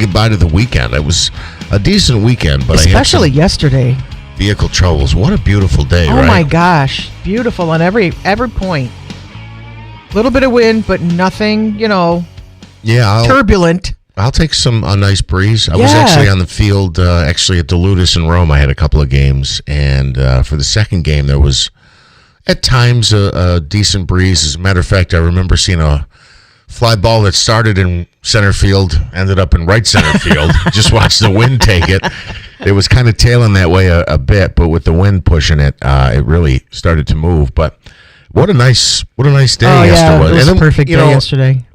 goodbye to the weekend. It was a decent weekend, but especially I had yesterday. Vehicle troubles. What a beautiful day, Oh right? my gosh, beautiful on every point. Little bit of wind, but nothing, turbulent. I'll take a nice breeze. I was actually on the field, at Duluth and Rome. I had a couple of games, and for the second game, there was at times a decent breeze. As a matter of fact, I remember seeing a fly ball that started in center field, ended up in right center field. Just watched the wind take it. It was kind of tailing that way a bit, but with the wind pushing it, it really started to move. But what a nice day yesterday. It was a perfect day yesterday.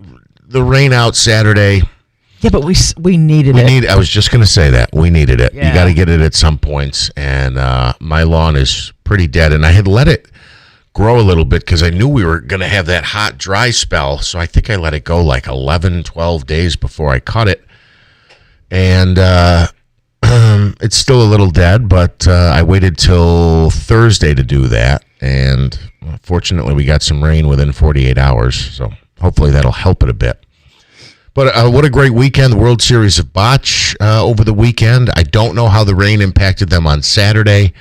The rain out Saturday. Yeah, but we needed it. I was just going to say that. We needed it. Yeah. You got to get it at some points. And my lawn is pretty dead. And I had let it grow a little bit because I knew we were going to have that hot, dry spell. So I think I let it go like 11, 12 days before I cut it. And it's still a little dead, but I waited till Thursday to do that. And fortunately, we got some rain within 48 hours. So hopefully that'll help it a bit. But what a great weekend. The World Series of Botch over the weekend. I don't know how the rain impacted them on Saturday.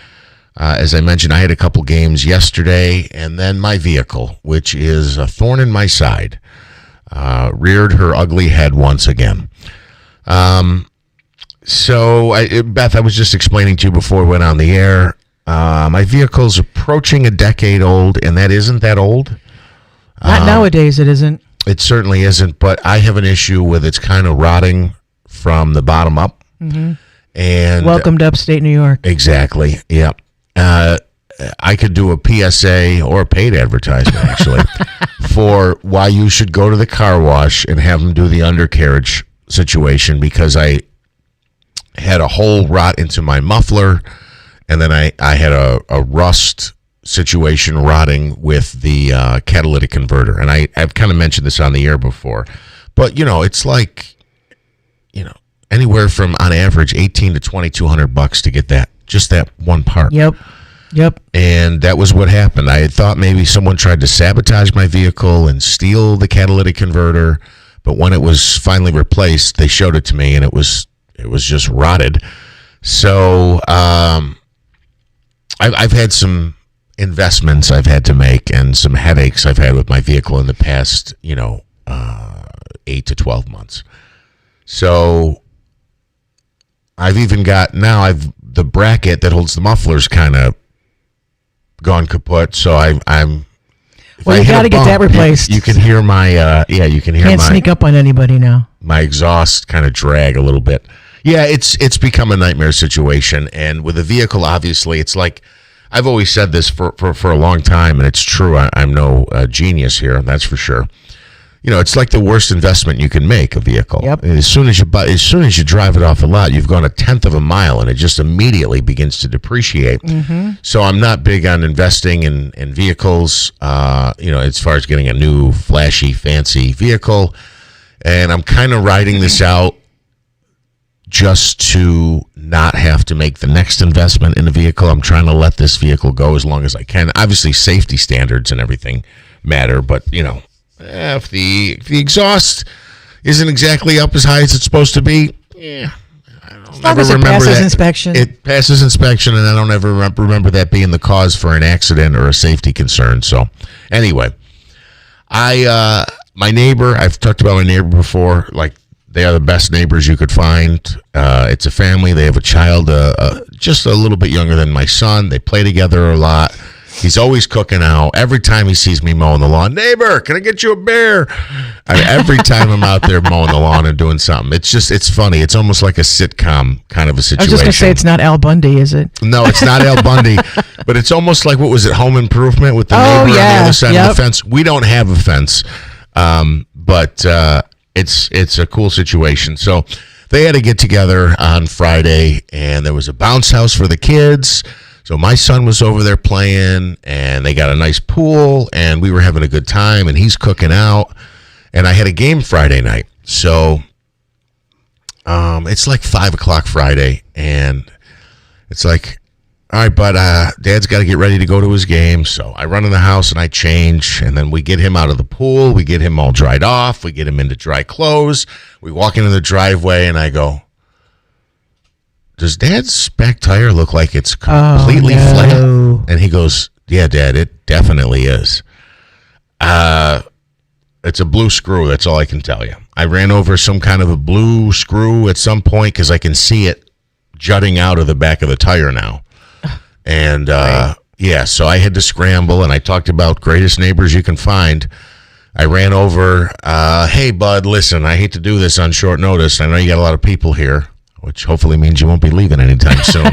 As I mentioned, I had a couple games yesterday. And then my vehicle, which is a thorn in my side, reared her ugly head once again. So, Beth, I was just explaining to you before we went on the air. My vehicle's approaching a decade old, and that isn't that old. Not nowadays, it isn't. It certainly isn't, but I have an issue with it's kind of rotting from the bottom up. Mm-hmm. And welcome to upstate New York. Exactly. Yeah. I could do a PSA or a paid advertisement, actually, for why you should go to the car wash and have them do the undercarriage situation, because I had a hole rot into my muffler, and then I had a rust situation rotting with the catalytic converter. And I've kind of mentioned this on the air before, but it's like, anywhere from on average $1,800 to $2,200 to get just that one part. Yep. And that was what happened. I had thought maybe someone tried to sabotage my vehicle and steal the catalytic converter, but when it was finally replaced, they showed it to me, and it was just rotted. So I've had some investments I've had to make and some headaches I've had with my vehicle in the past, 8 to 12 months. So I've even got the bracket that holds the mufflers kind of gone kaput. So I'm. Well, you got to get that replaced. You can hear my Can't sneak up on anybody now. My exhaust kind of drag a little bit. Yeah, it's become a nightmare situation. And with a vehicle, obviously, it's like, I've always said this for a long time, and it's true. I'm no genius here, that's for sure. It's like the worst investment you can make, a vehicle. Yep. As soon as you drive it off the lot, you've gone 1/10 of a mile, and it just immediately begins to depreciate. Mm-hmm. So I'm not big on investing in vehicles, as far as getting a new, flashy, fancy vehicle. And I'm kind of riding this out just to not have to make the next investment in a vehicle. I'm trying to let this vehicle go as long as I can. Obviously, safety standards and everything matter, but, if the exhaust isn't exactly up as high as it's supposed to be, I don't ever remember that. Inspection. It passes inspection, and I don't ever remember that being the cause for an accident or a safety concern. So, anyway, my neighbor, I've talked about my neighbor before, like, they are the best neighbors you could find. It's a family. They have a child just a little bit younger than my son. They play together a lot. He's always cooking out. Every time he sees me mowing the lawn, neighbor, can I get you a beer? Every time I'm out there mowing the lawn and doing something. It's funny. It's almost like a sitcom kind of a situation. I was just going to say, it's not Al Bundy, is it? No, it's not Al Bundy. But it's almost like, what was it, Home Improvement with the neighbor on the other side of the fence? We don't have a fence. But it's a cool situation. So they had to get together on Friday, and there was a bounce house for the kids. So my son was over there playing, and they got a nice pool, and we were having a good time, and he's cooking out. And I had a game Friday night. So it's like 5 o'clock Friday, and it's like, all right, but Dad's got to get ready to go to his game. So I run in the house and I change, and then we get him out of the pool. We get him all dried off. We get him into dry clothes. We walk into the driveway, and I go, does Dad's back tire look like it's completely flat? And he goes, yeah, Dad, it definitely is. It's a blue screw. That's all I can tell you. I ran over some kind of a blue screw at some point because I can see it jutting out of the back of the tire now. And, yeah, so I had to scramble, and I talked about greatest neighbors you can find. I ran over, hey, bud, listen, I hate to do this on short notice. I know you got a lot of people here, which hopefully means you won't be leaving anytime soon.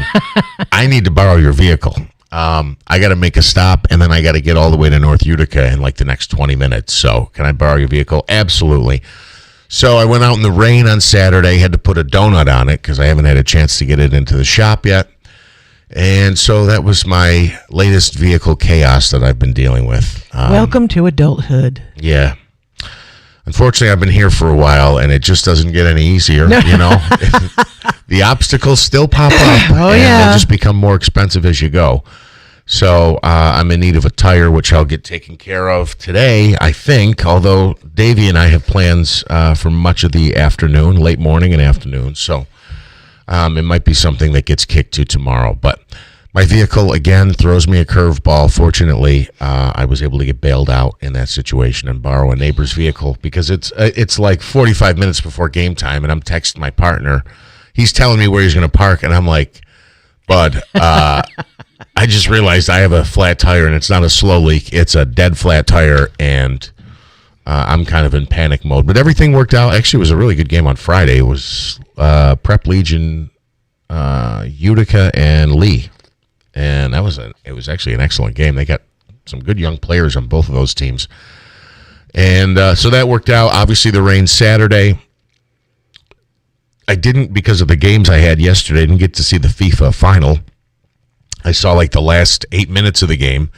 I need to borrow your vehicle. I got to make a stop, and then I got to get all the way to North Utica in like the next 20 minutes. So can I borrow your vehicle? Absolutely. So I went out in the rain on Saturday, had to put a donut on it because I haven't had a chance to get it into the shop yet. And so that was my latest vehicle chaos that I've been dealing with. Welcome to adulthood. Yeah. Unfortunately, I've been here for a while, and it just doesn't get any easier, you know. The obstacles still pop up, and they just become more expensive as you go. So I'm in need of a tire, which I'll get taken care of today, I think, although Davey and I have plans for much of the afternoon, late morning and afternoon. So it might be something that gets kicked to tomorrow. But my vehicle, again, throws me a curveball. Fortunately, I was able to get bailed out in that situation and borrow a neighbor's vehicle because it's like 45 minutes before game time, and I'm texting my partner. He's telling me where he's going to park, and I'm like, bud, I just realized I have a flat tire, and it's not a slow leak. It's a dead flat tire, and I'm kind of in panic mode. But everything worked out. Actually, it was a really good game on Friday. It was Prep Legion, Utica, and Lee. And it was actually an excellent game. They got some good young players on both of those teams. And so that worked out. Obviously, the rain Saturday. I didn't, because of the games I had yesterday, I didn't get to see the FIFA final. I saw like the last 8 minutes of the game.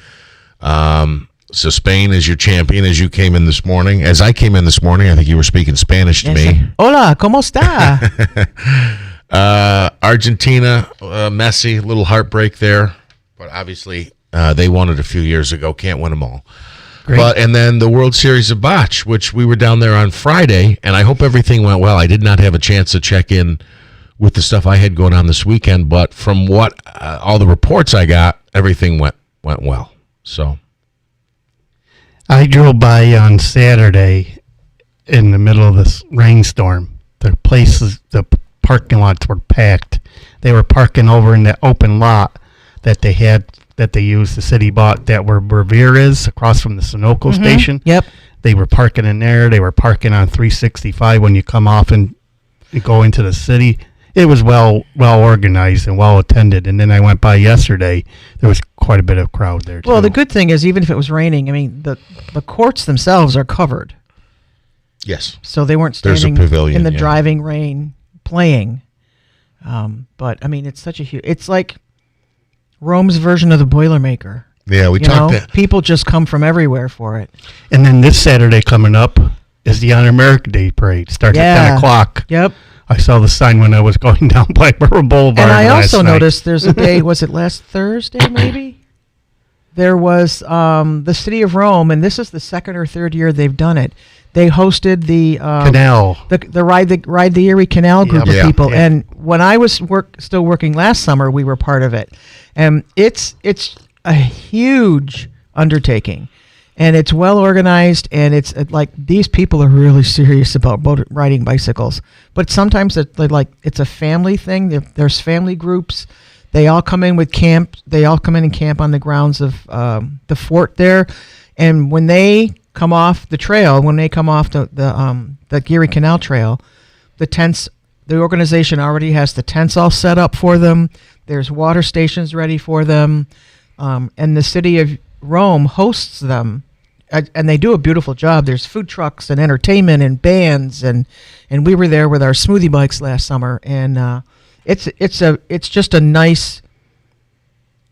So Spain is your champion as you came in this morning. As I came in this morning, I think you were speaking Spanish to me. Hola, ¿cómo está? Argentina, Messi, a little heartbreak there. But obviously, they won it a few years ago. Can't win them all. Great. And then the World Series of Botch, which we were down there on Friday, and I hope everything went well. I did not have a chance to check in with the stuff I had going on this weekend, but from what all the reports I got, everything went well. So I drove by on Saturday in the middle of this rainstorm. The parking lots were packed. They were parking over in that open lot that they had, that they used, the city bought, that where Revere is, across from the Sunoco station. Yep. They were parking in there. They were parking on 365 when you come off and go into the city. It was well organized and well attended. And then I went by yesterday. There was quite a bit of crowd there, too. Well, the good thing is, even if it was raining, I mean, the courts themselves are covered. Yes. So they weren't There's standing a pavilion, in the driving rain playing. But, I mean, it's such a huge... It's like Rome's version of the Boilermaker. Yeah, we talked that. People just come from everywhere for it. And then this Saturday coming up is the Honor America Day Parade. Starts at 10 o'clock. Yep. I saw the sign when I was going down Blackborough Boulevard. And I also night. noticed there's a day, was it last Thursday maybe? There was the City of Rome, and this is the second or third year they've done it. They hosted the Canal, the Ride the Erie Canal group of people. Yeah. And when I was still working last summer, we were part of it. And it's a huge undertaking. And it's well organized, and it's like these people are really serious about riding bicycles. But sometimes it's a family thing. There's family groups. They all come in with camp. They all come in and camp on the grounds of the fort there. And when they come off the trail, when they come off the Erie Canal Trail, the tents. The organization already has the tents all set up for them. There's water stations ready for them, and the City of Rome hosts them. And they do a beautiful job. There's food trucks and entertainment and bands, and we were there with our smoothie bikes last summer, and it's just a nice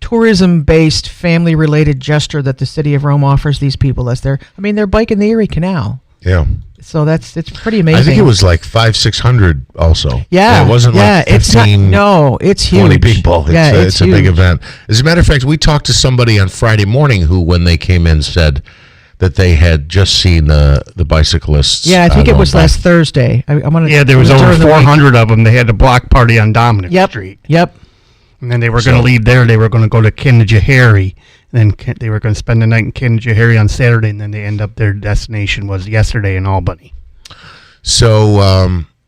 tourism-based, family-related gesture that the City of Rome offers these people as they're biking the Erie Canal. Yeah. So it's pretty amazing. I think it was like 500-600 also. Yeah, it wasn't like 15, it's not, no, it's huge. 20 people. It's a big huge. event. As a matter of fact, we talked to somebody on Friday morning who, when they came in, said that they had just seen the bicyclists. Yeah, I think it going was by. last Thursday. Yeah, there was over 400 of them. They had a block party on Dominic Street. Yep. And then they were going to leave there. They were going to go to Kinnajaharry. And then they were going to spend the night in Kinnajaharry on Saturday. And then they end up, their destination was yesterday in Albany. So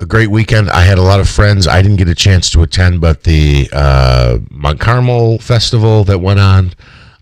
a great weekend. I had a lot of friends. I didn't get a chance to attend, but the Mount Carmel festival that went on,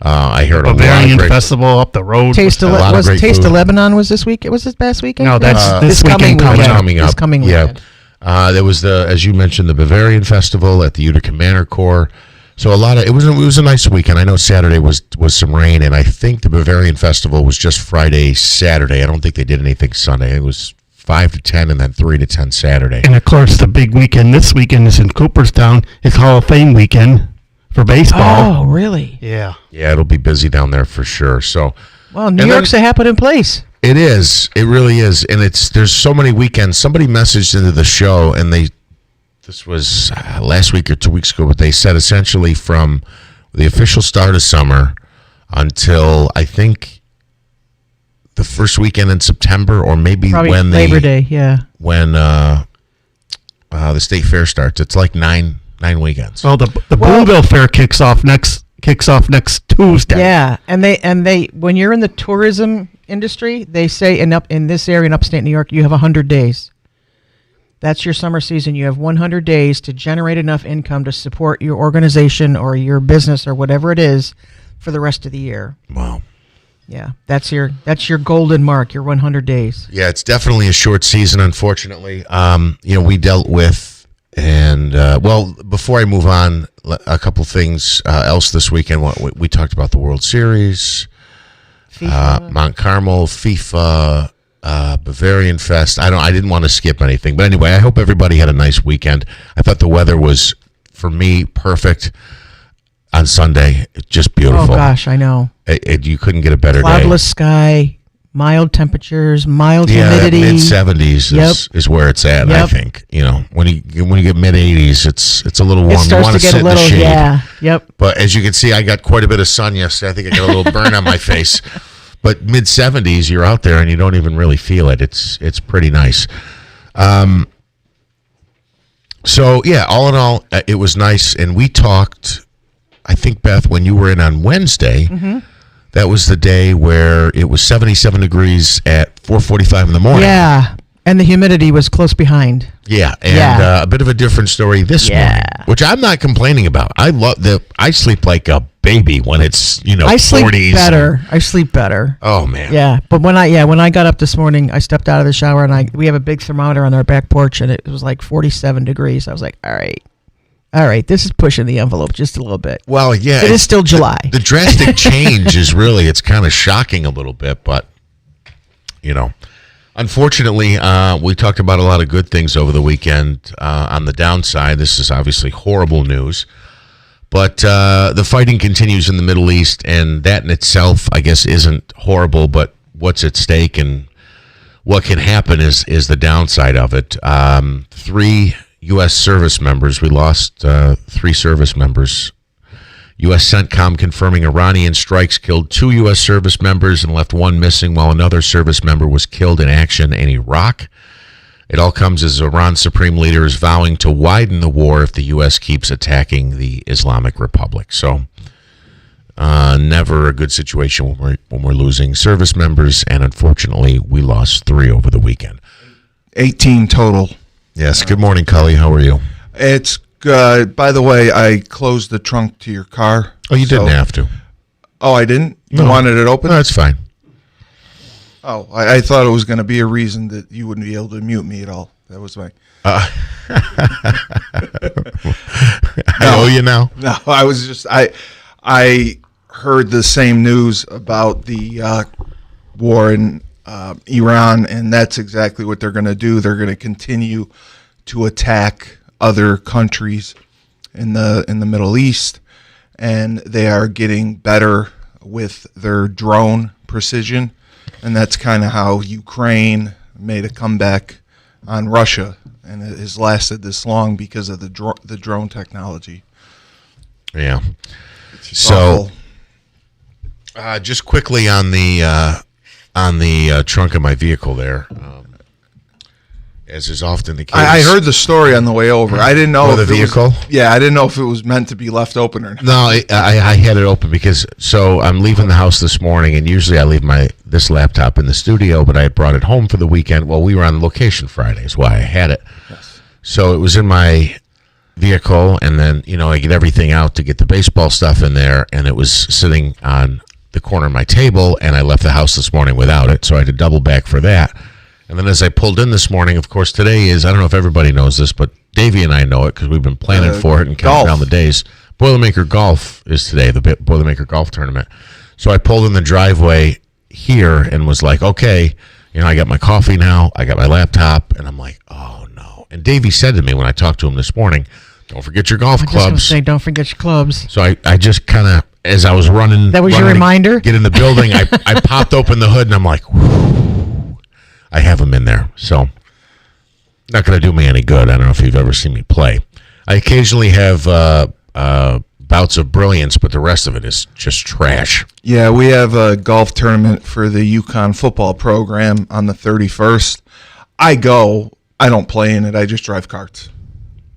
I heard a Bavarian lot of great Festival up the road. Taste of Lebanon was this week? It was this past weekend? No, that's this coming weekend weekend. up. This coming weekend. There was as you mentioned, the Bavarian Festival at the Utica Manor Corps. So it was a nice weekend. I know Saturday was some rain, and I think the Bavarian Festival was just Friday, Saturday. I don't think they did anything Sunday. It was 5 to 10 and then 3 to 10 Saturday. And of course, the big weekend this weekend is in Cooperstown. It's Hall of Fame weekend for baseball. Oh, really? Yeah. Yeah, it'll be busy down there for sure. So, well, New York's a happening place. It is. It really is. And there's so many weekends. Somebody messaged into the show, and this was last week or 2 weeks ago, but they said essentially from the official start of summer until I think the first weekend in September, or maybe Probably when Labor Day, yeah. When the state fair starts. It's like nine weekends. Well, the Boonville Fair kicks off next Tuesday. Yeah, and they when you're in the tourism industry, they say in this area in upstate New York, you have 100 days. That's your summer season. You have 100 days to generate enough income to support your organization or your business or whatever it is for the rest of the year. Wow. Yeah, that's your golden mark, your 100 days. Yeah, it's definitely a short season, unfortunately. We dealt with, and before I move on, a couple things else this weekend. We talked about the World Series, Mount Carmel, FIFA, Bavarian Fest. I didn't want to skip anything, but anyway, I hope everybody had a nice weekend. I thought the weather was, for me, perfect on Sunday. Just beautiful. Oh gosh, I know. You couldn't get a better Cloudless day. sky, mild temperatures, mild humidity. Mid 70s is where it's at. Yep. I think when you get mid 80s, it's a little warm. It starts you want to get sit a little, in the shade. yeah, yep. But as you can see, I got quite a bit of sun yesterday. I think I got a little burn on my face. But mid 70s, you're out there and you don't even really feel it. It's pretty nice. So yeah, all in all, it was nice, and we talked. I think, Beth, when you were in on Wednesday, that was the day where it was 77 degrees at 4:45 in the morning. Yeah, and the humidity was close behind. Yeah, and a bit of a different story this morning, which I'm not complaining about. I sleep like a baby when it's 40s. I sleep better. Oh man. Yeah, but when I got up this morning, I stepped out of the shower and we have a big thermometer on our back porch, and it was like 47 degrees. I was like, all right, this is pushing the envelope just a little bit. Well, yeah. It is still July. The drastic change is it's kind of shocking a little bit, but, unfortunately, we talked about a lot of good things over the weekend. On the downside, this is obviously horrible news, but the fighting continues in the Middle East, and that in itself, I guess, isn't horrible, but what's at stake and what can happen is the downside of it. 3 U.S. service members. We lost 3 service members. U.S. CENTCOM confirming Iranian strikes killed 2 U.S. service members and left 1 missing, while another service member was killed in action in Iraq. It all comes as Iran's supreme leader is vowing to widen the war if the U.S. keeps attacking the Islamic Republic. So, never a good situation when we're losing service members, and unfortunately, we lost 3 over the weekend. 18 total. Yes. Good morning, Cully. How are you? It's good. By the way, I closed the trunk to your car. Oh, you didn't have to. Oh, I didn't? You No. wanted it open? No, that's fine. Oh, I thought it was going to be a reason that you wouldn't be able to mute me at all. That was my... I owe you now? No, I was just... I heard the same news about the war in Iran, and that's exactly what they're going to do. They're going to continue to attack other countries in the Middle East, and they are getting better with their drone precision, and that's kind of how Ukraine made a comeback on Russia, and it has lasted this long because of the drone technology. Yeah. It's So, awful. just quickly on the trunk of my vehicle there, as is often the case. I heard the story on the way over. I didn't know For if the it was- vehicle? I didn't know if it was meant to be left open or not. No, I had it open because I'm leaving the house this morning, and usually I leave this laptop in the studio, but I had brought it home for the weekend. Well, we were on location Friday, is why I had it. Yes. So it was in my vehicle, and then I get everything out to get the baseball stuff in there, and it was sitting on the corner of my table, and I left the house this morning without it, so I had to double back for that. And then as I pulled in this morning, of course, today is, I don't know if everybody knows this, but Davey and I know it because we've been planning for it and counting golf. down the days. Boilermaker Golf is today, the Boilermaker Golf Tournament. So I pulled in the driveway here and was like, okay, I got my coffee now, I got my laptop, and I'm like, oh no. And Davey said to me when I talked to him this morning, don't forget your golf I was just gonna clubs. say, don't forget your clubs. So I just kind of, as I was running. That was your running to reminder? Get in the building. I popped open the hood and I'm like, whew, I have them in there. So not going to do me any good. I don't know if you've ever seen me play. I occasionally have bouts of brilliance, but the rest of it is just trash. Yeah, we have a golf tournament for the Yukon football program on the 31st. I don't play in it. I just drive carts.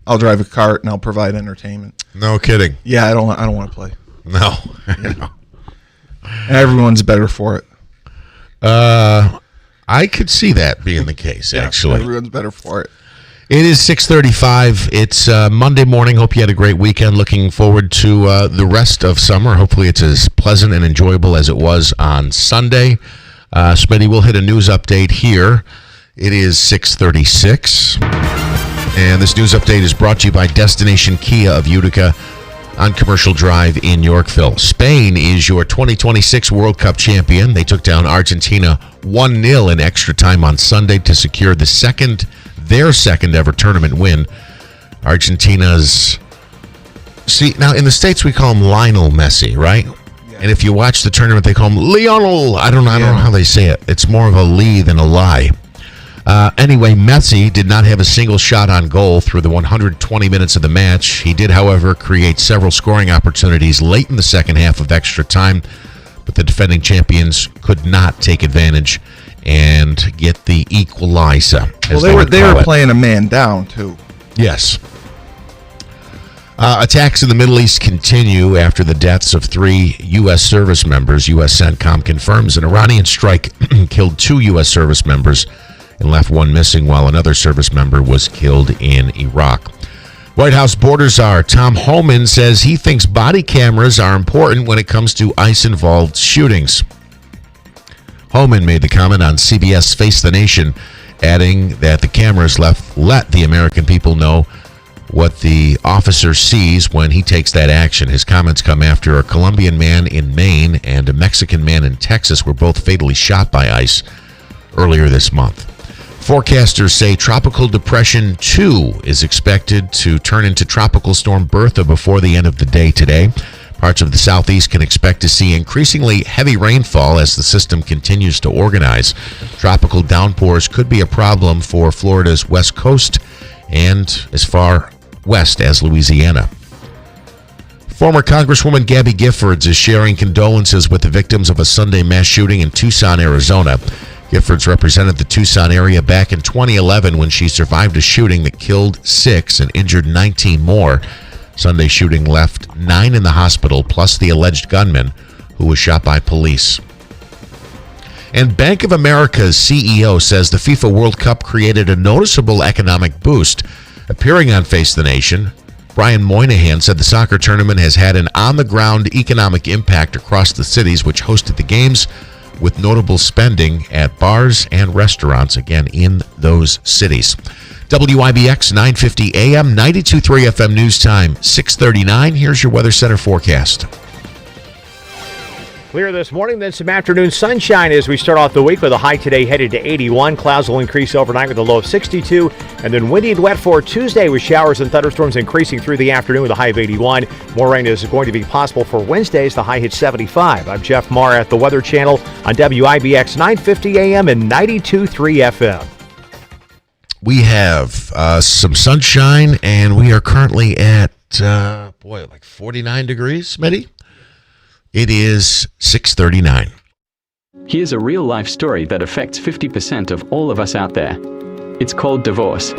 I'll drive a cart and I'll provide entertainment. No kidding. Yeah, I don't want to play. No. And everyone's better for it. I could see that being the case, actually. Everyone's better for it. It is 6:35. It's Monday morning. Hope you had a great weekend. Looking forward to the rest of summer. Hopefully it's as pleasant and enjoyable as it was on Sunday. Smitty, we'll hit a news update here. It is 6:36. And this news update is brought to you by Destination Kia of Utica on Commercial Drive in Yorkville. Spain is your 2026 World Cup champion. They took down Argentina 1-0 in extra time on Sunday to secure their second ever tournament win. Argentina's... See, now in the States we call him Lionel Messi, right? Yeah. And if you watch the tournament, they call him Lionel. I don't know how they say it. It's more of a lee than a lie. Anyway, Messi did not have a single shot on goal through the 120 minutes of the match. He did, however, create several scoring opportunities late in the second half of extra time, but the defending champions could not take advantage and get the equalizer. Well, they were playing a man down too. Yes. Attacks in the Middle East continue after the deaths of 3 U.S. service members. U.S. CENTCOM confirms an Iranian strike killed 2 U.S. service members and left 1 missing, while another service member was killed in Iraq. White House border czar Tom Homan says he thinks body cameras are important when it comes to ICE-involved shootings. Homan made the comment on CBS Face the Nation, adding that the cameras let the American people know what the officer sees when he takes that action. His comments come after a Colombian man in Maine and a Mexican man in Texas were both fatally shot by ICE earlier this month. Forecasters say Tropical Depression 2 is expected to turn into Tropical Storm Bertha before the end of the day today. Parts of the southeast can expect to see increasingly heavy rainfall as the system continues to organize. Tropical downpours could be a problem for Florida's west coast and as far west as Louisiana. Former Congresswoman Gabby Giffords is sharing condolences with the victims of a Sunday mass shooting in Tucson, Arizona. Giffords represented the Tucson area back in 2011 when she survived a shooting that killed 6 and injured 19 more. Sunday shooting left 9 in the hospital, plus the alleged gunman who was shot by police. And Bank of America's CEO says the FIFA World Cup created a noticeable economic boost. Appearing on Face the Nation, Brian Moynihan said the soccer tournament has had an on-the-ground economic impact across the cities which hosted the games, with notable spending at bars and restaurants, again, in those cities. WIBX 950 AM, 92.3 FM News Time, 6:39. Here's your Weather Center forecast. Clear this morning, then some afternoon sunshine as we start off the week with a high today headed to 81. Clouds will increase overnight with a low of 62. And then windy and wet for Tuesday with showers and thunderstorms increasing through the afternoon with a high of 81. More rain is going to be possible for Wednesdays. The high hits 75. I'm Jeff Marr at the Weather Channel on WIBX 950 AM and 92.3 FM. We have some sunshine, and we are currently at, like 49 degrees, Smitty. It is 6:39. Here's a real-life story that affects 50% of all of us out there. It's called divorce.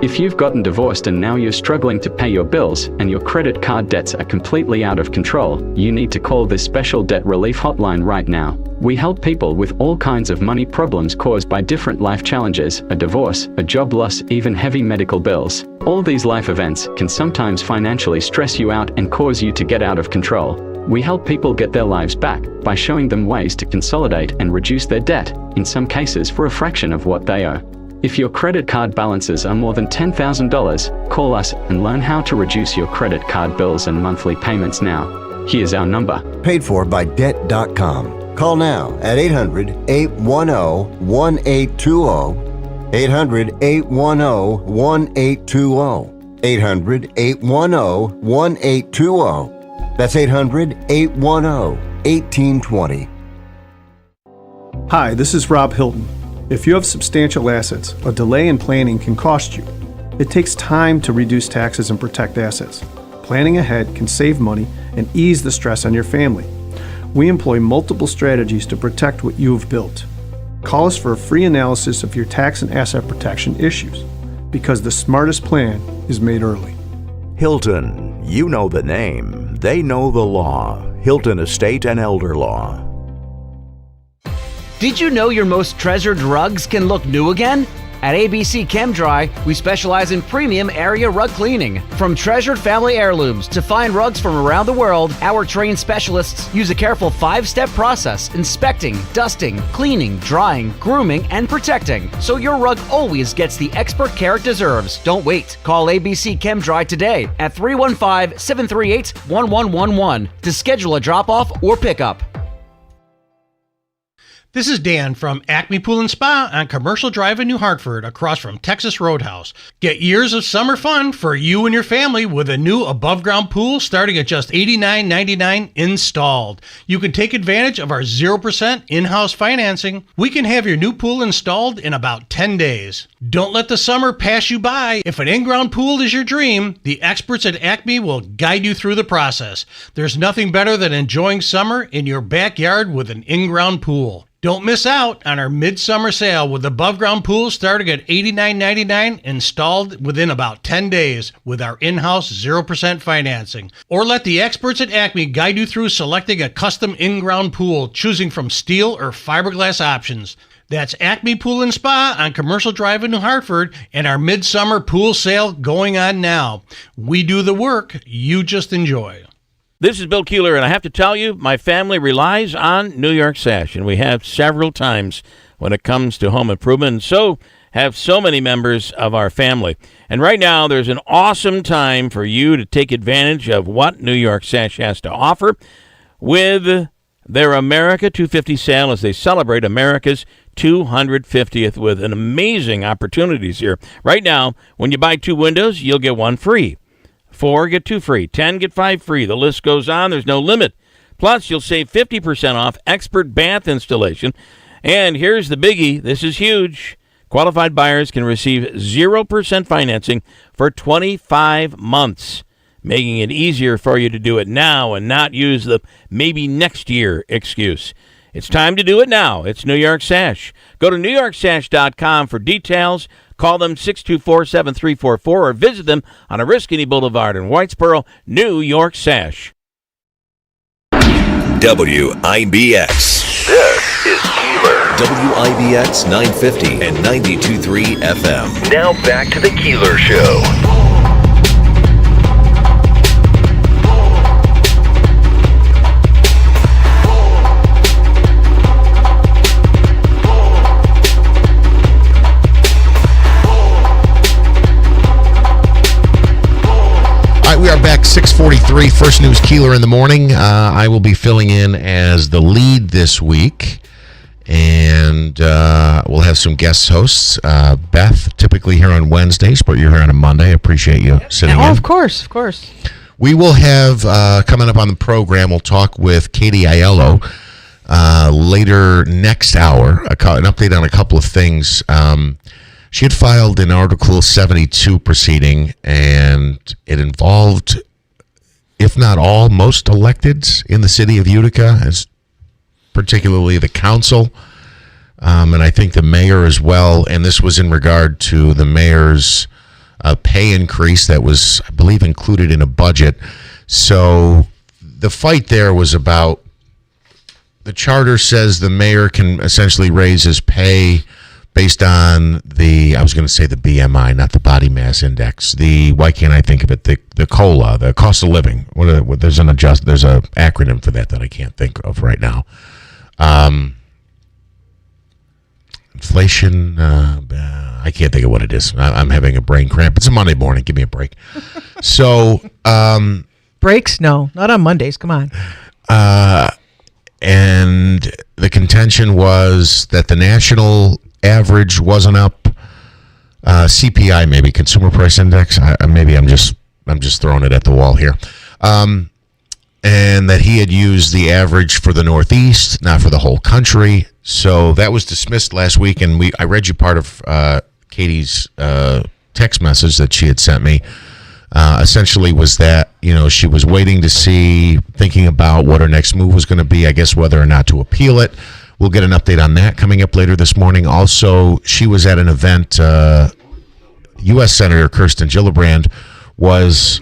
If you've gotten divorced and now you're struggling to pay your bills and your credit card debts are completely out of control, you need to call this special debt relief hotline right now. We help people with all kinds of money problems caused by different life challenges, a divorce, a job loss, even heavy medical bills. All these life events can sometimes financially stress you out and cause you to get out of control. We help people get their lives back by showing them ways to consolidate and reduce their debt, in some cases for a fraction of what they owe. If your credit card balances are more than $10,000, call us and learn how to reduce your credit card bills and monthly payments now. Here's our number. Paid for by Debt.com. Call now at 800-810-1820. 800-810-1820. 800-810-1820. That's 800-810-1820. Hi, this is Rob Hilton. If you have substantial assets, a delay in planning can cost you. It takes time to reduce taxes and protect assets. Planning ahead can save money and ease the stress on your family. We employ multiple strategies to protect what you have built. Call us for a free analysis of your tax and asset protection issues, because the smartest plan is made early. Hilton, you know the name, they know the law. Hilton Estate and Elder Law. Did you know your most treasured rugs can look new again? At ABC ChemDry, we specialize in premium area rug cleaning. From treasured family heirlooms to fine rugs from around the world, our trained specialists use a careful 5-step process inspecting, dusting, cleaning, drying, grooming, and protecting, so your rug always gets the expert care it deserves. Don't wait. Call ABC ChemDry today at 315-738-1111 to schedule a drop-off or pickup. This is Dan from Acme Pool and Spa on Commercial Drive in New Hartford, across from Texas Roadhouse. Get years of summer fun for you and your family with a new above-ground pool starting at just $89.99 installed. You can take advantage of our 0% in-house financing. We can have your new pool installed in about 10 days. Don't let the summer pass you by. If an in-ground pool is your dream, the experts at Acme will guide you through the process. There's nothing better than enjoying summer in your backyard with an in-ground pool. Don't miss out on our midsummer sale with above-ground pools starting at $89.99 installed within about 10 days with our in-house 0% financing. Or let the experts at Acme guide you through selecting a custom in-ground pool, choosing from steel or fiberglass options. That's Acme Pool and Spa on Commercial Drive in New Hartford, and our midsummer pool sale going on now. We do the work, you just enjoy. This is Bill Keeler, and I have to tell you, my family relies on New York Sash, and we have several times when it comes to home improvement, and so have so many members of our family. And right now, there's an awesome time for you to take advantage of what New York Sash has to offer with their America 250 sale as they celebrate America's 250th with an amazing opportunities here. Right now, when you buy 2 windows, you'll get 1 free. 4 get 2 free. 10 get 5 free. The list goes on. There's no limit. Plus, you'll save 50% off expert bath installation. And here's the biggie. This is huge. Qualified buyers can receive 0% financing for 25 months, making it easier for you to do it now and not use the maybe next year excuse. It's time to do it now. It's New York Sash. Go to NewYorkSash.com for details. Call them 624-7344 or visit them on Oriskany Boulevard in Whitesboro, New York Sash. WIBX. This is Keeler. WIBX 950 and 92.3 FM. Now back to the Keeler Show. We are back 6:43. First News Keeler in the morning. I will be filling in as the lead this week. And we'll have some guest hosts. Beth, typically here on Wednesdays, but you're here on a Monday. I appreciate you sitting in. Oh, of course, of course. We will have, coming up on the program, we'll talk with Katie Aiello later next hour, an update on a couple of things. She had filed an Article 72 proceeding, and it involved, if not all, most electeds in the city of Utica, as particularly the council, and I think the mayor as well. And this was in regard to the mayor's pay increase that was, I believe, included in a budget. So the fight there was about, the charter says the mayor can essentially raise his pay based on the, I was going to say the BMI, not the body mass index. Why can't I think of it? The COLA, the cost of living. There's an acronym for that I can't think of right now. Inflation. I can't think of what it is. I'm having a brain cramp. It's a Monday morning. Give me a break. So breaks? No, not on Mondays. Come on. And the contention was that the national average wasn't up. CPI, maybe Consumer Price Index. Maybe I'm just throwing it at the wall here. And that he had used the average for the Northeast, not for the whole country. So that was dismissed last week, and I read you part of Katie's text message that she had sent me. Essentially was that, she was waiting to see, thinking about what her next move was going to be, I guess whether or not to appeal it. We'll get an update on that coming up later this morning. Also, she was at an event, U.S. Senator Kirsten Gillibrand was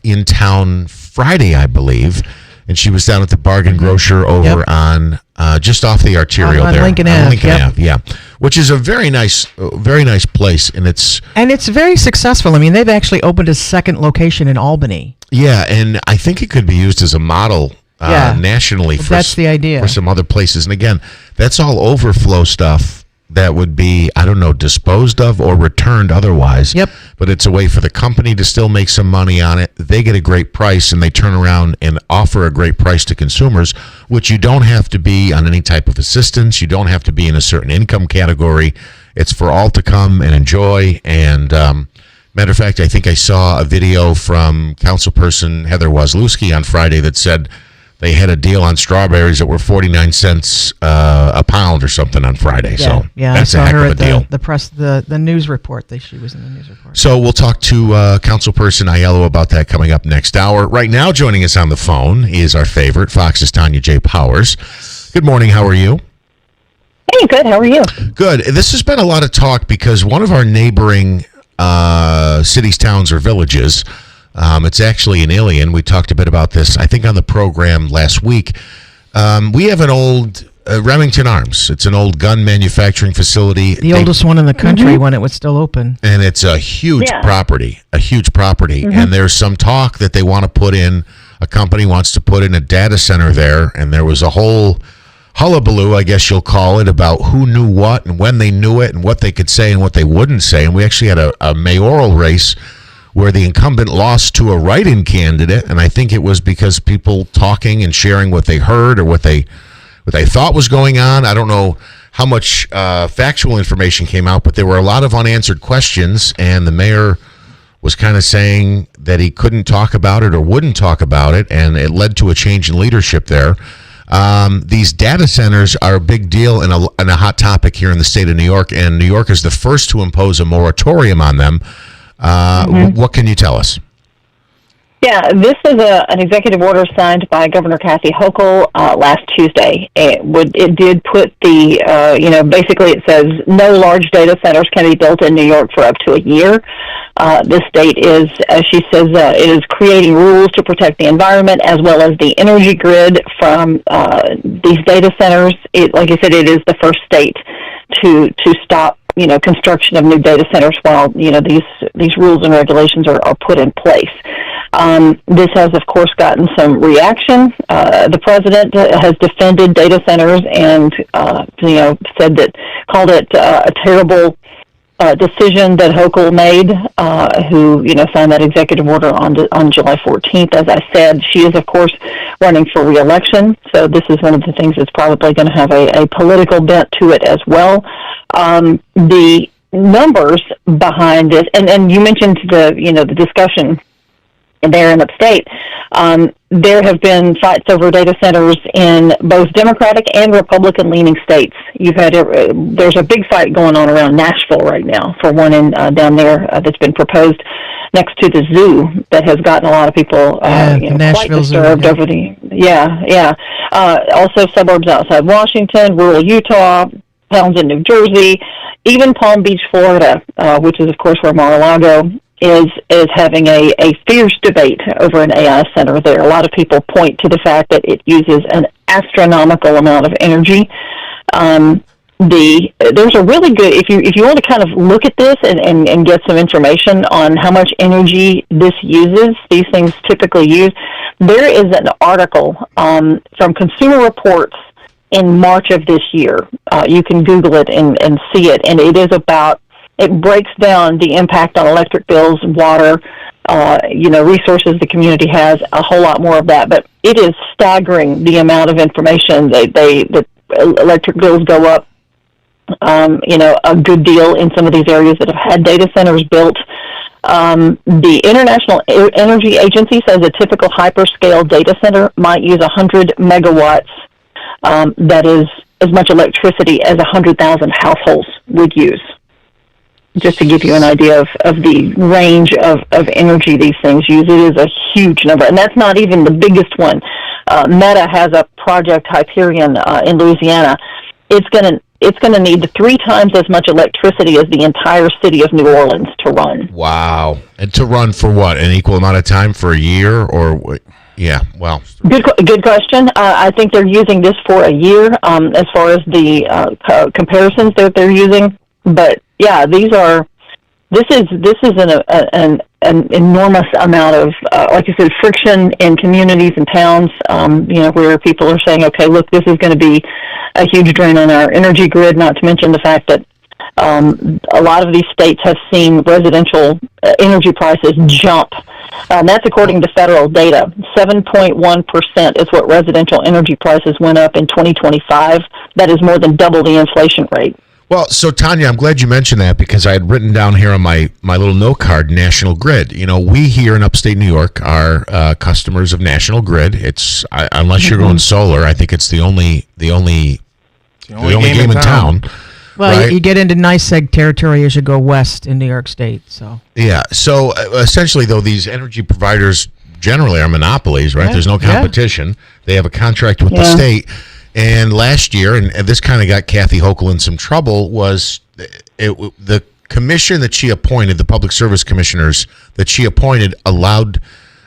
in town Friday, I believe, and she was down at the Bargain Grocer over on just off the arterial on there, Lincoln Ave. Ave, yeah, which is a very nice place, and it's very successful. I mean, they've actually opened a second location in Albany. Yeah, and I think it could be used as a model nationally. That's the idea for some other places, and again, that's all overflow stuff that would be, I don't know, disposed of or returned otherwise. Yep. But it's a way for the company to still make some money on it. They get a great price, and they turn around and offer a great price to consumers, which you don't have to be on any type of assistance. You don't have to be in a certain income category. It's for all to come and enjoy. And matter of fact, I think I saw a video from Councilperson Heather Wazlewski on Friday that said they had a deal on strawberries that were 49 cents a pound or something on Friday. So that's a heck of a deal. The news report. She was in the news report. So we'll talk to Councilperson Aiello about that coming up next hour. Right now, joining us on the phone is our favorite, Fox's Tanya J. Powers. Good morning. How are you? Hey, good. How are you? Good. This has been a lot of talk because one of our neighboring cities, towns, or villages, it's actually in Ilion. We talked a bit about this, I think, on the program last week. We have an old Remington Arms. It's an old gun manufacturing facility. The oldest one in the country when it was still open. And it's a huge property, And there's some talk that they want to put in, a company wants to put in a data center there. And there was a whole hullabaloo, I guess you'll call it, about who knew what and when they knew it and what they could say and what they wouldn't say. And we actually had a mayoral race where the incumbent lost to a write-in candidate, and I think it was because people talking and sharing what they heard or what they thought was going on. I don't know how much factual information came out, but there were a lot of unanswered questions, and the mayor was kind of saying that he couldn't talk about it or wouldn't talk about it, and it led to a change in leadership there. These data centers are a big deal and a hot topic here in the state of New York, and New York is the first to impose a moratorium on them. What can you tell us? Yeah, this is an executive order signed by Governor Kathy Hochul last Tuesday. It did put basically it says no large data centers can be built in New York for up to a year. This state is, as she says, it is creating rules to protect the environment as well as the energy grid from these data centers. Like I said, it is the first state to stop construction of new data centers while these rules and regulations are put in place. This has, of course, gotten some reaction. The president has defended data centers and called it a terrible decision that Hochul made, who signed that executive order on July 14th. As I said, she is of course running for re-election, so this is one of the things that's probably going to have a political bent to it as well. The numbers behind this, and you mentioned the discussion there in upstate. There have been fights over data centers in both Democratic and Republican-leaning states. There's a big fight going on around Nashville right now for one down there that's been proposed next to the zoo that has gotten a lot of people quite disturbed over the also suburbs outside Washington, rural Utah, towns in New Jersey, even Palm Beach, Florida, which is of course where Mar-a-Lago is having a fierce debate over an AI center there. A lot of people point to the fact that it uses an astronomical amount of energy. There's a really good, if you want to kind of look at this and get some information on how much energy this uses, these things typically use, there is an article from Consumer Reports in March of this year. You can Google it and see it, and it breaks down the impact on electric bills, water, resources the community has, a whole lot more of that. But it is staggering the amount of information. The electric bills go up, a good deal in some of these areas that have had data centers built. The International Energy Agency says a typical hyperscale data center might use 100 megawatts. That is as much electricity as 100,000 households would use. Just to give you an idea of the range of energy these things use, it is a huge number, and that's not even the biggest one. Meta has a project, Hyperion, in Louisiana. It's going to need 3 times as much electricity as the entire city of New Orleans to run. Wow! And to run for what? An equal amount of time for a year, or what? Yeah, well. Good question. I think they're using this for a year as far as the comparisons that they're using. But yeah, this is an enormous amount of, like you said, friction in communities and towns. Where people are saying, okay, look, this is going to be a huge drain on our energy grid. Not to mention the fact that a lot of these states have seen residential energy prices jump. That's according to federal data. 7.1% is what residential energy prices went up in 2025. That is more than double the inflation rate. Well, so Tanya, I'm glad you mentioned that because I had written down here on my little note card, National Grid. We here in upstate New York are customers of National Grid. It's unless you're going solar, I think it's the only game in town. Well, right? you get into NYSEG territory as you go west in New York State. So yeah. So essentially, though, these energy providers generally are monopolies, right? There's no competition. They have a contract with the state. And last year, and this kind of got Kathy Hochul in some trouble, was the commission that she appointed, the public service commissioners that she appointed, allowed,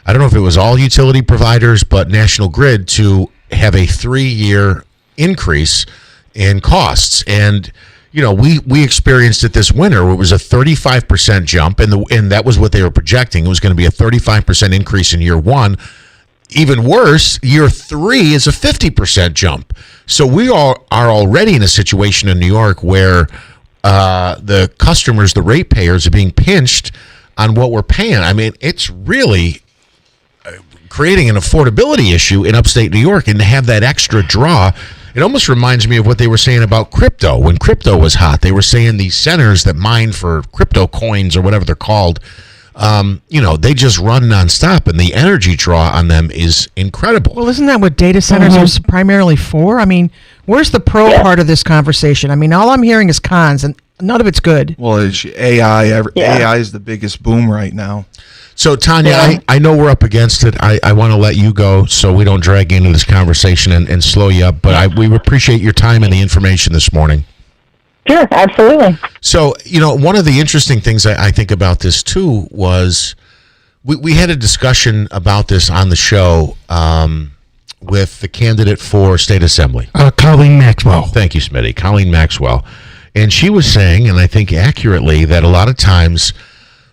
I don't know if it was all utility providers, but National Grid to have a 3-year increase in costs. And we experienced it this winter. It was a 35% jump, and that was what they were projecting. It was going to be a 35% increase in year 1. Even worse, year 3 is a 50% jump. So we are already in a situation in New York where the customers, the ratepayers, are being pinched on what we're paying. I mean, it's really creating an affordability issue in upstate New York, and to have that extra draw, it almost reminds me of what they were saying about crypto. When crypto was hot, they were saying these centers that mine for crypto coins or whatever they're called, they just run nonstop, and the energy draw on them is incredible. Well, isn't that what data centers are primarily for? I mean, where's the pro part of this conversation? I mean, all I'm hearing is cons, and none of it's good. Well, it's AI. AI is the biggest boom right now. So, Tanya, I know we're up against it. I want to let you go so we don't drag you into this conversation and slow you up, but we appreciate your time and the information this morning. Sure, absolutely. So, one of the interesting things I think about this, too, was we had a discussion about this on the show with the candidate for state assembly. Colleen Maxwell. Thank you, Smitty. Colleen Maxwell. And she was saying, and I think accurately, that a lot of times,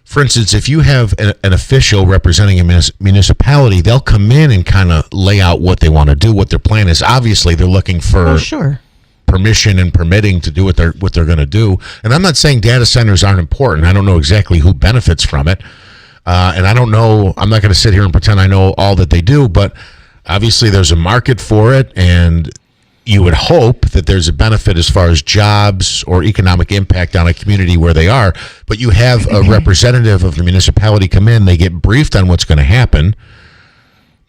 for instance, if you have an official representing a municipality, they'll come in and kind of lay out what they want to do, what their plan is. Obviously, they're looking for permission and permitting to do what they're going to do. And I'm not saying data centers aren't important. I don't know exactly who benefits from it. And I don't know, I'm not going to sit here and pretend I know all that they do, but obviously there's a market for it, and you would hope that there's a benefit as far as jobs or economic impact on a community where they are. But you have a representative of the municipality come in, they get briefed on what's going to happen,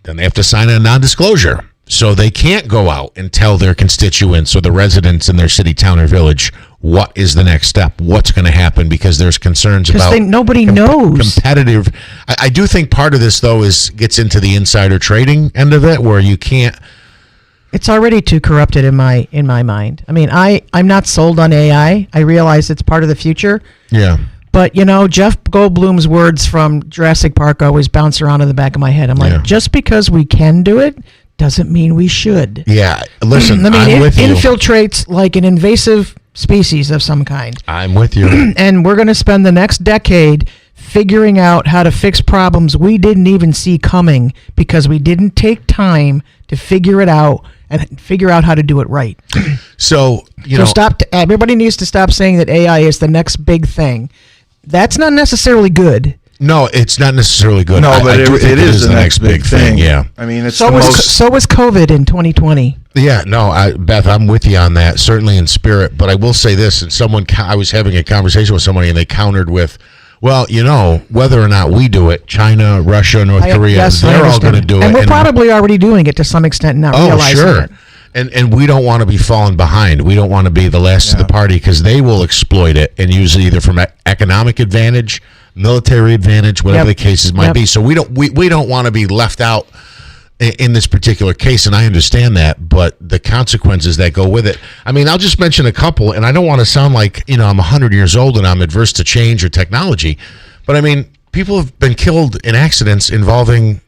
then they have to sign a non-disclosure. So they can't go out and tell their constituents or the residents in their city, town, or village what is the next step, what's going to happen, because there's concerns about nobody knows. Competitive. I do think part of this, though, gets into the insider trading end of it, where you can't. It's already too corrupted in my mind. I mean, I'm not sold on AI. I realize it's part of the future. Yeah. But, Jeff Goldblum's words from Jurassic Park always bounce around in the back of my head. I'm like, just because we can do it doesn't mean we should. Yeah. Listen, I'm with you. It infiltrates like an invasive species of some kind. I'm with you. And we're going to spend the next decade figuring out how to fix problems we didn't even see coming because we didn't take time to figure it out and figure out how to do it right. So, everybody needs to stop saying that AI is the next big thing. That's not necessarily good. No, it's not necessarily good. No, but it is the next big thing. Yeah. I mean, it's so was COVID in 2020. Yeah, no, Beth, I'm with you on that, certainly in spirit. But I will say this, and I was having a conversation with somebody, and they countered with, well, whether or not we do it, China, Russia, North Korea, they're all going to do it. And we're probably already doing it to some extent now, realizing it. And we don't want to be falling behind. We don't want to be the last to the party, because they will exploit it and use it either from economic advantage, military advantage, whatever the cases might be. So we don't want to be left out in this particular case, and I understand that, but the consequences that go with it. I mean, I'll just mention a couple, and I don't want to sound like, I'm 100 years old and I'm adverse to change or technology, but I mean, people have been killed in accidents involving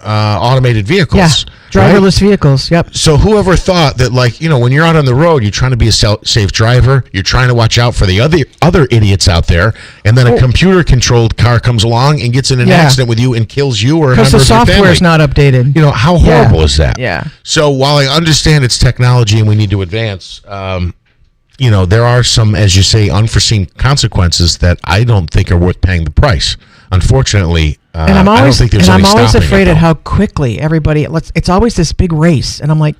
automated vehicles. Yeah, driverless vehicles, yep. So whoever thought that, when you're out on the road, you're trying to be a safe driver, you're trying to watch out for the other idiots out there, and then a computer-controlled car comes along and gets in an accident with you and kills you or a member of your family. Because the software is not updated. How horrible is that? Yeah. So while I understand it's technology and we need to advance, there are some, as you say, unforeseen consequences that I don't think are worth paying the price. Unfortunately, and I'm always, I don't think there's any stopping afraid it, at how quickly everybody. It's always this big race, and I'm like,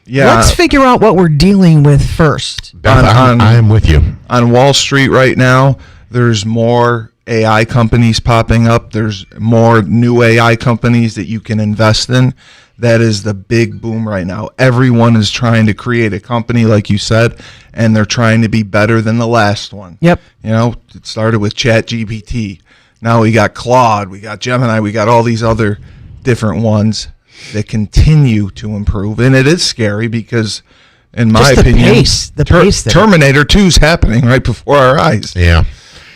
yeah. Let's figure out what we're dealing with first. I am with you. On Wall Street right now, there's more AI companies popping up. There's more new AI companies that you can invest in. That is the big boom right now. Everyone is trying to create a company, like you said, and they're trying to be better than the last one. Yep. It started with ChatGPT. Now we got Claude, we got Gemini, we got all these other different ones that continue to improve. And it is scary because, in my opinion, the pace Terminator 2 is happening right before our eyes. Yeah.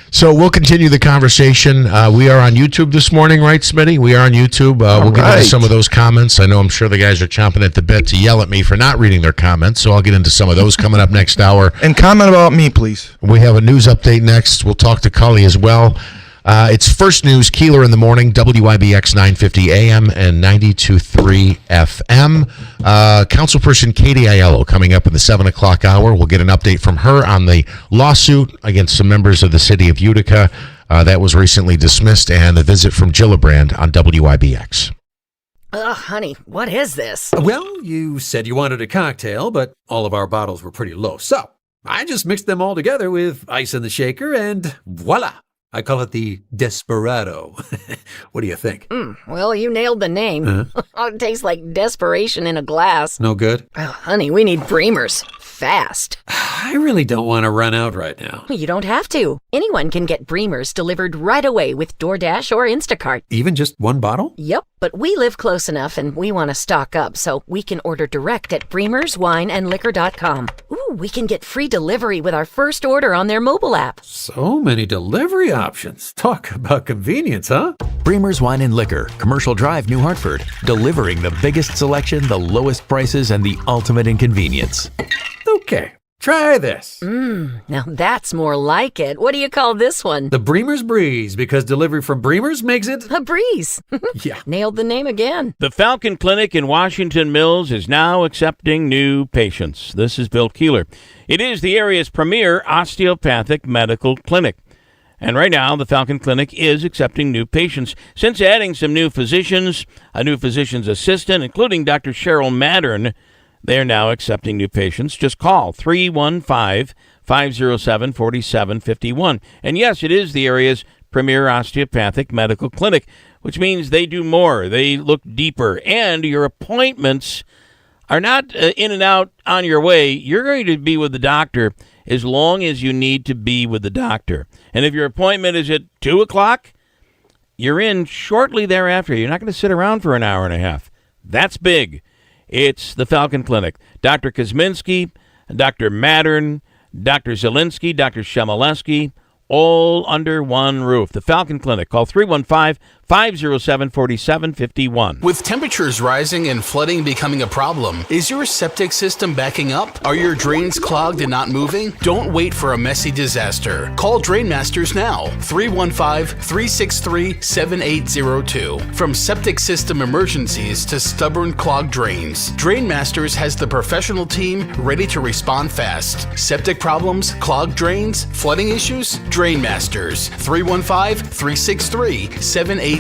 So we'll continue the conversation. We are on YouTube this morning, right, Smitty? We are on YouTube. We'll get into some of those comments. I'm sure the guys are chomping at the bit to yell at me for not reading their comments, so I'll get into some of those coming up next hour. And comment about me, please. We have a news update next. We'll talk to Cully as well. It's First News, Keeler in the morning, WIBX 950 AM and 92.3 FM. Councilperson Katie Aiello coming up in the 7 o'clock hour. We'll get an update from her on the lawsuit against some members of the city of Utica that was recently dismissed, and a visit from Gillibrand on WIBX. Ugh, honey, what is this? Well, you said you wanted a cocktail, but all of our bottles were pretty low. So I just mixed them all together with ice in the shaker, and voila! I call it the Desperado. What do you think? Well, you nailed the name. It tastes like desperation in a glass. No good? Oh, honey, we need Breamers. Fast. I really don't want to run out right now. You don't have to. Anyone can get Breamers delivered right away with DoorDash or Instacart. Even just one bottle? Yep, but we live close enough and we want to stock up, so we can order direct at BremersWineandLiquor.com. Ooh, we can get free delivery with our first order on their mobile app. So many delivery options. Talk about convenience, huh? Bremer's Wine and Liquor, Commercial Drive, New Hartford. Delivering the biggest selection, the lowest prices, and the ultimate in convenience. Okay, Try this. Now that's more like it. What do you call this one? The Bremer's Breeze, because delivery from Bremer's makes it a breeze. Yeah. Nailed the name again. The Falcon Clinic in Washington Mills is now accepting new patients. This is Bill Keeler. It is the area's premier osteopathic medical clinic. And right now, the Falcon Clinic is accepting new patients. Since adding some new physicians, a new physician's assistant, including Dr. Cheryl Mattern, they are now accepting new patients. Just call 315-507-4751. And yes, it is the area's premier osteopathic medical clinic, which means they do more. They look deeper. And your appointments are not in and out on your way. You're going to be with the doctor as long as you need to be with the doctor. And if your appointment is at 2 o'clock, you're in shortly thereafter. You're not going to sit around for an hour and a half. That's big. It's the Falcon Clinic. Dr. Kosminski, Dr. Mattern, Dr. Zielinski, Dr. Shemaleski, all under one roof. The Falcon Clinic. Call 315-507-4751. With temperatures rising and flooding becoming a problem, is your septic system backing up? Are your drains clogged and not moving? Don't wait for a messy disaster. Call Drain Masters now. 315-363-7802. From septic system emergencies to stubborn clogged drains, Drain Masters has the professional team ready to respond fast. Septic problems, clogged drains, flooding issues? Drain Masters. 315-363-7802.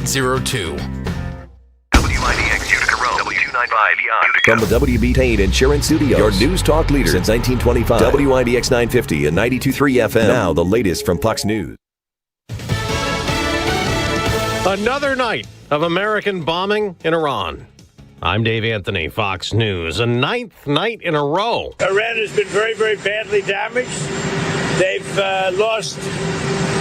WIBX Utica Rome, W295 Utica. From the WB Insurance Studios, your news talk leader since 1925. WIBX 950 and 92.3 FM. Now the latest from Fox News. Another night of American bombing in Iran. I'm Dave Anthony, Fox News. A ninth night in a row. Iran has been very, very badly damaged. They've lost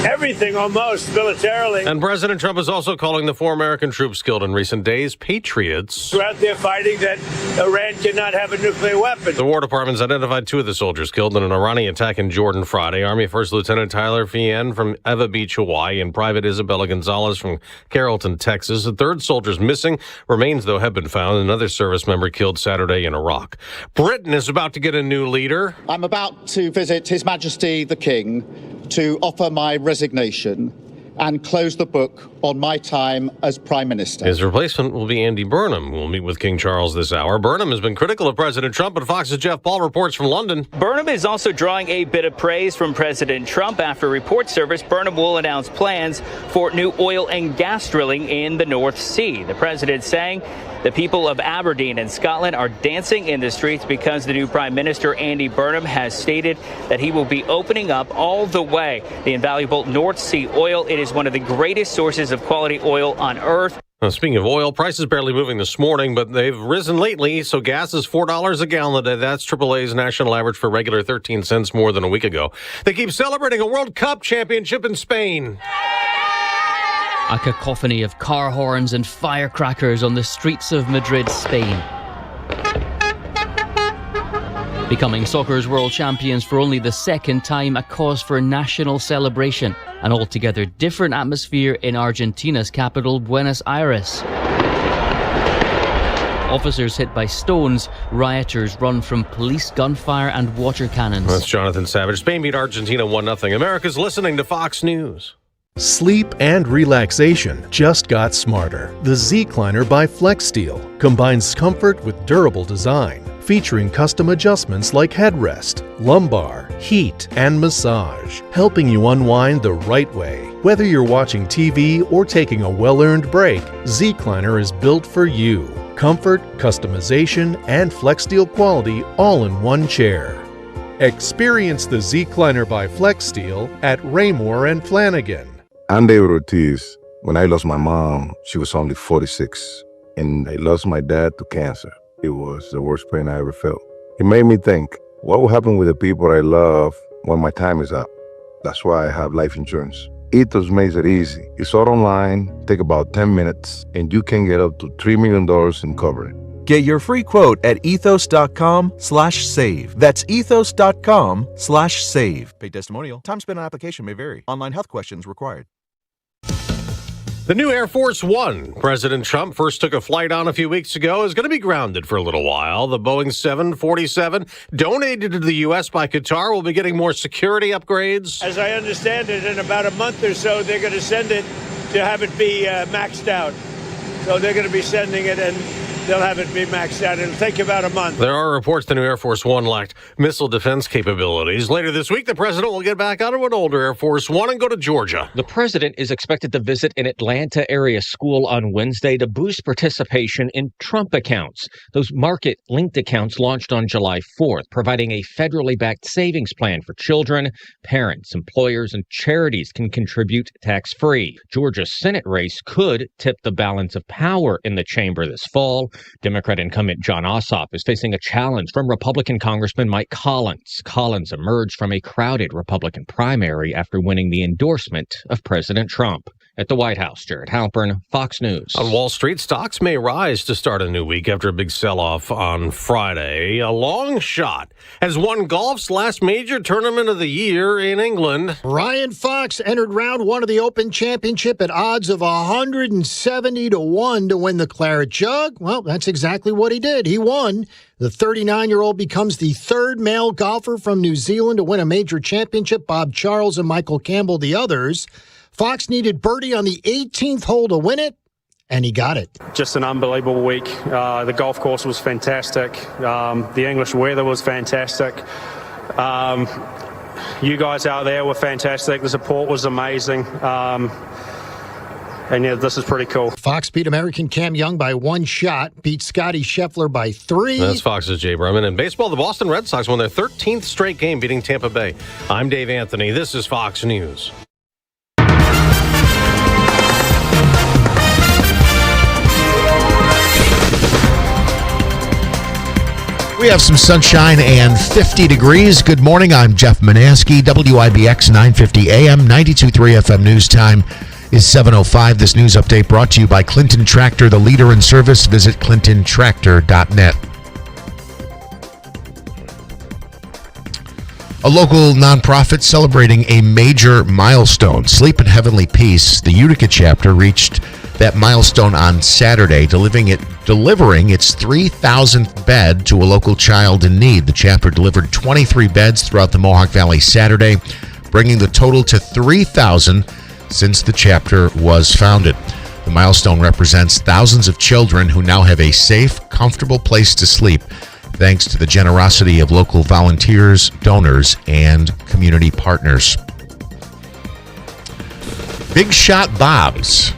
everything almost militarily. And President Trump is also calling the 4 American troops killed in recent days patriots. We're out there fighting that Iran cannot have a nuclear weapon. The War Department's identified 2 of the soldiers killed in an Iranian attack in Jordan Friday. Army First Lieutenant Tyler Fien from Eva Beach, Hawaii, and Private Isabella Gonzalez from Carrollton, Texas. A third soldier's missing. Remains, though, have been found. Another service member killed Saturday in Iraq. Britain is about to get a new leader. I'm about to visit His Majesty the King to offer my resignation and close the book on my time as Prime Minister. His replacement will be Andy Burnham, who will meet with King Charles this hour. Burnham has been critical of President Trump, but Fox's Jeff Paul reports from London. Burnham is also drawing a bit of praise from President Trump. After report service, Burnham will announce plans for new oil and gas drilling in the North Sea. The president saying the people of Aberdeen and Scotland are dancing in the streets because the new Prime Minister, Andy Burnham, has stated that he will be opening up all the way the invaluable North Sea oil. It is one of the greatest sources of quality oil on Earth. Speaking of oil, prices barely moving this morning, but they've risen lately. So gas is $4 a gallon today. That's AAA's national average for regular 13 cents more than a week ago. They keep celebrating a World Cup championship in Spain. A cacophony of car horns and firecrackers on the streets of Madrid, Spain. Becoming soccer's world champions for only the second time, a cause for national celebration. An altogether different atmosphere in Argentina's capital, Buenos Aires. Officers hit by stones, rioters run from police gunfire and water cannons. That's Jonathan Savage. Spain beat Argentina 1-0. America's listening to Fox News. Sleep and relaxation just got smarter. The Z-Cliner by FlexSteel combines comfort with durable design, featuring custom adjustments like headrest, lumbar, heat, and massage, helping you unwind the right way. Whether you're watching TV or taking a well-earned break, Z-Cliner is built for you. Comfort, customization, and FlexSteel quality all in one chair. Experience the Z-Cliner by FlexSteel at Raymore and Flanagan. I'm David Ortiz. When I lost my mom, she was only 46, and I lost my dad to cancer. It was the worst pain I ever felt. It made me think, what will happen with the people I love when my time is up? That's why I have life insurance. Ethos makes it easy. It's all online, take about 10 minutes, and you can get up to $3 million in coverage. Get your free quote at ethos.com/save. That's ethos.com/save. Paid testimonial. Time spent on application may vary. Online health questions required. The new Air Force One President Trump first took a flight on a few weeks ago is going to be grounded for a little while. The Boeing 747, donated to the U.S. by Qatar, will be getting more security upgrades. As I understand it, in about a month or so, they're going to send it to have it be maxed out. So they're going to be sending it, and they'll have it be maxed out. It'll take about a month. There are reports the new Air Force One lacked missile defense capabilities. Later this week, the president will get back onto an older Air Force One and go to Georgia. The president is expected to visit an Atlanta area school on Wednesday to boost participation in Trump accounts. Those market-linked accounts launched on July 4th, providing a federally backed savings plan for children. Parents, employers, and charities can contribute tax-free. Georgia's Senate race could tip the balance of power in the chamber this fall. Democrat incumbent Jon Ossoff is facing a challenge from Republican Congressman Mike Collins. Collins emerged from a crowded Republican primary after winning the endorsement of President Trump. At the White House, Jared Halpern, Fox News. On Wall Street, stocks may rise to start a new week after a big sell-off on Friday. A long shot has won golf's last major tournament of the year in England. Ryan Fox entered round one of the Open Championship at odds of 170 to 1 to win the Claret Jug. Well, that's exactly what he did. He won. The 39-year-old becomes the third male golfer from New Zealand to win a major championship. Bob Charles and Michael Campbell, the others. Fox needed birdie on the 18th hole to win it, and he got it. Just an unbelievable week. The golf course was fantastic. The English weather was fantastic. You guys out there were fantastic. The support was amazing. And yeah, this is pretty cool. Fox beat American Cam Young by one shot, beat Scotty Scheffler by 3. That's Fox's Jay Berman. In baseball, the Boston Red Sox won their 13th straight game, beating Tampa Bay. I'm Dave Anthony. This is Fox News. We have some sunshine and 50 degrees. Good morning. I'm Jeff Manaski, WIBX 950 AM, 92.3 FM News Time is 7:05. This news update brought to you by Clinton Tractor, the leader in service. Visit clintontractor.net. A local nonprofit celebrating a major milestone. Sleep in Heavenly Peace, the Utica chapter, reached that milestone on Saturday, delivering its 3,000th bed to a local child in need. The chapter delivered 23 beds throughout the Mohawk Valley Saturday, bringing the total to 3,000 since the chapter was founded. The milestone represents thousands of children who now have a safe, comfortable place to sleep, thanks to the generosity of local volunteers, donors, and community partners. Big Shot Bob's.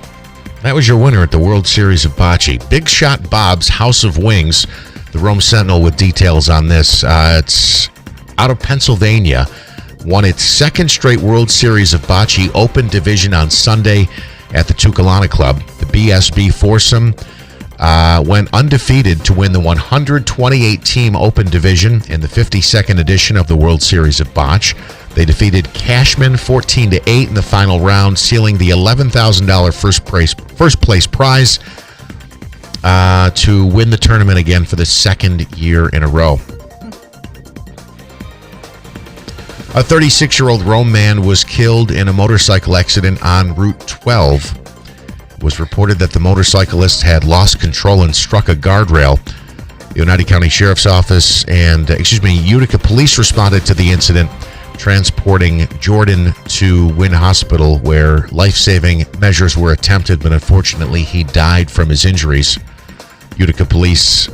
That was your winner at the World Series of Bocce. Big Shot Bob's House of Wings. The Rome Sentinel with details on this. It's out of Pennsylvania. Won its second straight World Series of Bocce Open Division on Sunday at the Tucalana Club. The BSB foursome went undefeated to win the 128-team Open Division in the 52nd edition of the World Series of Bocce. They defeated Cashman 14-8 in the final round, sealing the $11,000 first place prize to win the tournament again for the second year in a row. A 36-year-old Rome man was killed in a motorcycle accident on Route 12. It was reported that the motorcyclist had lost control and struck a guardrail. The United County Sheriff's Office and Utica Police responded to the incident, transporting Jordan to Wynn Hospital, where life-saving measures were attempted, but unfortunately he died from his injuries. Utica Police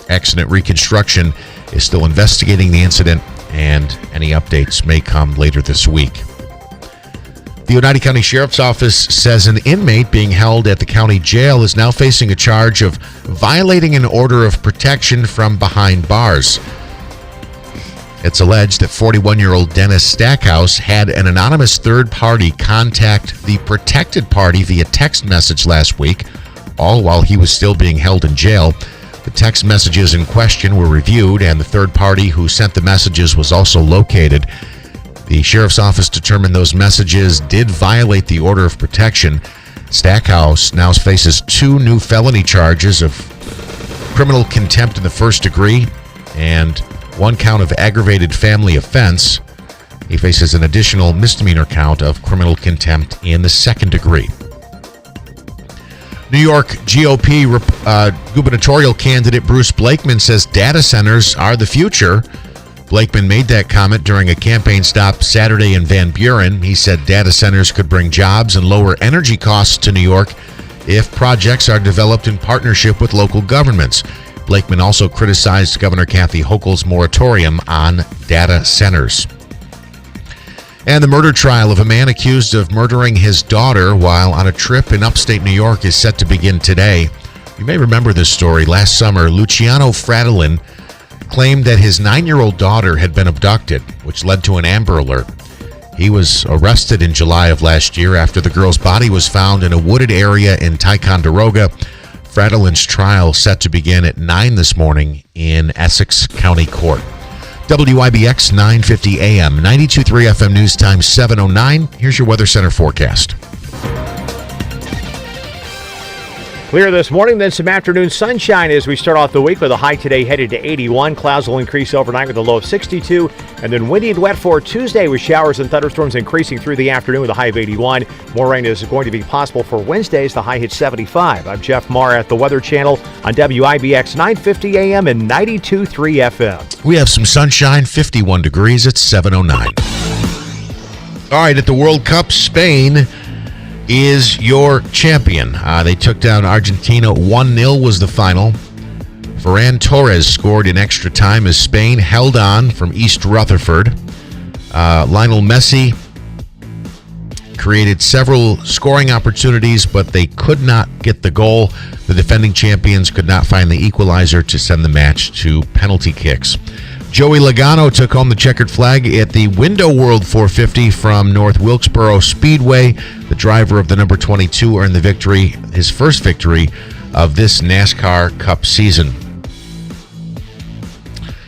Accident Reconstruction is still investigating the incident, and any updates may come later this week. The United County Sheriff's Office says an inmate being held at the county jail is now facing a charge of violating an order of protection from behind bars. It's alleged that 41-year-old Dennis Stackhouse had an anonymous third party contact the protected party via text message last week, all while he was still being held in jail. The text messages in question were reviewed, and the third party who sent the messages was also located. The Sheriff's Office determined those messages did violate the order of protection. Stackhouse now faces 2 new felony charges of criminal contempt in the first degree and 1 count of aggravated family offense. He faces an additional misdemeanor count of criminal contempt in the second degree. New York GOP gubernatorial candidate Bruce Blakeman says data centers are the future. Blakeman made that comment during a campaign stop Saturday in Van Buren. He said data centers could bring jobs and lower energy costs to New York if projects are developed in partnership with local governments. Blakeman also criticized Governor Kathy Hochul's moratorium on data centers. And the murder trial of a man accused of murdering his daughter while on a trip in upstate New York is set to begin today. You may remember this story. Last summer, Luciano Fradolin claimed that his 9-year-old daughter had been abducted, which led to an Amber Alert. He was arrested in July of last year after the girl's body was found in a wooded area in Ticonderoga. Fradolin's trial set to begin at 9 this morning in Essex County Court. WIBX 950 AM, 92.3 FM News Time 7:09. Here's your Weather Center forecast. Clear this morning, then some afternoon sunshine as we start off the week with a high today headed to 81. Clouds will increase overnight with a low of 62. And then windy and wet for Tuesday with showers and thunderstorms increasing through the afternoon with a high of 81. More rain is going to be possible for Wednesdays. The high hits 75. I'm Jeff Marr at the Weather Channel on WIBX 950 AM and 92.3 FM. We have some sunshine, 51 degrees. It's 7:09. All right, at the World Cup, Spain is your champion. They took down Argentina. 1-0 was the final. Ferran Torres scored in extra time as Spain held on from East Rutherford. Lionel Messi created several scoring opportunities, but they could not get the goal. The defending champions could not find the equalizer to send the match to penalty kicks. Joey Logano took home the checkered flag at the Window World 450 from North Wilkesboro Speedway. The driver of the number 22 earned the victory, his first victory of this NASCAR Cup season.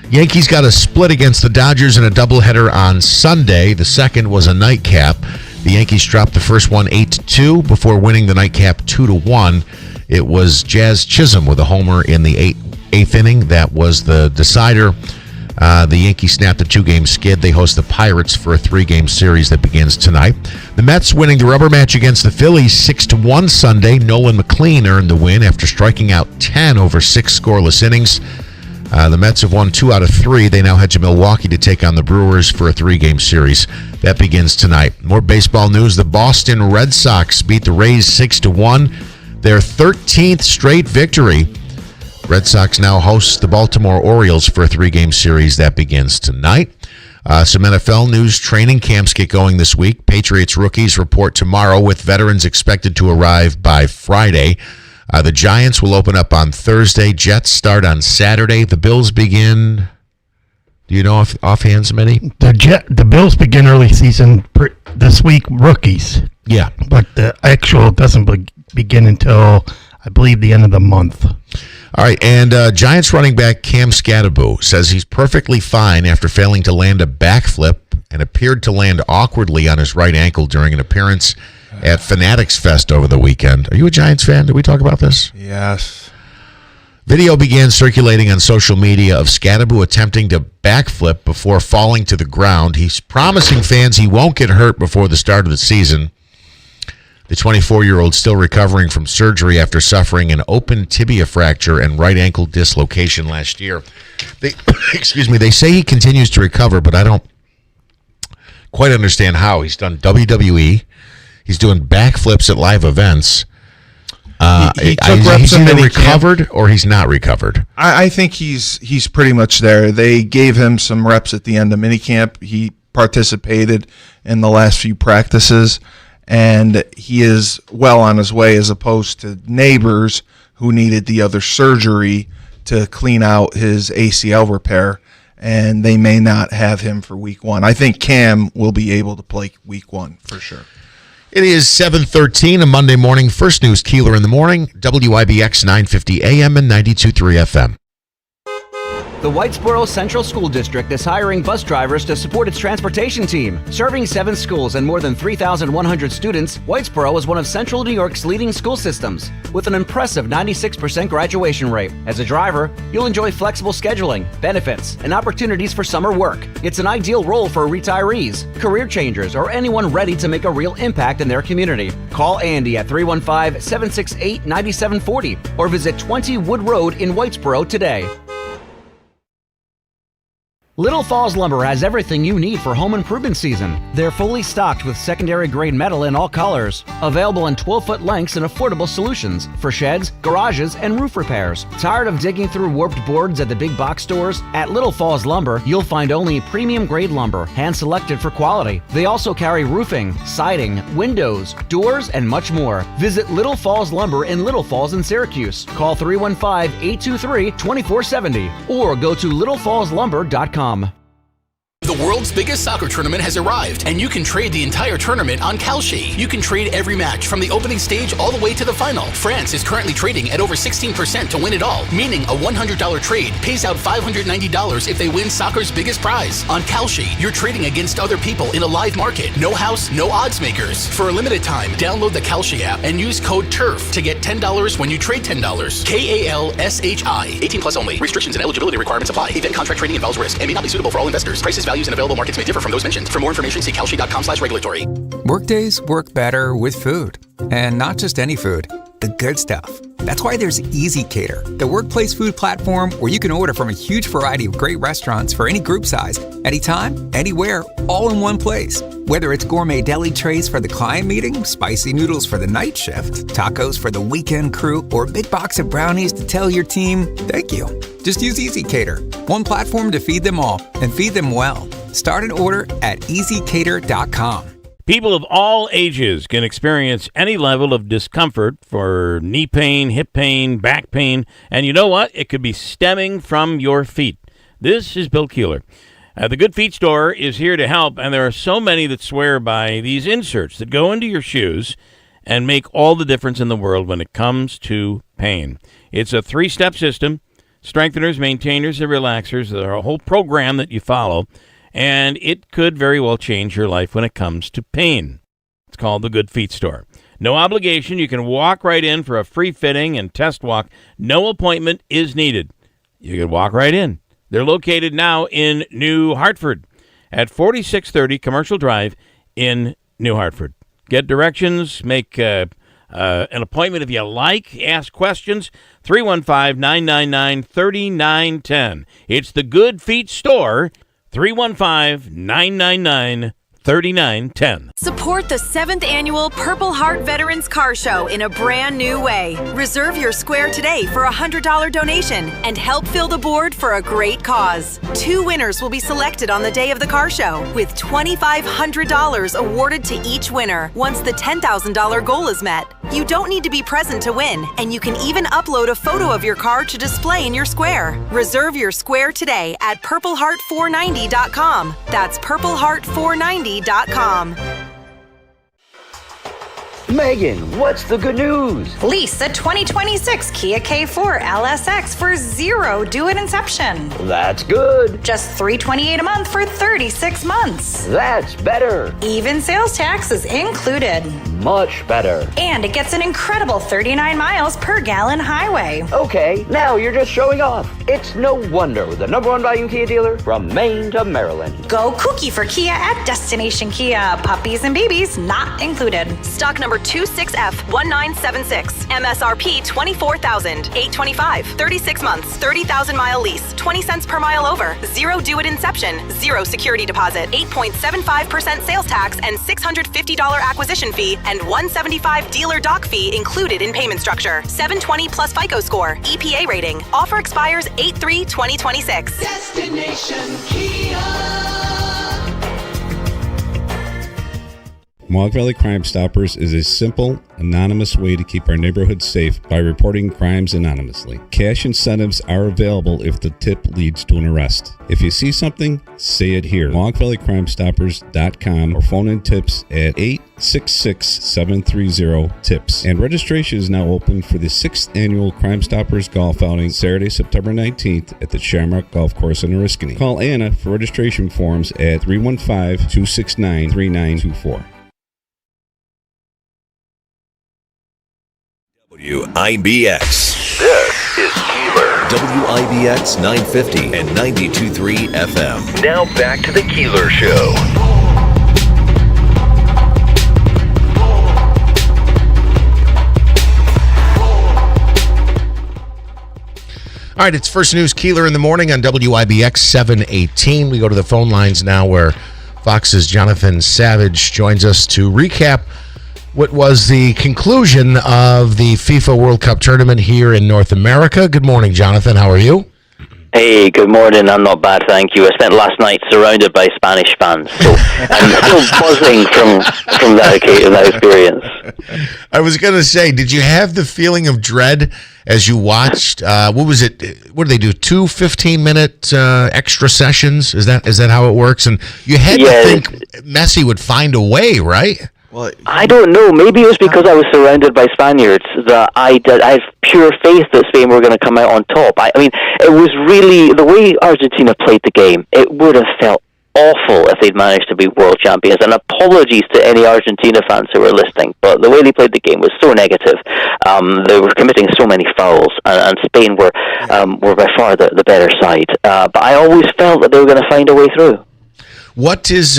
Yankees got a split against the Dodgers in a doubleheader on Sunday. The second was a nightcap. The Yankees dropped the first one 8-2 before winning the nightcap 2-1. It was Jazz Chisholm with a homer in the eighth inning. That was the decider. The Yankees snapped a 2-game skid. They host the Pirates for a 3-game series that begins tonight. The Mets winning the rubber match against the Phillies 6-1 Sunday. Nolan McLean earned the win after striking out 10 over 6 scoreless innings. The Mets have won 2 out of 3. They now head to Milwaukee to take on the Brewers for a 3-game series. That begins tonight. More baseball news. The Boston Red Sox beat the Rays 6-1. Their 13th straight victory. Red Sox now hosts the Baltimore Orioles for a 3-game series that begins tonight. Some NFL news. Training camps get going this week. Patriots rookies report tomorrow with veterans expected to arrive by Friday. The Giants will open up on Thursday. Jets start on Saturday. The Bills begin. Do you know offhand, Smitty? The Bills begin early season this week, rookies. Yeah. But the actual doesn't begin until, I believe, the end of the month. All right, and Giants running back Cam Scatterbo says he's perfectly fine after failing to land a backflip and appeared to land awkwardly on his right ankle during an appearance at Fanatics Fest over the weekend. Are you a Giants fan? Did we talk about this? Yes. Video began circulating on social media of Scatterbo attempting to backflip before falling to the ground. He's promising fans he won't get hurt before the start of the season. The 24-year-old still recovering from surgery after suffering an open tibia fracture and right ankle dislocation last year. They say he continues to recover, but I don't quite understand how. He's done WWE. He's doing backflips at live events. He took reps he's in either minicamp. recovered or he's not recovered. I think he's pretty much there. They gave him some reps at the end of minicamp. He participated in the last few practices, and he is well on his way as opposed to Neighbors, who needed the other surgery to clean out his ACL repair, and they may not have him for week 1. I think Cam will be able to play week 1 for sure. It is 7:13, a Monday morning. First News Keeler in the morning, WIBX 950 AM and 92.3 FM. The Whitesboro Central School District is hiring bus drivers to support its transportation team. Serving 7 schools and more than 3,100 students, Whitesboro is one of Central New York's leading school systems, with an impressive 96% graduation rate. As a driver, you'll enjoy flexible scheduling, benefits, and opportunities for summer work. It's an ideal role for retirees, career changers, or anyone ready to make a real impact in their community. Call Andy at 315-768-9740 or visit 20 Wood Road in Whitesboro today. Little Falls Lumber has everything you need for home improvement season. They're fully stocked with secondary grade metal in all colors, available in 12-foot lengths and affordable solutions for sheds, garages, and roof repairs. Tired of digging through warped boards at the big box stores? At Little Falls Lumber, you'll find only premium grade lumber, hand-selected for quality. They also carry roofing, siding, windows, doors, and much more. Visit Little Falls Lumber in Little Falls in Syracuse. Call 315-823-2470 or go to littlefallslumber.com. The world's biggest soccer tournament has arrived, and you can trade the entire tournament on Kalshi. You can trade every match from the opening stage all the way to the final. France is currently trading at over 16% to win it all, meaning a $100 trade pays out $590 if they win soccer's biggest prize. On Kalshi, you're trading against other people in a live market. No house, no odds makers. For a limited time, download the Kalshi app and use code TURF to get $10 when you trade $10. KALSHI. 18 plus only. Restrictions and eligibility requirements apply. Event contract trading involves risk and may not be suitable for all investors. Prices, values, and available markets may differ from those mentioned. For more information, see kalshi.com/regulatory. Workdays work better with food. And not just any food, the good stuff. That's why there's Easy Cater, the workplace food platform where you can order from a huge variety of great restaurants for any group size, anytime, anywhere, all in one place. Whether it's gourmet deli trays for the client meeting, spicy noodles for the night shift, tacos for the weekend crew, or a big box of brownies to tell your team, thank you. Just use Easy Cater, one platform to feed them all and feed them well. Start an order at easycater.com. People of all ages can experience any level of discomfort for knee pain, hip pain, back pain, and you know what? It could be stemming from your feet. This is Bill Keeler. The Good Feet Store is here to help, and there are so many that swear by these inserts that go into your shoes and make all the difference in the world when it comes to pain. It's a 3-step system: strengtheners, maintainers, and relaxers. There's a whole program that you follow, and it could very well change your life when it comes to pain. It's called the Good Feet Store. No obligation. You can walk right in for a free fitting and test walk. No appointment is needed. You can walk right in. They're located now in New Hartford at 4630 Commercial Drive in New Hartford. Get directions, make an appointment if you like, ask questions, 315-999-3910. It's the Good Feet Store, 315-999-3910. Support the 7th annual Purple Heart Veterans Car Show in a brand new way. Reserve your square today for a $100 donation and help fill the board for a great cause. 2 winners will be selected on the day of the car show, with $2,500 awarded to each winner once the $10,000 goal is met. You don't need to be present to win, and you can even upload a photo of your car to display in your square. Reserve your square today at purpleheart490.com. That's purpleheart490.com. Megan, what's the good news? Lease a 2026 Kia K4 LSX for $0 due at inception. That's good. Just $328 a month for 36 months. That's better. Even sales tax is included. Much better. And it gets an incredible 39 miles per gallon highway. Okay, now you're just showing off. It's no wonder we're the #1 volume Kia dealer from Maine to Maryland. Go kooky for Kia at Destination Kia. Puppies and babies not included. Stock number 26F1976. MSRP $24,825. 36 months, 30,000-mile lease. 20 cents per mile over. $0 due at inception. $0 security deposit. 8.75% sales tax and $650 acquisition fee and $175 dealer dock fee included in payment structure. 720 plus FICO score. EPA rating. Offer expires 8/3/2026. Destination Kia. Mohawk Valley Crime Stoppers is a simple, anonymous way to keep our neighborhood safe by reporting crimes anonymously. Cash incentives are available if the tip leads to an arrest. If you see something, say it here. MohawkValleyCrimeStoppers.com or phone in tips at 866-730-TIPS. And registration is now open for the 6th annual Crime Stoppers Golf Outing, Saturday, September 19th at the Shamrock Golf Course in Oriskany. Call Anna for registration forms at 315-269-3924. WIBX. This is Keeler. WIBX 950 and 92.3 FM. Now back to the Keeler Show. All right, it's First News Keeler in the morning on WIBX 718. We go to the phone lines now where Fox's Jonathan Savage joins us to recap what was the conclusion of the FIFA World Cup tournament here in North America. Good morning, Jonathan. How are you? Hey, good morning. I'm not bad, thank you. I spent last night surrounded by Spanish fans, so I'm still buzzing from that experience. I was going to say, did you have the feeling of dread as you watched? What was it? What do they do? 2 15-minute extra sessions? Is that how it works? And you had to think Messi would find a way, right? Well, I don't know. Maybe it was because I was surrounded by Spaniards that I have pure faith that Spain were going to come out on top. I mean, it was really the way Argentina played the game. It would have felt awful if they'd managed to be world champions. And apologies to any Argentina fans who were listening, but the way they played the game was so negative. They were committing so many fouls, and Spain were by far the better side. But I always felt that they were going to find a way through. What is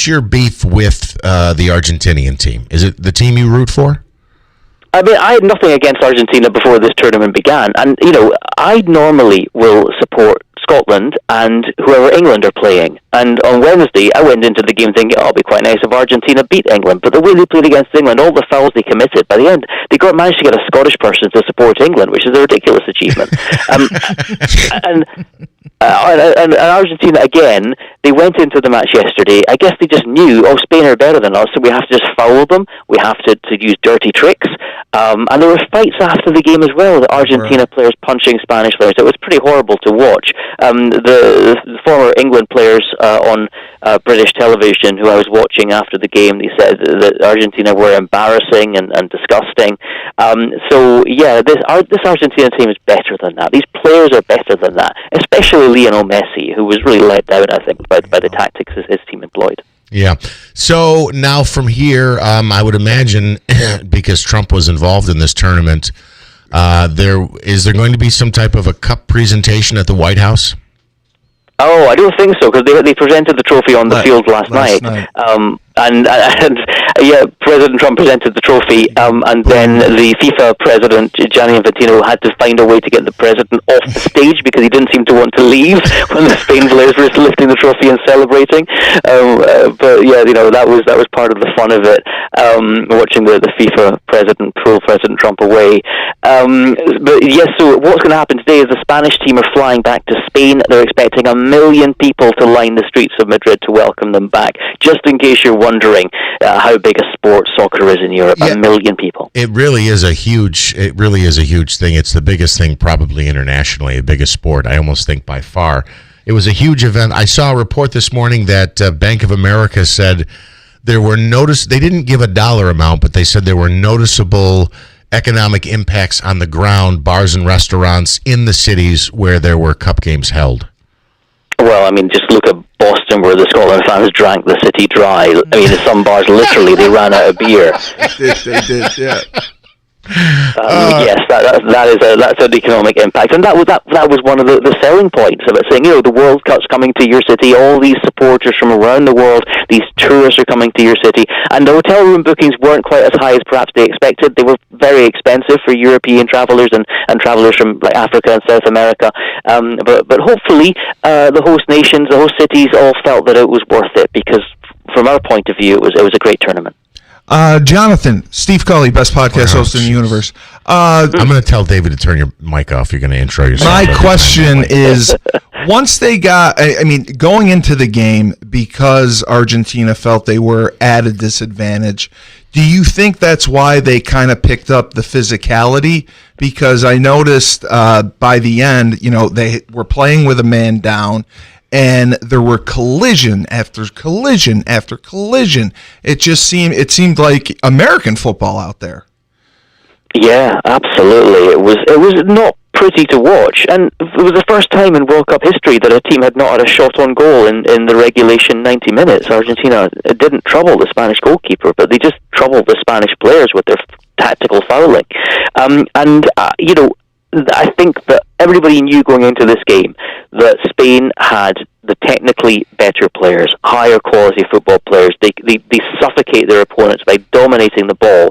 your beef with the Argentinian team? Is it the team you root for? I mean, I had nothing against Argentina before this tournament began, and I normally will support Scotland and whoever England are playing. And on Wednesday, I went into the game thinking, it'll be quite nice if Argentina beat England. But the way they played against England, all the fouls they committed, by the end, they managed to get a Scottish person to support England, which is a ridiculous achievement. And Argentina, again, they went into the match yesterday. I guess they just knew, Spain are better than us, so we have to just foul them. We have to use dirty tricks. And there were fights after the game as well, the Argentina players punching Spanish players. It was pretty horrible to watch. The former England players on British television who I was watching after the game, they said that Argentina were embarrassing and disgusting. This Argentina team is better than that. These players are better than that, especially Lionel Messi, who was really let down, I think, by the tactics his team employed. Yeah. So now from here, I would imagine, because Trump was involved in this tournament, is there going to be some type of a cup presentation at the White House? Oh, I don't think so, because they presented the trophy on the field last night. And President Trump presented the trophy, and then the FIFA president, Gianni Infantino, had to find a way to get the president off the stage because he didn't seem to want to leave when the Spain players were lifting the trophy and celebrating. That was part of the fun of it, watching the FIFA president pull President Trump away. So what's going to happen today is the Spanish team are flying back to Spain. They're expecting 1 million people to line the streets of Madrid to welcome them back, just in case you're wondering how big a sport soccer is in Europe. 1 million people. It really is a huge thing. It's the biggest thing probably internationally, the biggest sport, I almost think, by far. It was a huge event. I saw a report this morning that Bank of America said they didn't give a dollar amount, but they said there were noticeable economic impacts on the ground, bars and restaurants in the cities where there were cup games held. Well, I mean, just look at Boston, where the Scotland fans drank the city dry. I mean, in some bars, literally, they ran out of beer. They did, yeah. Yes, that's an economic impact, and that was one of the selling points of it, saying, the World Cup's coming to your city, all these supporters from around the world, these tourists are coming to your city, and the hotel room bookings weren't quite as high as perhaps they expected. They were very expensive for European travelers and travelers from like Africa and South America, but hopefully the host nations, the host cities all felt that it was worth it, because from our point of view, it was a great tournament. Jonathan, Steve Cully, best podcast host in the universe. I'm going to tell David to turn your mic off. You're going to intro yourself. My question is, Once they got, going into the game, because Argentina felt they were at a disadvantage, do you think that's why they kind of picked up the physicality? Because I noticed by the end, they were playing with a man down, and there were collision after collision after collision. It seemed like American football out there. Yeah, absolutely. It was not pretty to watch, and it was the first time in World Cup history that a team had not had a shot on goal in the regulation 90 minutes. Argentina didn't trouble the Spanish goalkeeper, but they just troubled the Spanish players with their tactical fouling. I think that everybody knew going into this game that Spain had the technically better players, higher quality football players. They suffocate their opponents by dominating the ball.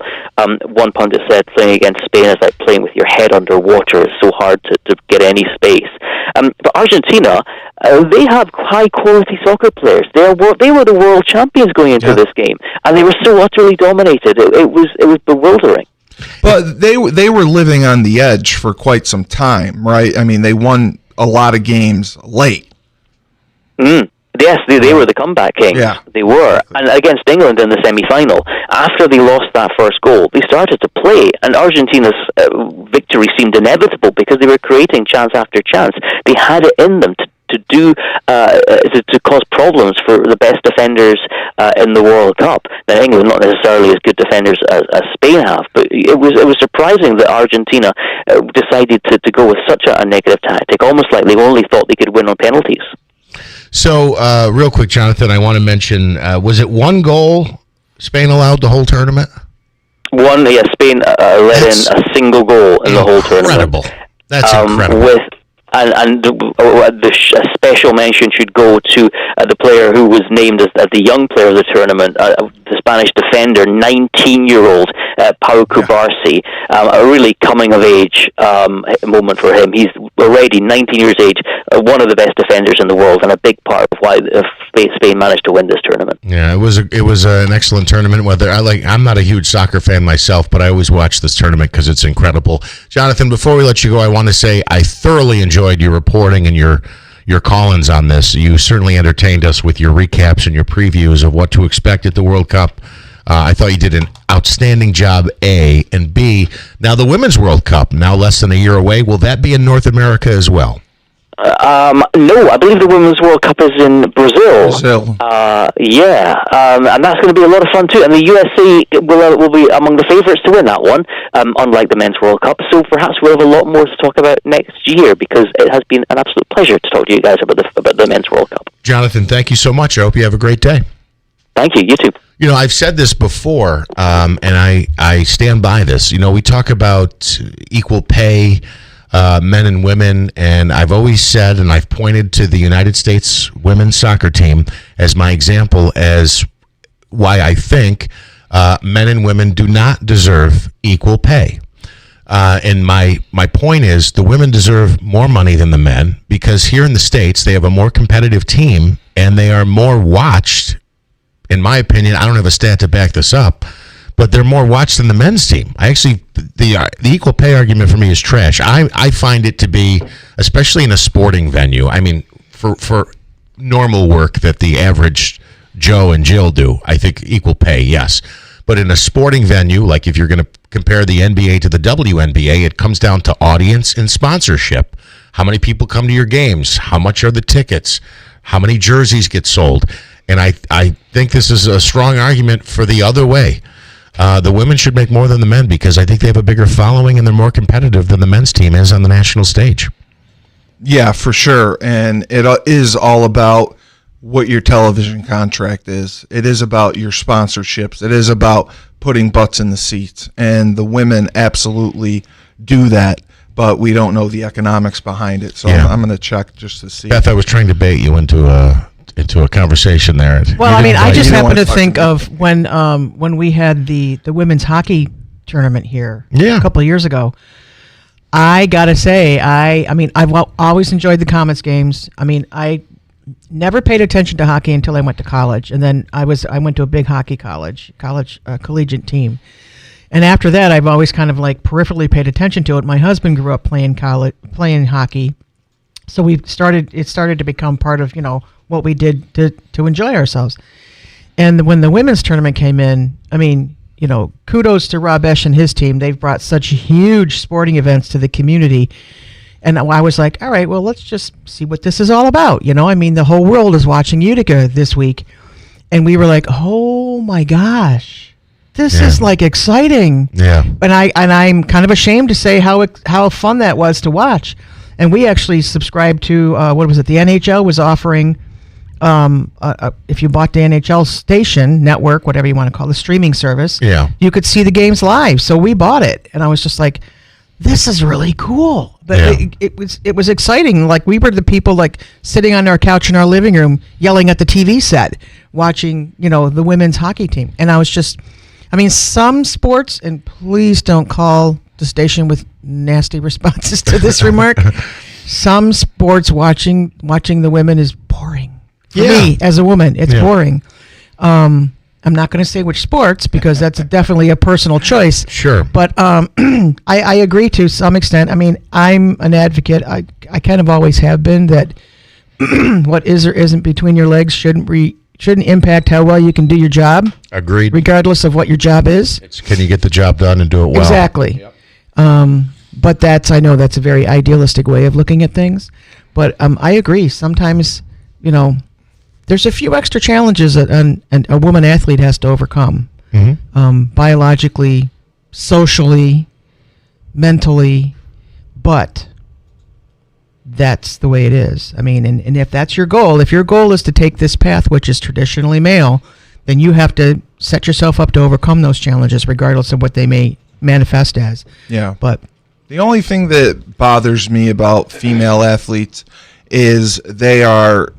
One pundit said playing against Spain is like playing with your head underwater. It's so hard to get any space. But Argentina, they have high quality soccer players. They were the world champions going into this game, and they were so utterly dominated. It was bewildering. But they were living on the edge for quite some time, right? I mean, they won a lot of games late. Yes, they were the comeback kings. Yeah. They were. And against England in the semi-final, after they lost that first goal, they started to play, and Argentina's victory seemed inevitable because they were creating chance after chance. They had it in them to cause problems for the best defenders in the World Cup. Now, England not necessarily as good defenders as Spain have, but it was surprising that Argentina decided to go with such a negative tactic, almost like they only thought they could win on penalties. So, real quick, Jonathan, I want to mention, was it one goal Spain allowed the whole tournament? Spain let in a single goal in the whole tournament. Incredible. That's incredible. And the special mention should go to the player who was named as the young player of the tournament, the Spanish defender, 19-year-old Pau Cubarsí. A really coming-of-age moment for him. He's already 19 years of age, one of the best defenders in the world, and a big part of why Spain managed to win this tournament. Yeah, it was an excellent tournament. I'm not a huge soccer fan myself, but I always watch this tournament because it's incredible. Jonathan, before we let you go, I want to say I thoroughly enjoyed your reporting and your call-ins on this. You certainly entertained us with your recaps and your previews of what to expect at the World Cup. I thought you did an outstanding job, A. And B, now the Women's World Cup, now less than a year away, will that be in North America as well? No, I believe the Women's World Cup is in Brazil. And that's going to be a lot of fun too. And the USA will be among the favourites to win that one, unlike the Men's World Cup. So perhaps we'll have a lot more to talk about next year, because it has been an absolute pleasure to talk to you guys about the Men's World Cup. Jonathan, thank you so much. I hope you have a great day. Thank you. You too. I've said this before, and I stand by this. We talk about equal pay, men and women, and I've always said, and I've pointed to the United States women's soccer team as my example as why I think men and women do not deserve equal pay. And my point is the women deserve more money than the men, because here in the States they have a more competitive team and they are more watched. In my opinion, I don't have a stat to back this up, but they're more watched than the men's team. The equal pay argument for me is trash. I find it to be, especially in a sporting venue, I mean, for normal work that the average Joe and Jill do, I think equal pay, yes. But in a sporting venue, like if you're going to compare the NBA to the WNBA, it comes down to audience and sponsorship. How many people come to your games? How much are the tickets? How many jerseys get sold? And I think this is a strong argument for the other way. The women should make more than the men, because I think they have a bigger following and they're more competitive than the men's team is on the national stage. Yeah, for sure. And it is all about what your television contract is. It is about your sponsorships. It is about putting butts in the seats. And the women absolutely do that, but we don't know the economics behind it. So yeah. I'm going to check just to see. Beth, I was trying to bait you into a conversation there. Well, I mean, I just happen to think of when we had the women's hockey tournament here a couple of years ago. I gotta say, I mean, I've always enjoyed the Comets games. I mean, I never paid attention to hockey until I went to college, and then I went to a big hockey collegiate team. And after that, I've always kind of like peripherally paid attention to it. My husband grew up playing hockey. So it started to become part of, what we did to enjoy ourselves. And when the women's tournament came in, I mean, kudos to Rob Esch and his team. They've brought such huge sporting events to the community. And I was like, all right, well, let's just see what this is all about. I mean, the whole world is watching Utica this week. And we were like, oh my gosh, this is like exciting. Yeah. And I'm kind of ashamed to say how fun that was to watch. And we actually subscribed to, the NHL was offering, if you bought the NHL station, network, whatever you want to call the streaming service, you could see the games live. So we bought it. And I was just like, this is really cool. But it was exciting. Like, we were the people sitting on our couch in our living room yelling at the TV set, watching, the women's hockey team. And I was just, some sports, and please don't call the station with nasty responses to this remark. Some sports watching the women is boring. For me, as a woman, it's boring. I'm not going to say which sports because that's definitely a personal choice. Sure. But I agree to some extent. I'm an advocate. I kind of always have been that what is or isn't between your legs shouldn't impact how well you can do your job. Agreed. Regardless of what your job is. Can you get the job done and do it well? Exactly. Yep. But I know that's a very idealistic way of looking at things. But I agree. Sometimes, there's a few extra challenges that a woman athlete has to overcome. Mm-hmm. Biologically, socially, mentally, but that's the way it is. And if that's your goal, if your goal is to take this path, which is traditionally male, then you have to set yourself up to overcome those challenges, regardless of what they may manifest as. Yeah. But the only thing that bothers me about female athletes is they are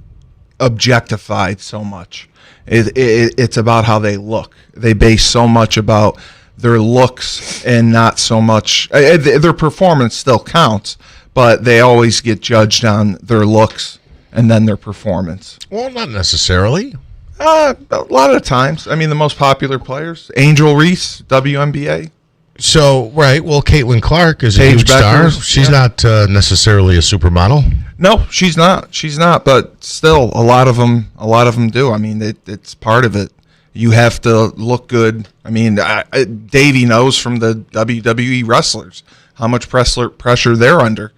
objectified so much. It's about how they look. They base so much about their looks and not so much their performance still counts, but they always get judged on their looks and then their performance. Well, not necessarily. A lot of times. The most popular players, Angel Reese, WNBA. So, right. Well, Caitlin Clark is a Paige huge star. Beckers, She's not necessarily a supermodel. No, she's not. She's not. But still, a lot of them do. It's part of it. You have to look good. Davey knows from the WWE wrestlers how much pressure they're under.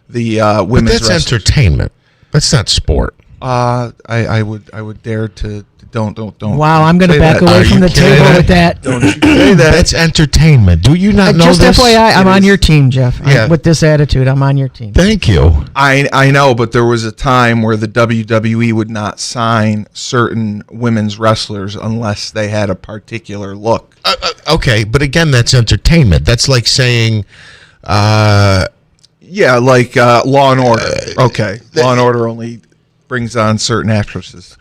The women's. But that's entertainment. That's not sport. I would dare to don't. Wow, I'm going to back away from the table with that. Don't you say that? That's entertainment. Do you not know just this? Just FYI, I'm on your team, Jeff. With this attitude, I'm on your team. Thank you. I know, but there was a time where the WWE would not sign certain women's wrestlers unless they had a particular look. Okay, but again, that's entertainment. That's like saying... Law and Order. Okay, Law and Order only brings on certain actresses.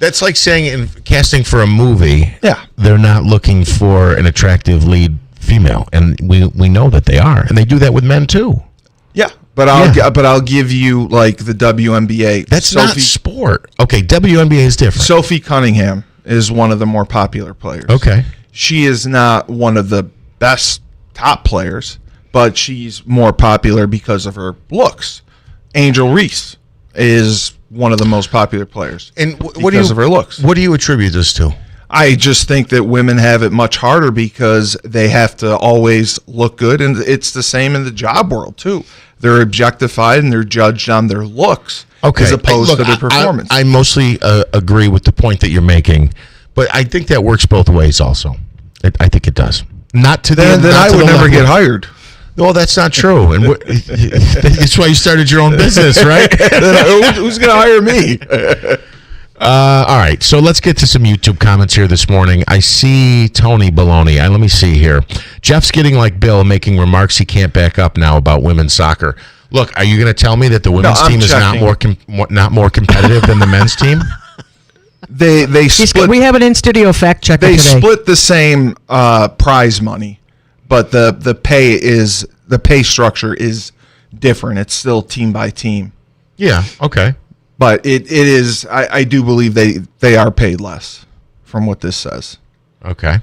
That's like saying in casting for a movie, yeah, they're not looking for an attractive lead female, and we know that they are, and they do that with men too. Yeah, but I'll give you like the WNBA. That's not sport. Okay, WNBA is different. Sophie Cunningham is one of the more popular players. Okay, she is not one of the best top players, but she's more popular because of her looks. Angel Reese is one of the most popular players, and because of her looks. What do you attribute this to? I just think that women have it much harder because they have to always look good, and it's the same in the job world too. They're objectified and they're judged on their looks as opposed to their performance. I mostly agree with the point that you're making, but I think that works both ways. Also, I think it does. Not to then I would never get hired. Well, that's not true, and that's why you started your own business, right? Who's going to hire me? All right, so let's get to some YouTube comments here this morning. I see Tony Baloney. Let me see here. Jeff's getting like Bill, making remarks he can't back up now about women's soccer. Look, are you going to tell me that the women's team is not more competitive than the men's team? They split. We have an in-studio fact checker today. They split the same prize money. But the pay structure is different. It's still team by team. Yeah. Okay. But it is. I do believe they are paid less, from what this says. Okay.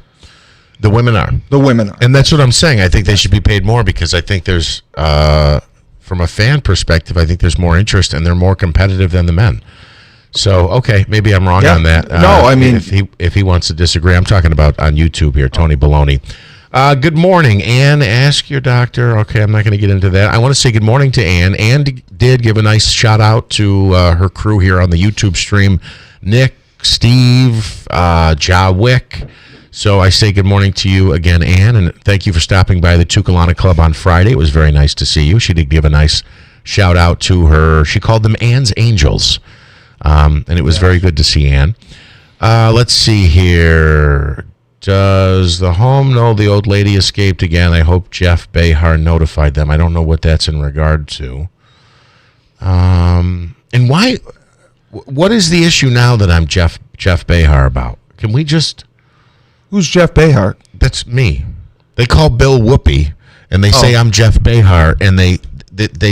The women are. The women are, and that's what I'm saying. I think they should be paid more because I think there's, for from a fan perspective, I think there's more interest and they're more competitive than the men. So, okay, maybe I'm wrong on that. No, I mean, if he wants to disagree, I'm talking about on YouTube here, Tony Baloney. Good morning, Ann. Ask your doctor. Okay, I'm not going to get into that. I want to say good morning to Ann. Ann did give a nice shout out to her crew here on the YouTube stream. Nick, Steve, Jawick. So I say good morning to you again, Ann, and thank you for stopping by the Tukalana Club on Friday. It was very nice to see you. She did give a nice shout out to her. She called them Ann's Angels. And it was very good to see Ann. Let's see here. Does the home know the old lady escaped again? I hope Jeff Behar notified them. I don't know what that's in regard to. And why? What is the issue now that I'm Jeff Behar about? Can we just... Who's Jeff Behar? That's me. They call Bill Whoopi, and they say I'm Jeff Behar, and they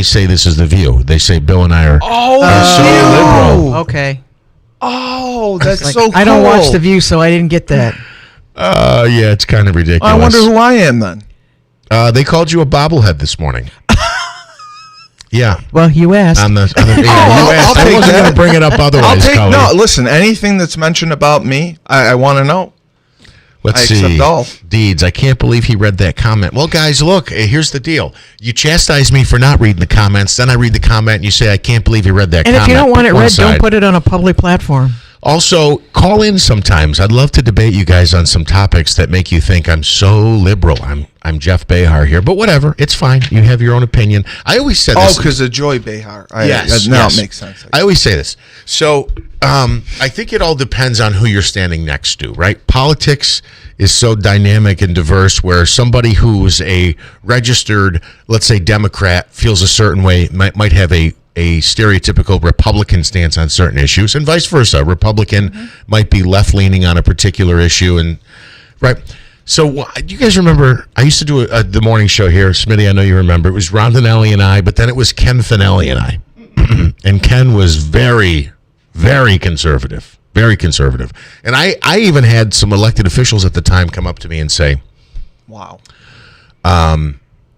say this is The View. They say Bill and I are so liberal. Okay. Oh, that's so cool. I don't watch The View, so I didn't get that. Yeah, it's kind of ridiculous. I wonder who I am then. They called you a bobblehead this morning. Yeah. Well, you asked. You asked. I wasn't going to bring it up otherwise. No, listen, anything that's mentioned about me, I want to know. Let's see. Deeds, I can't believe he read that comment. Well, guys, look, here's the deal. You chastise me for not reading the comments, then I read the comment and you say, I can't believe he read that comment. And if you don't want it read, don't put it on a public platform. Also, call in sometimes. I'd love to debate you guys on some topics that make you think I'm so liberal. I'm Jeff Behar here, but whatever. It's fine. You have your own opinion. I always said this. Oh, because of Joy Behar. Yes. Now it makes sense. I always say this. So I think it all depends on who you're standing next to, right? Politics is so dynamic and diverse where somebody who's a registered, let's say, Democrat feels a certain way, might have a stereotypical Republican stance on certain issues, and vice versa. Republican might be left-leaning on a particular issue, and right. So, do you guys remember? I used to do the morning show here, Smitty. I know you remember. It was Rondinelli and I, but then it was Ken Finelli and I, and Ken was very, very conservative, very conservative. And I even had some elected officials at the time come up to me and say, "Wow."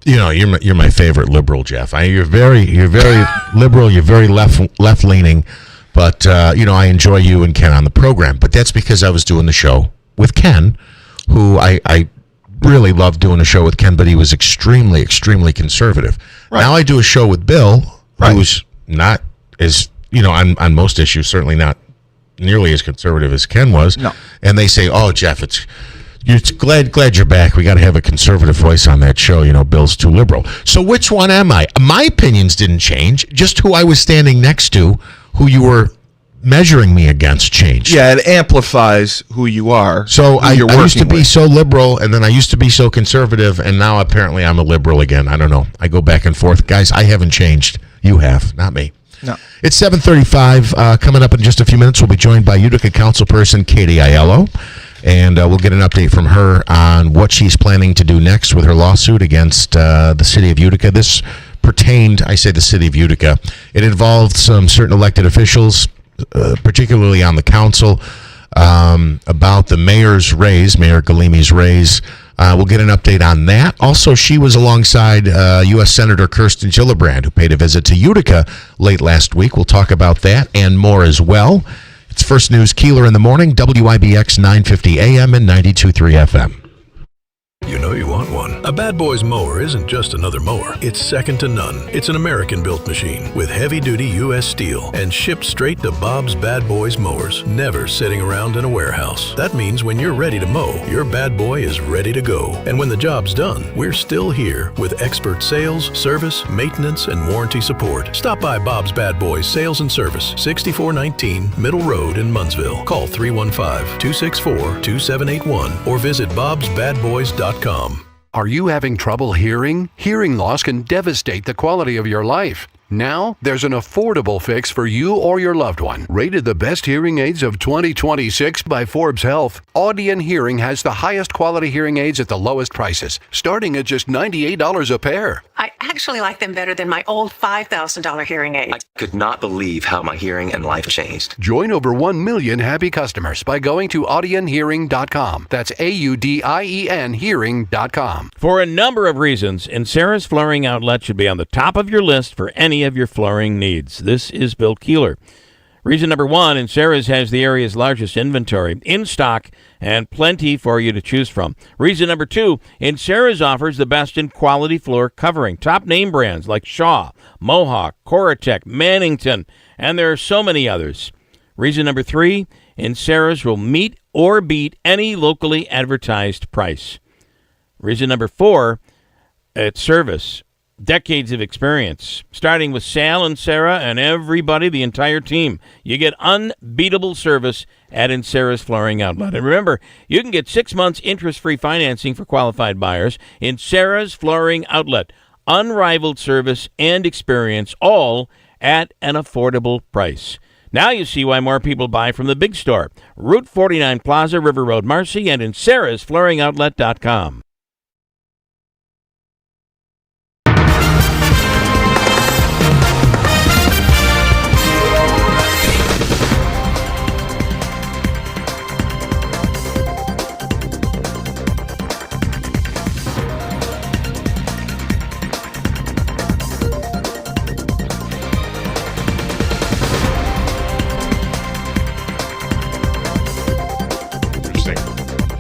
You know, you're my favorite liberal, Jeff. You're very liberal. You're very left leaning, but you know, I enjoy you and Ken on the program. But that's because I was doing the show with Ken, who I really loved doing a show with Ken, but he was extremely, extremely conservative. Right. Now I do a show with Bill, who's not as, you know, on most issues, certainly not nearly as conservative as Ken was. No. And they say, "Oh, Jeff, you're glad you're back. We got to have a conservative voice on that show. You know, Bill's too liberal." So which one am I? My opinions didn't change. Just who I was standing next to, who you were measuring me against, changed. Yeah, it amplifies who you are. So I used to be so liberal, and then I used to be so conservative, and now apparently I'm a liberal again. I don't know. I go back and forth. Guys, I haven't changed. You have, not me. No. It's 7:35. Coming up in just a few minutes, we'll be joined by Utica councilperson Katie Aiello. And we'll get an update from her on what she's planning to do next with her lawsuit against the city of Utica. This pertained, I say the city of Utica. It involved some certain elected officials, particularly on the council, about the mayor's raise, Mayor Galimi's raise. We'll get an update on that. Also, she was alongside U.S. Senator Kirsten Gillibrand, who paid a visit to Utica late last week. We'll talk about that and more as well. It's First News Keeler in the morning, WIBX 950 AM and 92.3 FM. You know you want one. A Bad Boys mower isn't just another mower. It's second to none. It's an American-built machine with heavy-duty U.S. steel and shipped straight to Bob's Bad Boys mowers, never sitting around in a warehouse. That means when you're ready to mow, your bad boy is ready to go. And when the job's done, we're still here with expert sales, service, maintenance, and warranty support. Stop by Bob's Bad Boys Sales and Service, 6419 Middle Road in Munnsville. Call 315-264-2781 or visit bobsbadboys.com. Are you having trouble hearing? Hearing loss can devastate the quality of your life. Now, there's an affordable fix for you or your loved one. Rated the best hearing aids of 2026 by Forbes Health, Audion Hearing has the highest quality hearing aids at the lowest prices, starting at just $98 a pair. I actually like them better than my old $5,000 hearing aid. could not believe how my hearing and life changed. Join over 1 million happy customers by going to audienhearing.com. That's AUDIEN hearing.com. For a number of reasons, Insera's Flooring Outlet should be on the top of your list for any of your flooring needs. This is Bill Keeler. Reason number one, Insera's has the area's largest inventory in stock and plenty for you to choose from. Reason number two, Insera's offers the best in quality floor covering. Top name brands like Shaw, Mohawk, Coratec, Mannington, and there are so many others. Reason number three, Insera's will meet or beat any locally advertised price. Reason number four, it's service. Decades of experience, starting with Sal and Sarah and everybody, the entire team. You get unbeatable service at Insera's Flooring Outlet. And remember, you can get 6 months interest-free financing for qualified buyers. Insera's Flooring Outlet. Unrivaled service and experience, all at an affordable price. Now you see why more people buy from the big store. Route 49 Plaza, River Road, Marcy, and InserasFlooringOutlet.com.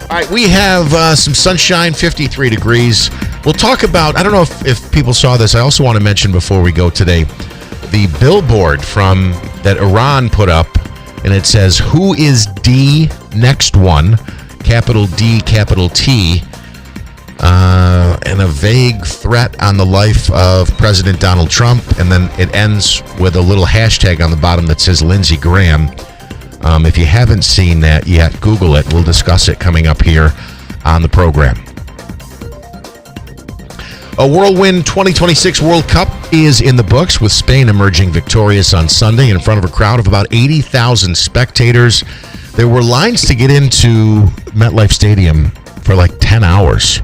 All right, we have some sunshine, 53 degrees. We'll talk about, I don't know if people saw this. I also want to mention before we go today, the billboard that Iran put up, and it says, "Who is D next one?" Capital D, capital T, and a vague threat on the life of President Donald Trump. And then it ends with a little hashtag on the bottom that says Lindsey Graham. If you haven't seen that yet, Google it. We'll discuss it coming up here on the program. A whirlwind 2026 World Cup is in the books, with Spain emerging victorious on Sunday in front of a crowd of about 80,000 spectators. There were lines to get into MetLife Stadium for like 10 hours.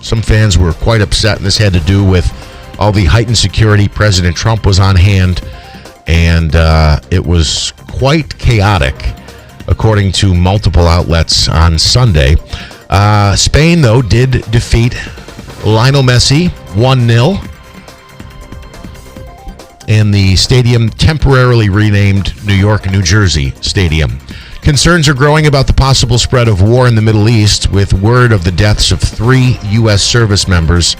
Some fans were quite upset, and this had to do with all the heightened security. President Trump was on hand, and it was quite chaotic, according to multiple outlets on Sunday. Spain, though, did defeat Lionel Messi 1-0 in the stadium temporarily renamed New York, New Jersey Stadium. Concerns are growing about the possible spread of war in the Middle East, with word of the deaths of 3 U.S. service members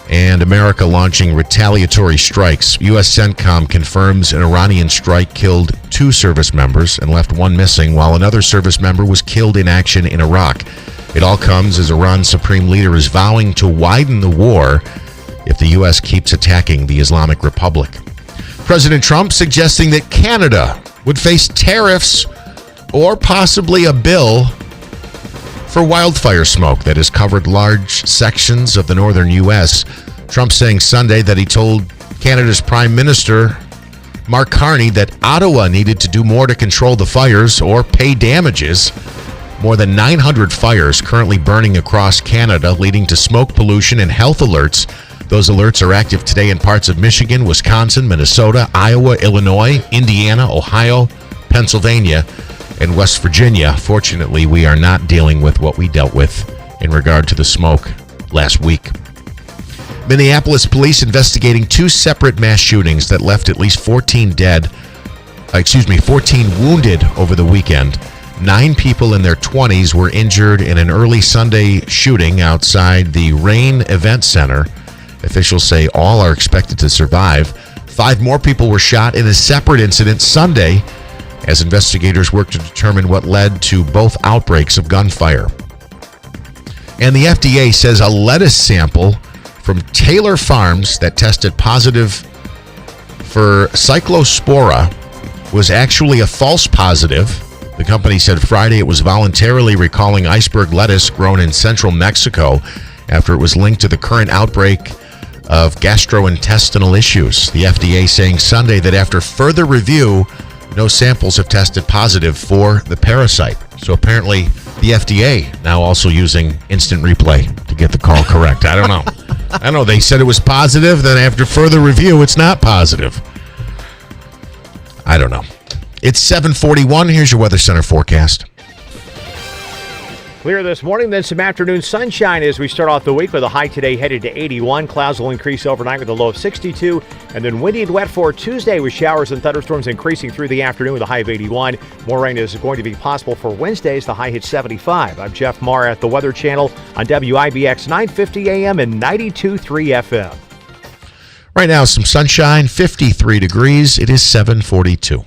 and America launching retaliatory strikes. U.S. CENTCOM confirms an Iranian strike killed 2 service members and left 1 missing, while another service member was killed in action in Iraq. It all comes as Iran's supreme leader is vowing to widen the war if the U.S. keeps attacking the Islamic Republic. President Trump suggesting that Canada would face tariffs or possibly a bill for wildfire smoke that has covered large sections of the northern U.S. Trump saying Sunday that he told Canada's Prime Minister, Mark Carney, that Ottawa needed to do more to control the fires or pay damages. More than 900 fires currently burning across Canada, leading to smoke pollution and health alerts. Those alerts are active today in parts of Michigan, Wisconsin, Minnesota, Iowa, Illinois, Indiana, Ohio, Pennsylvania, and West Virginia. Fortunately, we are not dealing with what we dealt with in regard to the smoke last week. Minneapolis police investigating 2 separate mass shootings that left at least 14 wounded over the weekend. 9 people in their 20s were injured in an early Sunday shooting outside the Rain Event Center. Officials say all are expected to survive. 5 more people were shot in a separate incident Sunday, as investigators work to determine what led to both outbreaks of gunfire. And the FDA says a lettuce sample from Taylor Farms that tested positive for cyclospora was actually a false positive. The company said Friday it was voluntarily recalling iceberg lettuce grown in central Mexico after it was linked to the current outbreak of gastrointestinal issues. The FDA saying Sunday that after further review, no samples have tested positive for the parasite. So apparently the FDA now also using instant replay to get the call correct. I don't know. They said it was positive, then after further review, it's not positive. I don't know. It's 7:41. Here's your Weather Center forecast. Clear this morning, then some afternoon sunshine as we start off the week with a high today headed to 81. Clouds will increase overnight with a low of 62. And then windy and wet for Tuesday with showers and thunderstorms increasing through the afternoon with a high of 81. More rain is going to be possible for Wednesdays. The high hits 75. I'm Jeff Marr at the Weather Channel on WIBX 950 AM and 92.3 FM. Right now, some sunshine, 53 degrees. It is 7:42.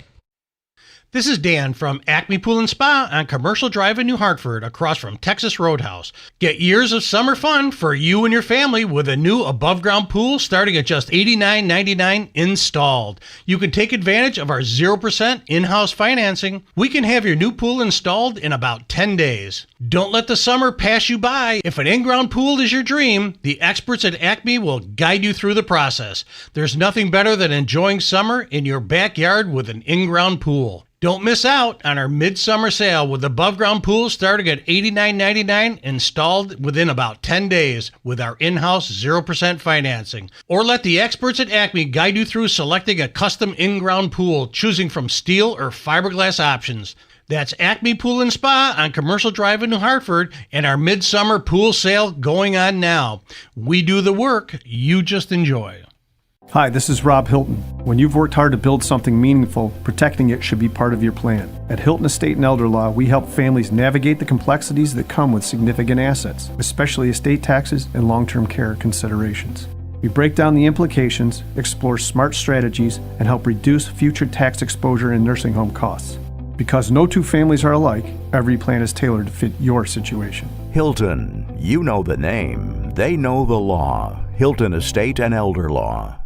This is Dan from Acme Pool and Spa on Commercial Drive in New Hartford, across from Texas Roadhouse. Get years of summer fun for you and your family with a new above-ground pool starting at just $89.99 installed. You can take advantage of our 0% in-house financing. We can have your new pool installed in about 10 days. Don't let the summer pass you by. If an in-ground pool is your dream, the experts at Acme will guide you through the process. There's nothing better than enjoying summer in your backyard with an in-ground pool. Don't miss out on our midsummer sale with above-ground pools starting at $89.99 installed within about 10 days with our in-house 0% financing. Or let the experts at Acme guide you through selecting a custom in-ground pool, choosing from steel or fiberglass options. That's Acme Pool and Spa on Commercial Drive in New Hartford and our midsummer pool sale going on now. We do the work, you just enjoy. Hi, this is Rob Hilton. When you've worked hard to build something meaningful, protecting it should be part of your plan. At Hilton Estate and Elder Law, we help families navigate the complexities that come with significant assets, especially estate taxes and long-term care considerations. We break down the implications, explore smart strategies, and help reduce future tax exposure and nursing home costs. Because no two families are alike, every plan is tailored to fit your situation. Hilton, you know the name, they know the law. Hilton Estate and Elder Law.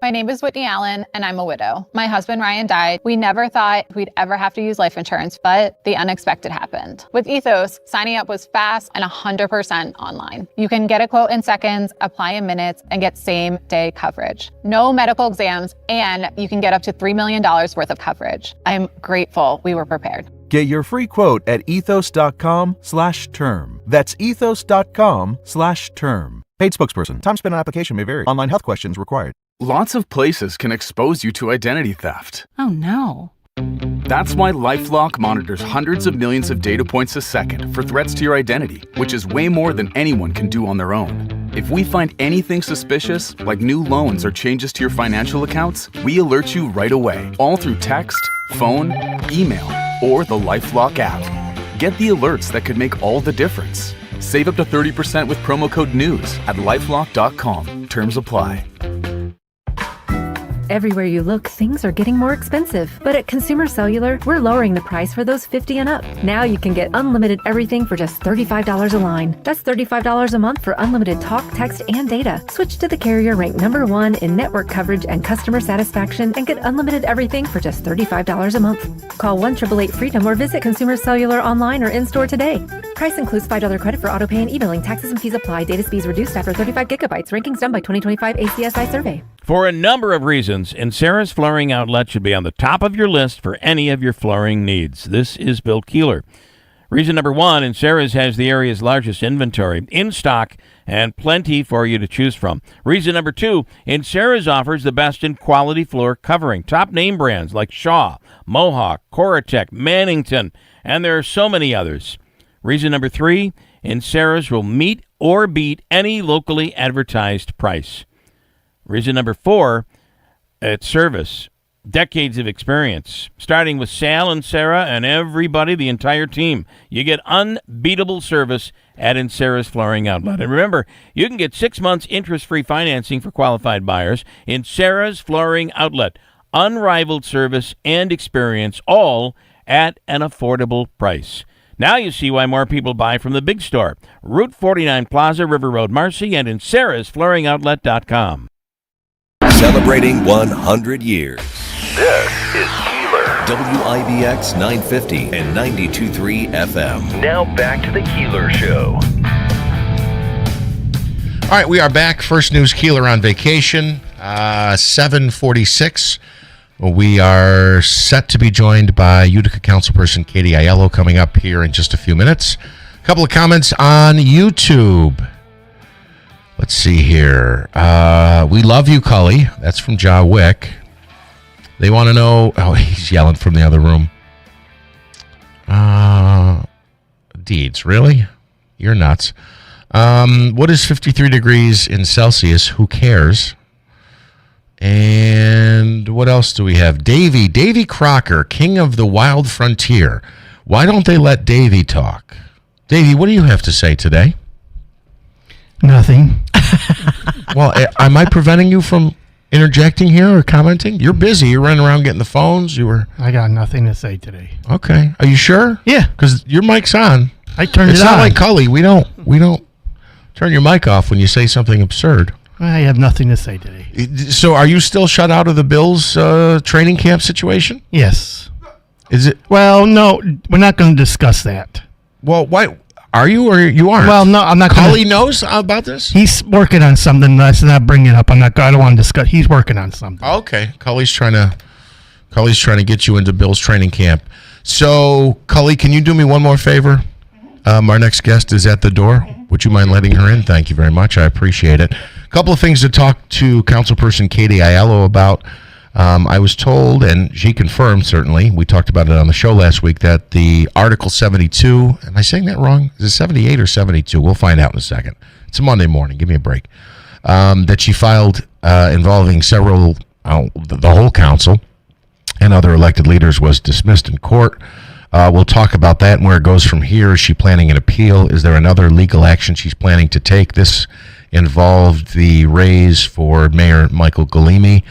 My name is Whitney Allen, and I'm a widow. My husband, Ryan, died. We never thought we'd ever have to use life insurance, but the unexpected happened. With Ethos, signing up was fast and 100% online. You can get a quote in seconds, apply in minutes, and get same-day coverage. No medical exams, and you can get up to $3 million worth of coverage. I'm grateful we were prepared. Get your free quote at ethos.com/term. That's ethos.com/term. Paid spokesperson. Time spent on application may vary. Online health questions required. Lots of places can expose you to identity theft. Oh no. That's why LifeLock monitors hundreds of millions of data points a second for threats to your identity, which is way more than anyone can do on their own. If we find anything suspicious, like new loans or changes to your financial accounts, we alert you right away, all through text, phone, email, or the LifeLock app. Get the alerts that could make all the difference. Save up to 30% with promo code NEWS at lifelock.com. Terms apply. Everywhere you look, things are getting more expensive. But at Consumer Cellular, we're lowering the price for those 50 and up. Now you can get unlimited everything for just $35 a line. That's $35 a month for unlimited talk, text, and data. Switch to the carrier ranked #1 in network coverage and customer satisfaction and get unlimited everything for just $35 a month. Call 1-888-FREEDOM or visit Consumer Cellular online or in-store today. Price includes $5 credit for autopay and e-billing. Taxes and fees apply. Data speeds reduced after 35 gigabytes. Rankings done by 2025 ACSI survey. For a number of reasons, Sarah's Flooring Outlet should be on the top of your list for any of your flooring needs. This is Bill Keeler. Reason number 1, Sarah's has the area's largest inventory, in stock, and plenty for you to choose from. Reason number 2, Sarah's offers the best in quality floor covering. Top name brands like Shaw, Mohawk, Coratec, Mannington, and there are so many others. Reason number 3, Sarah's will meet or beat any locally advertised price. Reason number 4, it's service. Decades of experience, starting with Sal and Sarah and everybody, the entire team. You get unbeatable service at Sarah's Flooring Outlet. And remember, you can get 6 months interest-free financing for qualified buyers in Sarah's Flooring Outlet. Unrivaled service and experience, all at an affordable price. Now you see why more people buy from the big store. Route 49 Plaza, River Road, Marcy, and in sarahsflooringoutlet.com. Celebrating 100 years. This is Keeler. WIBX 950 and 92.3 FM. Now back to the Keeler Show. All right, we are back. First News Keeler on vacation. 7:46. We are set to be joined by Utica Councilperson Katie Aiello coming up here in just a few minutes. A couple of comments on YouTube. Let's see here. We love you, Cully. That's from Ja Wick. They want to know. Oh, he's yelling from the other room. Deeds, really? You're nuts. What is 53 degrees in Celsius? Who cares? And what else do we have? Davy Crocker, king of the wild frontier. Why don't they let Davy talk? Davy, what do you have to say today? Nothing. Well, am I preventing you from interjecting here or commenting? You're busy. You're running around getting the phones. I got nothing to say today. Okay. Are you sure? Yeah. Because your mic's on. I turned it on. It's not like Cully. We don't turn your mic off when you say something absurd. I have nothing to say today. So are you still shut out of the Bills training camp situation? Yes. Is it? Well, no, we're not going to discuss that. Well, why? Are you or you aren't? Well, no, I'm not. Cully knows about this? He's working on something. Let's not bring it up. I don't want to discuss. He's working on something. Okay. Cully's trying to get you into Bills training camp. So, Cully, can you do me one more favor? Our next guest is at the door. Would you mind letting her in? Thank you very much. I appreciate it. A couple of things to talk to Councilperson Katie Aiello about. I was told, and she confirmed, certainly, we talked about it on the show last week, that the Article 72, am I saying that wrong? Is it 78 or 72? We'll find out in a second. It's a Monday morning. Give me a break. That she filed involving several, the whole council and other elected leaders was dismissed in court. We'll talk about that and where it goes from here. Is she planning an appeal? Is there another legal action she's planning to take? This involved the raise for Mayor Michael Galimi.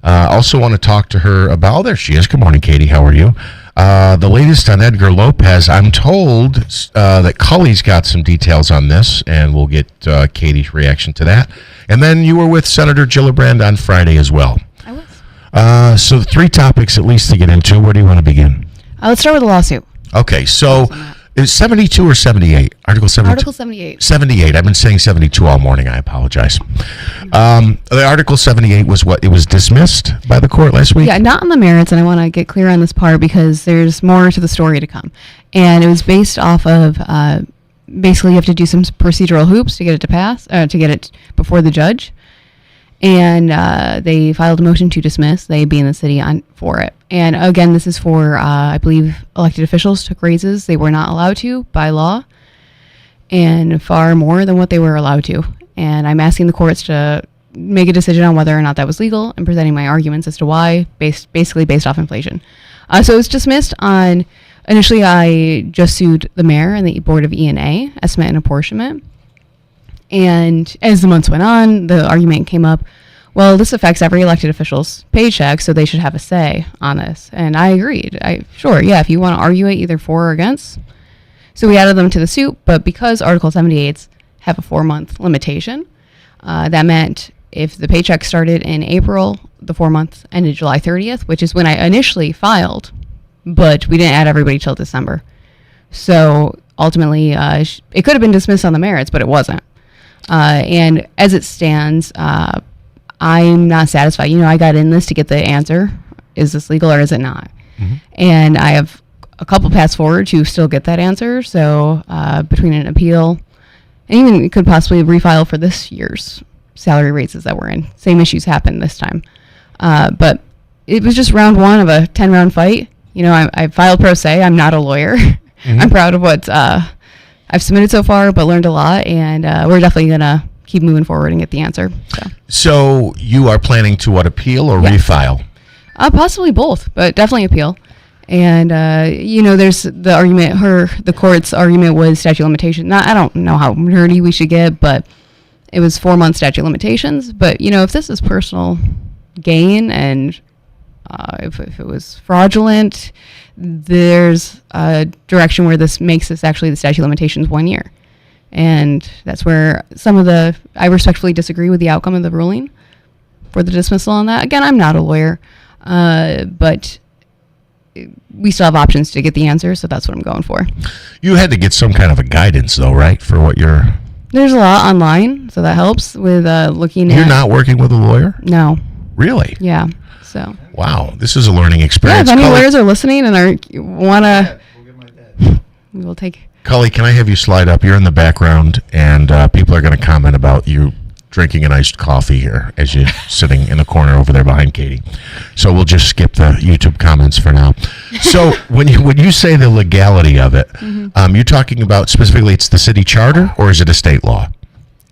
Also want to talk to her about, there she is. Good morning, Katie. How are you? The latest on Edgar Lopez. I'm told that Cully's got some details on this, and we'll get Katie's reaction to that. And then you were with Senator Gillibrand on Friday as well. I was. So 3 topics at least to get into. Where do you want to begin? Let's start with the lawsuit. Okay, so is 72 or 78? Article 72? Article 78. 78. I've been saying 72 all morning. I apologize. The Article 78 was what? It was dismissed by the court last week? Yeah, not on the merits, and I want to get clear on this part because there's more to the story to come. And it was based off of, basically you have to do some procedural hoops to get it to pass, to get it before the judge. And they filed a motion to dismiss, they being the city, for it. And again, this is for, I believe, elected officials took raises they were not allowed to by law, and far more than what they were allowed to. And I'm asking the courts to make a decision on whether or not that was legal and presenting my arguments as to why, basically based off inflation. So it was dismissed on, initially I just sued the mayor and the Board of E&A, estimate and apportionment. And as the months went on, the argument came up, well, this affects every elected official's paycheck, so they should have a say on this. And I agreed. Sure, yeah, if you want to argue it either for or against. So we added them to the suit, but because Article 78s have a 4-month limitation, that meant if the paycheck started in April, the 4 months ended July 30th, which is when I initially filed, but we didn't add everybody till December. So ultimately, it could have been dismissed on the merits, but it wasn't. And as it stands, I'm not satisfied. I got in this to get the answer. Is this legal or is it not? Mm-hmm. And I have a couple paths forward to still get that answer. So between an appeal and even could possibly refile for this year's salary raises that we're in. Same issues happened this time. But it was just round 1 of a 10-round fight. I filed pro se. I'm not a lawyer. Mm-hmm. I'm proud of what I've submitted so far, but learned a lot. And we're definitely going to keep moving forward and get the answer. So you are planning to appeal or refile? Possibly both, but definitely appeal. And, there's the argument, the court's argument was statute of limitations. I don't know how nerdy we should get, but it was 4-month statute of limitations. But, if this is personal gain and if it was fraudulent, there's a direction where this makes this actually the statute of limitations 1 year. And that's where I respectfully disagree with the outcome of the ruling for the dismissal on that. Again, I'm not a lawyer, but we still have options to get the answer, so that's what I'm going for. You had to get some kind of a guidance, though, right, for what you're... There's a lot online, so that helps with looking at... You're not working with a lawyer? No. Really? Yeah, so... Wow, this is a learning experience. Yeah, if any lawyers are listening and want to... We will take... Cully, can I have you slide up? You're in the background, and people are going to comment about you drinking an iced coffee here as you're sitting in the corner over there behind Katie. So we'll just skip the YouTube comments for now. So when you say the legality of it, you're talking about specifically it's the city charter or is it a state law?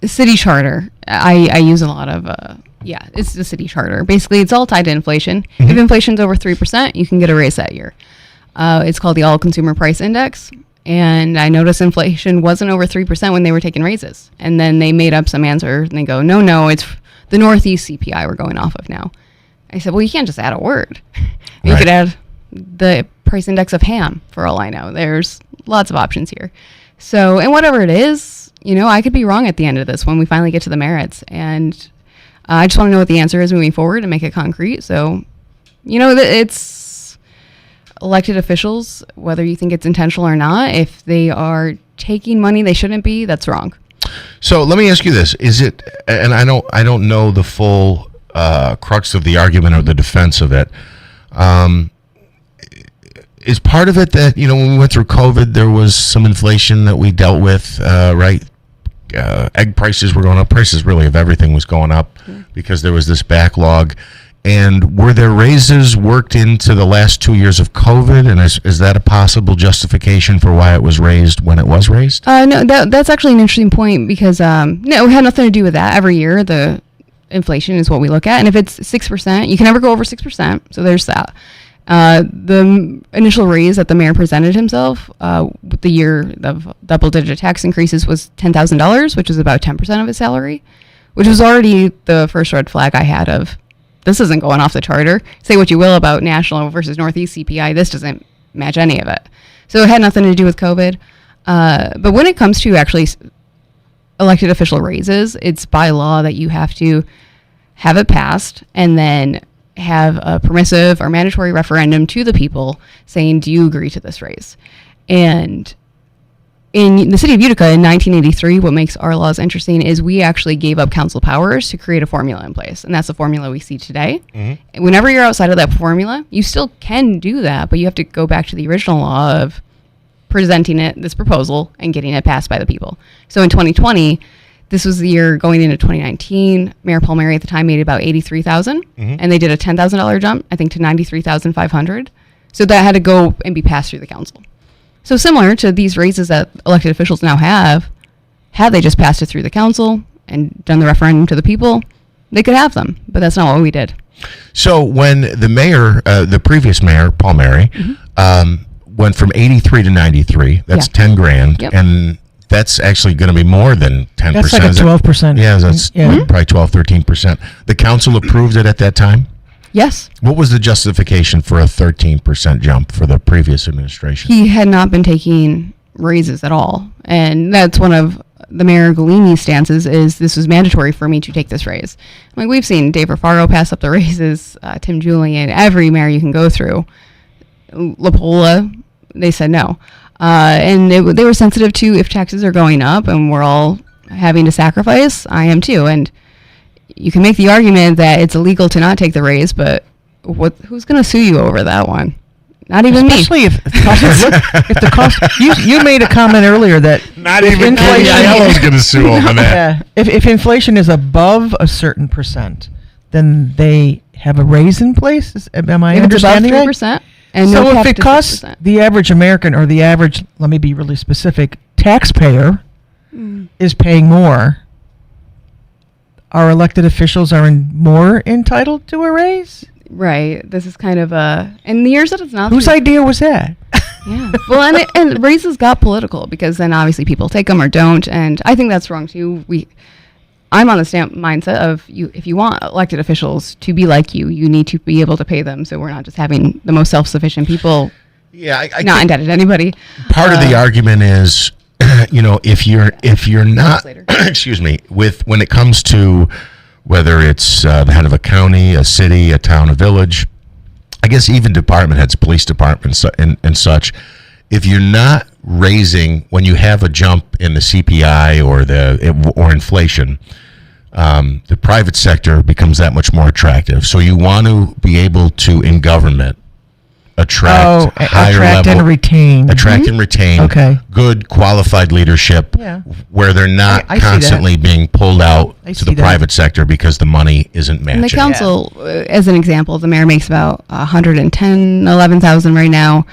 City charter. I use a lot of, it's the city charter. Basically, it's all tied to inflation. If inflation's over 3%, you can get a raise that year. It's called the All Consumer Price Index. And I noticed inflation wasn't over 3% when they were taking raises. And then they made up some answer and they go, no, it's the Northeast CPI we're going off of now. I said, well, you can't just add a word. You could add the price index of ham for all I know. There's lots of options here. So, and whatever it is, I could be wrong at the end of this when we finally get to the merits. And I just want to know what the answer is moving forward and make it concrete. So, it's elected officials, whether you think it's intentional or not, if they are taking money they shouldn't be, that's wrong. So let me ask you this: is it? And I don't know the full crux of the argument or the defense of it. Is part of it that when we went through COVID, there was some inflation that we dealt with, right? Egg prices were going up. Prices really of everything was going up because there was this backlog. And were there raises worked into the last 2 years of COVID? And is that a possible justification for why it was raised when it was raised? No, that's actually an interesting point because no, it had nothing to do with that. Every year, the inflation is what we look at. And if it's 6%, you can never go over 6%. So there's that. The initial raise that the mayor presented himself with the year of double-digit tax increases was $10,000, which is about 10% of his salary, which was already the first red flag I had of, this isn't going off the charter. Say what you will about national versus Northeast CPI, this doesn't match any of it. So it had nothing to do with COVID. But when it comes to actually elected official raises, it's by law that you have to have it passed and then have a permissive or mandatory referendum to the people saying, do you agree to this raise? And in the city of Utica in 1983, what makes our laws interesting is we actually gave up council powers to create a formula in place. And that's the formula we see today. And whenever you're outside of that formula, you still can do that, but you have to go back to the original law of presenting this proposal and getting it passed by the people. So in 2020, this was the year going into 2019. Mayor Palmieri at the time made about $83,000, and they did a $10,000 jump, I think, to $93,500. So that had to go and be passed through the council. So similar to these raises that elected officials now have, had they just passed it through the council and done the referendum to the people, they could have them. But that's not what we did. So when the mayor, the previous mayor, Palmieri, went from 83 to 93, that's 10 grand, and that's actually going to be more than 10%. That's like a 12%. Yeah, that's probably 12, 13%. The council approved it at that time? Yes. What was the justification for a 13% jump for the previous administration? He had not been taking raises at all. And that's one of the Mayor Galini's stances is this was mandatory for me to take this raise. Like we've seen Dave Rafaro pass up the raises, Tim Julian, every mayor you can go through. LaPola, they said no. And they were sensitive to if taxes are going up and we're all having to sacrifice, I am too. And you can make the argument that it's illegal to not take the raise, but who's going to sue you over that one? Not even Especially me. If the cost, you made a comment earlier that not even I was going to sue over that. Yeah, if inflation is above a certain percent, then they have a raise in place. Am I understanding that? It's above 3%. And so no if it costs 6%. the average American or the average, let me be really specific, taxpayer is paying more, our elected officials are more entitled to a raise? Right. This is kind of in the years that it's not. Whose idea was that? Yeah. Well, and raises got political because then obviously people take them or don't, and I think that's wrong too. I'm on the mindset of if you want elected officials to be like you need to be able to pay them. So we're not just having the most self-sufficient people. Yeah, I not indebted to anybody. Part of the argument is, if you're not, excuse me, when it comes to whether it's the head of a county, a city, a town, a village, I guess even department heads, police departments and such, if you're not raising when you have a jump in the CPI or inflation, the private sector becomes that much more attractive. So you want to be able to, in government, attract higher attract level, and retain. attract and retain Okay. good qualified leadership where they're not I see that. constantly being pulled out I to the see that. private sector because the money isn't matching. And the council, as an example, the mayor makes about 11,000 right now.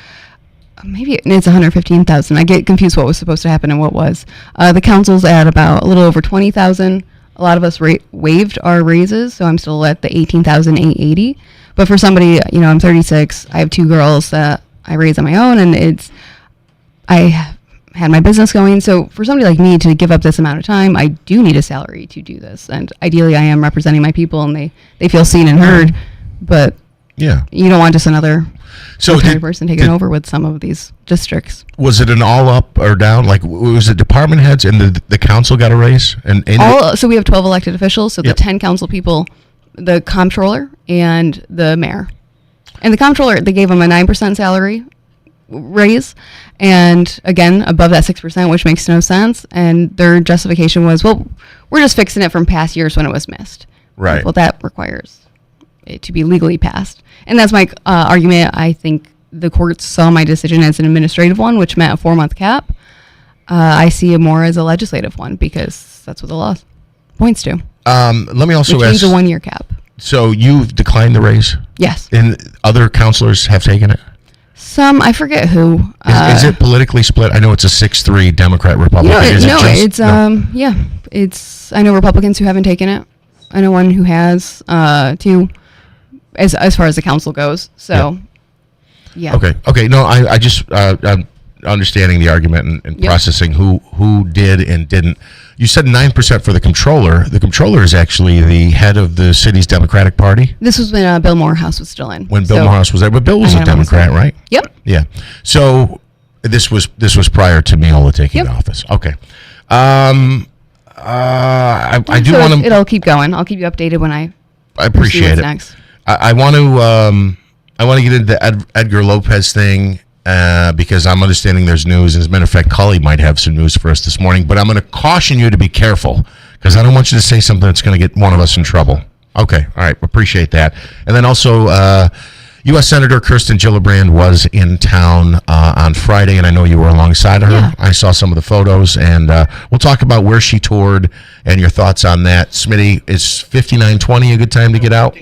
Maybe it's 115,000. I get confused what was supposed to happen and what was. The council's at about a little over 20,000. A lot of us waived our raises, so I'm still at the 18,880. But for somebody, I'm 36. I have 2 girls that I raise on my own, and I had my business going. So for somebody like me to give up this amount of time, I do need a salary to do this. And ideally, I am representing my people, and they feel seen and heard. But yeah, you don't want just another person taking did- over with some of these districts. Was it an all up or down? Like, was it department heads and the council got a raise? So we have 12 elected officials. So the 10 council people, the comptroller, and the mayor. And the comptroller, they gave him a 9% salary raise, and again above that 6%, which makes no sense. And their justification was, well, we're just fixing it from past years when it was missed. Right. Well, that requires it to be legally passed, and that's my argument. I think the courts saw my decision as an administrative one, which meant a 4-month cap. I see it more as a legislative one because that's what the law points to. Let me also which ask. means a 1-year cap. So you've declined the raise? Yes. And other councilors have taken it? Some, I forget who. Is it politically split? I know it's a 6-3 Democrat Republican. It's I know Republicans who haven't taken it. I know one who has, too, as far as the council goes. So, yeah. Okay. No, I just I'm understanding the argument and processing who did and didn't. You said 9% for the comptroller. The comptroller is actually the head of the city's Democratic Party. This was when Bill Morehouse was still in. When Bill Morehouse was there, but Bill was a Democrat, right? Yep. Yeah. So this was prior to Miola taking office. Okay. I do want to. It'll keep going. I'll keep you updated when I appreciate it. Next. I want to get into the Edgar Lopez thing because I'm understanding there's news. As a matter of fact, Cully might have some news for us this morning. But I'm going to caution you to be careful because I don't want you to say something that's going to get one of us in trouble. Okay. All right. Appreciate that. And then also, U.S. Senator Kirsten Gillibrand was in town on Friday, and I know you were alongside of her. Yeah. I saw some of the photos, and we'll talk about where she toured and your thoughts on that. Smitty, is 59:20 a good time to get out?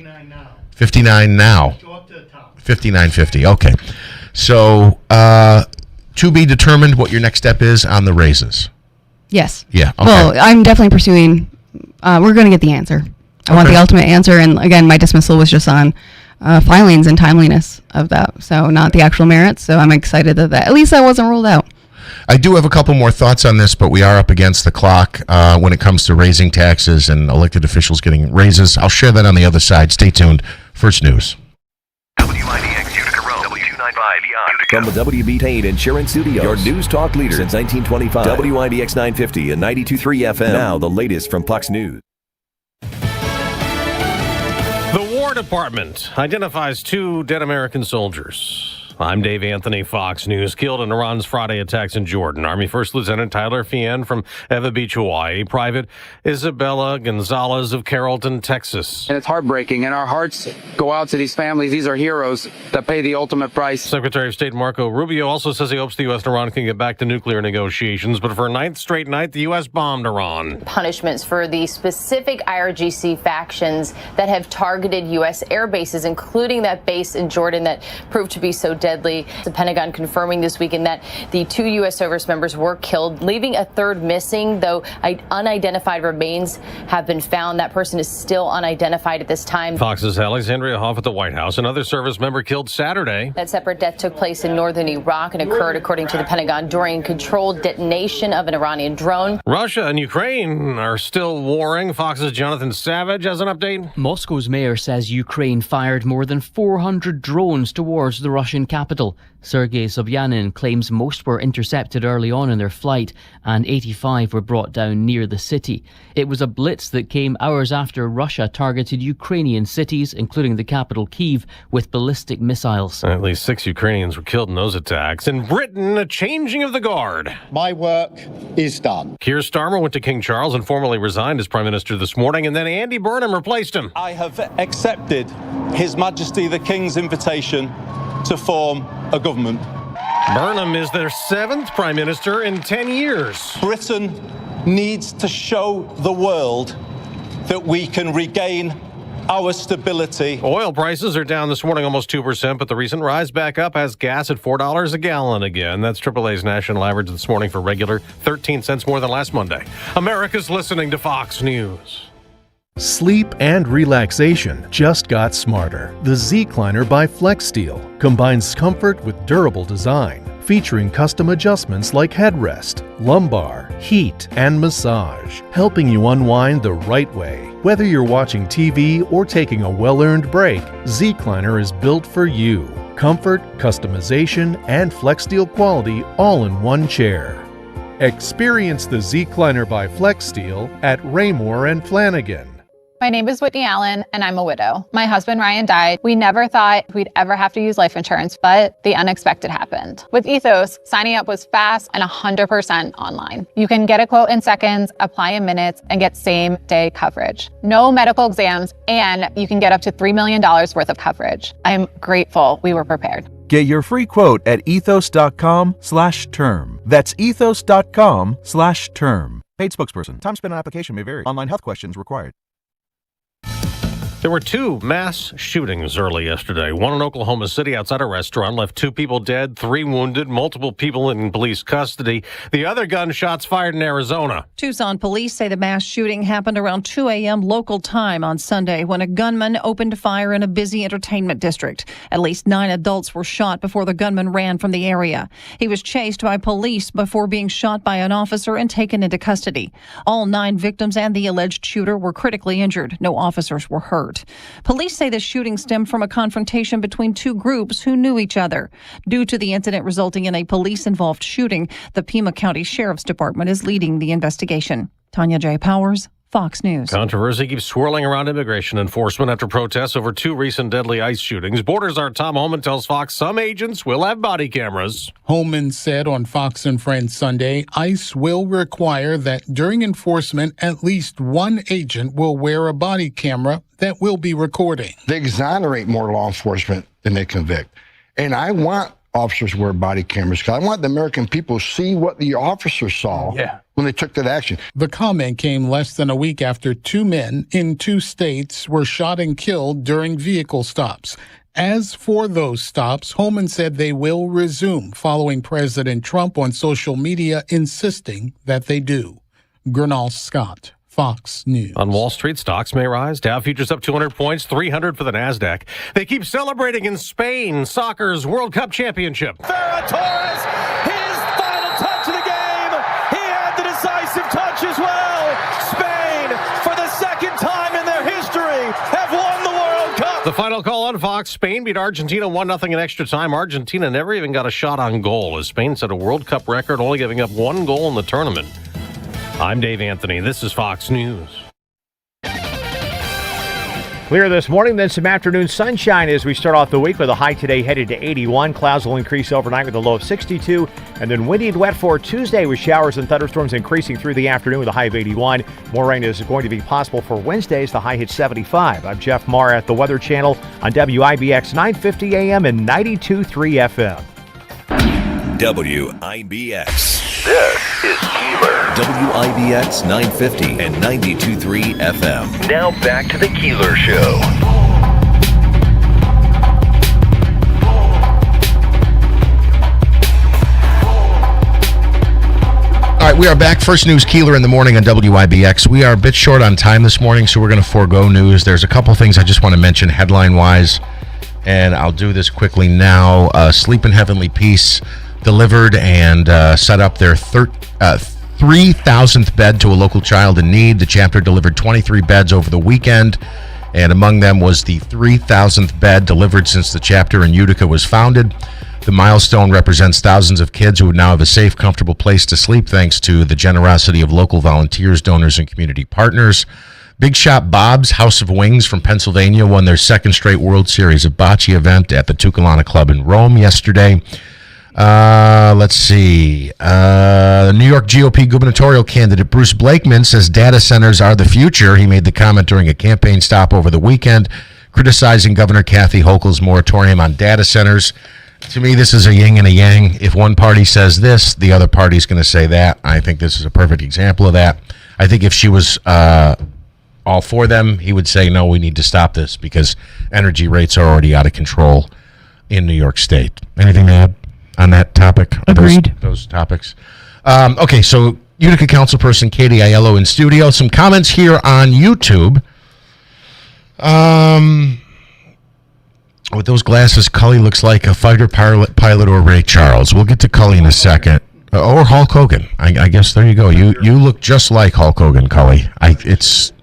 59 now. 59:50. Okay. So, to be determined what your next step is on the raises. Yes. Yeah. Okay. Well, I'm definitely pursuing. We're going to get the answer. I want the ultimate answer, and again, my dismissal was just on filings and timeliness of that, so not the actual merits. So I'm excited that at least that wasn't ruled out. I do have a couple more thoughts on this, but we are up against the clock when it comes to raising taxes and elected officials getting raises. I'll share that on the other side. Stay tuned. First news. WIBX Utica Road, W295 From the WB Payne Insurance Studios, your news talk leader since 1925. WIBX 950 and 92.3 FM. Now the latest from Fox News. The War Department identifies 2 dead American soldiers. I'm Dave Anthony, Fox News. Killed in Iran's Friday attacks in Jordan. Army First Lieutenant Tyler Fien from Eva Beach, Hawaii. Private Isabella Gonzalez of Carrollton, Texas. And it's heartbreaking, and our hearts go out to these families. These are heroes that pay the ultimate price. Secretary of State Marco Rubio also says he hopes the U.S. and Iran can get back to nuclear negotiations, but for a 9th straight night, the U.S. bombed Iran. Punishments for the specific IRGC factions that have targeted U.S. air bases, including that base in Jordan that proved to be so deadly. The Pentagon confirming this weekend that the 2 U.S. service members were killed, leaving a 3rd missing, though unidentified remains have been found. That person is still unidentified at this time. Fox's Alexandria Hoff at the White House. Another service member killed Saturday. That separate death took place in northern Iraq and occurred, according to the Pentagon, during controlled detonation of an Iranian drone. Russia and Ukraine are still warring. Fox's Jonathan Savage has an update. Moscow's mayor says Ukraine fired more than 400 drones towards the Russian capital. Sergei Sobyanin claims most were intercepted early on in their flight and 85 were brought down near the city. It was a blitz that came hours after Russia targeted Ukrainian cities, including the capital Kyiv, with ballistic missiles. At least 6 Ukrainians were killed in those attacks. In Britain, a changing of the guard. My work is done. Keir Starmer went to King Charles and formally resigned as Prime Minister this morning, and then Andy Burnham replaced him. I have accepted His Majesty the King's invitation to form a government. Burnham is their 7th prime minister in 10 years. Britain needs to show the world that we can regain our stability. Oil prices are down this morning almost 2%, but the recent rise back up has gas at $4 a gallon again. That's AAA's national average this morning for regular, 13 cents more than last Monday. America's listening to Fox News. Sleep and relaxation just got smarter. The Z-Cliner by FlexSteel combines comfort with durable design, featuring custom adjustments like headrest, lumbar, heat, and massage, helping you unwind the right way. Whether you're watching TV or taking a well-earned break, Z-Cliner is built for you. Comfort, customization, and FlexSteel quality all in one chair. Experience the Z-Cliner by FlexSteel at Raymore and Flanagan. My name is Whitney Allen, and I'm a widow. My husband, Ryan, died. We never thought we'd ever have to use life insurance, but the unexpected happened. With Ethos, signing up was fast and 100% online. You can get a quote in seconds, apply in minutes, and get same-day coverage. No medical exams, and you can get up to $3 million worth of coverage. I'm grateful we were prepared. Get your free quote at ethos.com/term. That's ethos.com/term. Paid spokesperson. Time spent on application may vary. Online health questions required. There were 2 mass shootings early yesterday. One in Oklahoma City outside a restaurant left 2 people dead, 3 wounded, multiple people in police custody. The other gunshots fired in Arizona. Tucson police say the mass shooting happened around 2 a.m. local time on Sunday when a gunman opened fire in a busy entertainment district. At least 9 adults were shot before the gunman ran from the area. He was chased by police before being shot by an officer and taken into custody. All 9 victims and the alleged shooter were critically injured. No officers were hurt. Police say the shooting stemmed from a confrontation between 2 groups who knew each other. Due to the incident resulting in a police-involved shooting, the Pima County Sheriff's Department is leading the investigation. Tanya J. Powers, Fox News. Controversy keeps swirling around immigration enforcement after protests over 2 recent deadly ICE shootings. Borders Czar Tom Homan tells Fox some agents will have body cameras. Homan said on Fox and Friends Sunday, ICE will require that during enforcement, at least one agent will wear a body camera that will be recording. They exonerate more law enforcement than they convict. And I want officers wear body cameras because I want the American people to see what the officers saw when they took that action. The comment came less than a week after 2 men in 2 states were shot and killed during vehicle stops. As for those stops, Homan said they will resume following President Trump on social media insisting that they do. Gernal Scott, Fox News. On Wall Street, stocks may rise. Dow futures up 200 points, 300 for the NASDAQ. They keep celebrating in Spain, soccer's World Cup championship. Ferran Torres, his final touch of the game. He had the decisive touch as well. Spain, for the 2nd time in their history, have won the World Cup. The final call on Fox. Spain beat Argentina 1-0 in extra time. Argentina never even got a shot on goal as Spain set a World Cup record, only giving up 1 goal in the tournament. I'm Dave Anthony. This is Fox News. Clear this morning, then some afternoon sunshine as we start off the week with a high today headed to 81. Clouds will increase overnight with a low of 62. And then windy and wet for Tuesday with showers and thunderstorms increasing through the afternoon with a high of 81. More rain is going to be possible for Wednesdays. The high hits 75. I'm Jeff Marr at the Weather Channel on WIBX 950 AM and 92.3 FM. WIBX. This is Keeler. WIBX 950 and 92.3 FM. Now back to the Keeler Show. All right, we are back. First News Keeler in the morning on WIBX. We are a bit short on time this morning, so we're going to forego news. There's a couple things I just want to mention headline-wise, and I'll do this quickly now. Sleep in Heavenly Peace delivered and set up their 3,000th bed to a local child in need. The chapter delivered 23 beds over the weekend, and among them was the 3,000th bed delivered since the chapter in Utica was founded. The milestone represents thousands of kids who would now have a safe, comfortable place to sleep thanks to the generosity of local volunteers, donors, and community partners. Big Shot Bob's House of Wings from Pennsylvania won their 2nd straight World Series of Bocce event at the Tucalana Club in Rome yesterday. Let's see. New York GOP gubernatorial candidate Bruce Blakeman says data centers are the future. He made the comment during a campaign stop over the weekend, criticizing Governor Kathy Hochul's moratorium on data centers. To me, this is a yin and a yang. If one party says this, the other party's going to say that. I think this is a perfect example of that. I think if she was all for them, he would say, no, we need to stop this because energy rates are already out of control in New York State. Anything to add on that topic? Agreed. Those topics. Okay, so Utica councilperson Katie Aiello in studio. Some comments here on YouTube. With those glasses, Cully looks like a fighter pilot or Ray Charles. We'll get to Cully in a second. Or Hulk Hogan. I guess there you go. You look just like Hulk Hogan, Cully.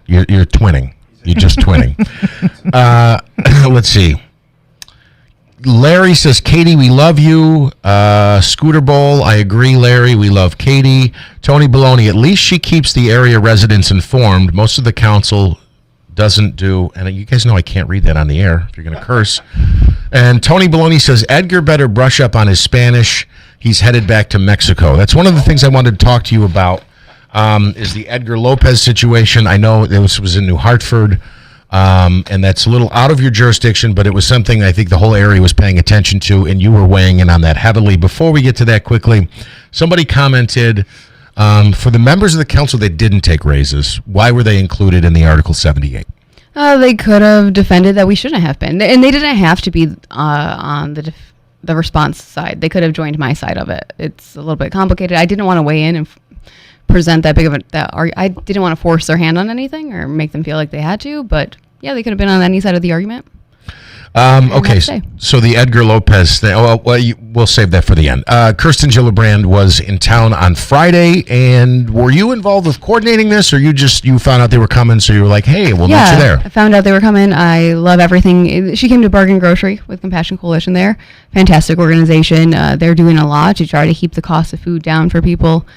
You're twinning. You're just twinning. Let's see. Larry says, Katie, we love you. Scooter Bowl, I agree, Larry. We love Katie. Tony Baloney, at least she keeps the area residents informed. Most of the council doesn't do, and you guys know I can't read that on the air if you're going to curse. And Tony Baloney says, Edgar better brush up on his Spanish. He's headed back to Mexico. That's one of the things I wanted to talk to you about, is the Edgar Lopez situation. I know this was in New Hartford, and that's a little out of your jurisdiction, but it was something I think the whole area was paying attention to, and you were weighing in on that heavily. Before we get to that quickly, somebody commented, for the members of the council that didn't take raises, why were they included in the Article 78? They could have defended that we shouldn't have been, and they didn't have to be on the response side. They could have joined my side of it. It's a little bit complicated. I didn't want to weigh in and present that big of I didn't want to force their hand on anything or make them feel like they had to, but yeah, they could have been on any side of the argument. Okay, so the Edgar Lopez thing, we'll save that for the end. Kirsten Gillibrand was in town on Friday, and were you involved with coordinating this, or you found out they were coming, so you were like, hey, we'll meet you there? I found out they were coming. I love everything. She came to Bargain Grocery with Compassion Coalition there. Fantastic organization. They're doing a lot to try to keep the cost of food down for people,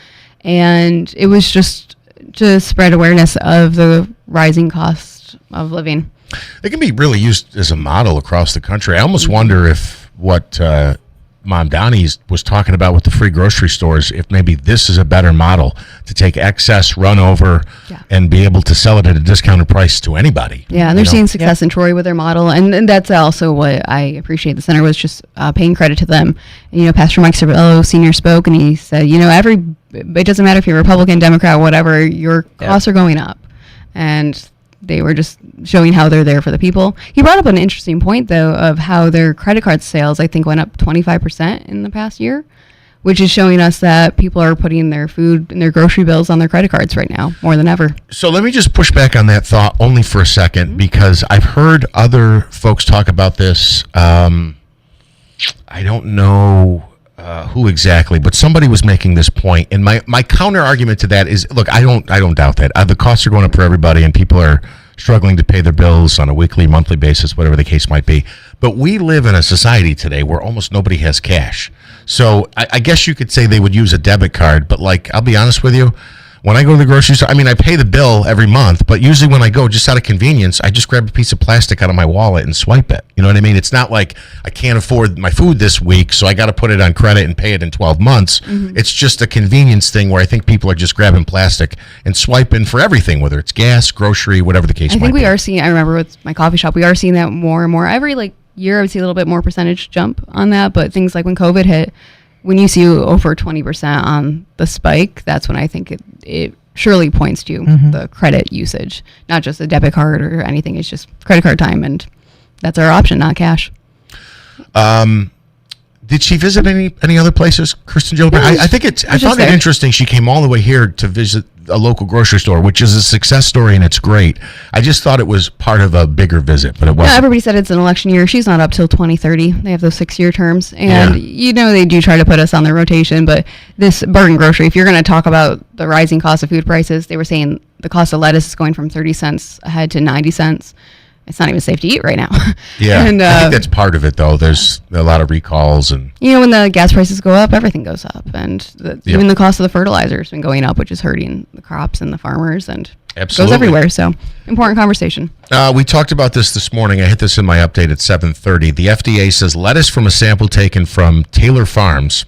and it was just to spread awareness of the rising cost of living. It can be really used as a model across the country. I almost wonder if what Mom Donnie was talking about with the free grocery stores, if maybe this is a better model to take excess, run over, and be able to sell it at a discounted price to anybody. Yeah, and they're seeing success in Troy with their model, and that's also what I appreciate. The center was just paying credit to them. And, Pastor Mike Cervello Sr. spoke, and he said, it doesn't matter if you're Republican, Democrat, whatever, your costs are going up. And they were just showing how they're there for the people. He brought up an interesting point, though, of how their credit card sales, I think, went up 25% in the past year, which is showing us that people are putting their food and their grocery bills on their credit cards right now, more than ever. So let me just push back on that thought only for a second, because I've heard other folks talk about this. I don't know who exactly, but somebody was making this point, and my counter argument to that is, look, I don't doubt that the costs are going up for everybody, and people are struggling to pay their bills on a weekly, monthly basis, whatever the case might be. But we live in a society today where almost nobody has cash. So I guess you could say they would use a debit card, but I'll be honest with you, when I go to the grocery store, I pay the bill every month, but usually when I go, just out of convenience, I just grab a piece of plastic out of my wallet and swipe it. You know what I mean? It's not like I can't afford my food this week, so I got to put it on credit and pay it in 12 months. Mm-hmm. It's just a convenience thing where I think people are just grabbing plastic and swiping for everything, whether it's gas, grocery, whatever the case might be. I think we are seeing, I remember with my coffee shop, we are seeing that more and more. Every year I would see a little bit more percentage jump on that, but things like when COVID hit, when you see over 20% on the spike, that's when I think it surely points to the credit usage, not just a debit card or anything. It's just credit card time, and that's our option, not cash. Did she visit any other places, Kristen Gilbert? I found it interesting. She came all the way here to visit a local grocery store, which is a success story, and it's great. I just thought it was part of a bigger visit, but it wasn't. Yeah, everybody said it's an election year. She's not up till 2030. They have those 6-year terms, and they do try to put us on their rotation. But this Bargain Grocery, if you're going to talk about the rising cost of food prices, they were saying the cost of lettuce is going from 30 cents ahead to 90 cents. It's not even safe to eat right now. Yeah, and, I think that's part of it, though. There's a lot of recalls. And when the gas prices go up, everything goes up. And even the cost of the fertilizer has been going up, which is hurting the crops and the farmers. And it goes everywhere. So, important conversation. We talked about this morning. I hit this in my update at 7:30. The FDA says lettuce from a sample taken from Taylor Farms.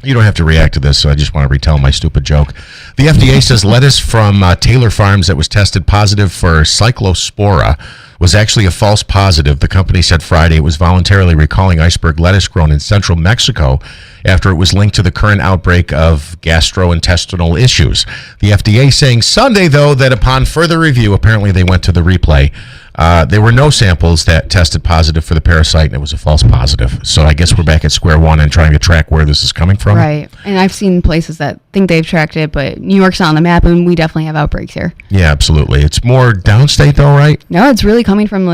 You don't have to react to this, so I just want to retell my stupid joke. The FDA says lettuce from Taylor Farms that was tested positive for Cyclospora was actually a false positive. The company said Friday it was voluntarily recalling iceberg lettuce grown in central Mexico after it was linked to the current outbreak of gastrointestinal issues. The FDA saying Sunday, though, that upon further review, apparently they went to the replay, there were no samples that tested positive for the parasite, and it was a false positive. So I guess we're back at square one and trying to track where this is coming from. Right. And I've seen places that think they've tracked it, but New York's not on the map, and we definitely have outbreaks here. Yeah, absolutely. It's more downstate, though, right? No, it's really coming from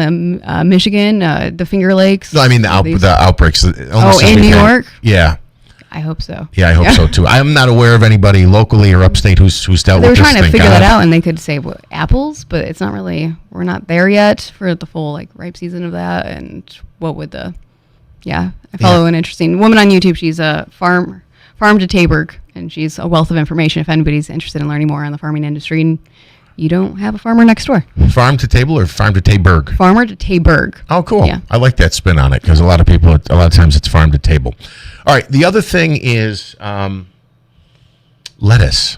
Michigan, the Finger Lakes. No, I mean the outbreaks. In New York? Yeah. I hope so. Yeah, I hope so too. I'm not aware of anybody locally or upstate who's dealt with this. They were trying to figure that out, and they could say apples, but it's not really. We're not there yet for the full ripe season of that. And what would the? Yeah, I follow an interesting woman on YouTube. She's a farm to Taberg, and she's a wealth of information. If anybody's interested in learning more on the farming industry, and you don't have a farmer next door. Farm to table or farm to Taberg? Farmer to Taberg. Oh, cool. Yeah. I like that spin on it because a lot of times it's farm to table. All right. The other thing is lettuce.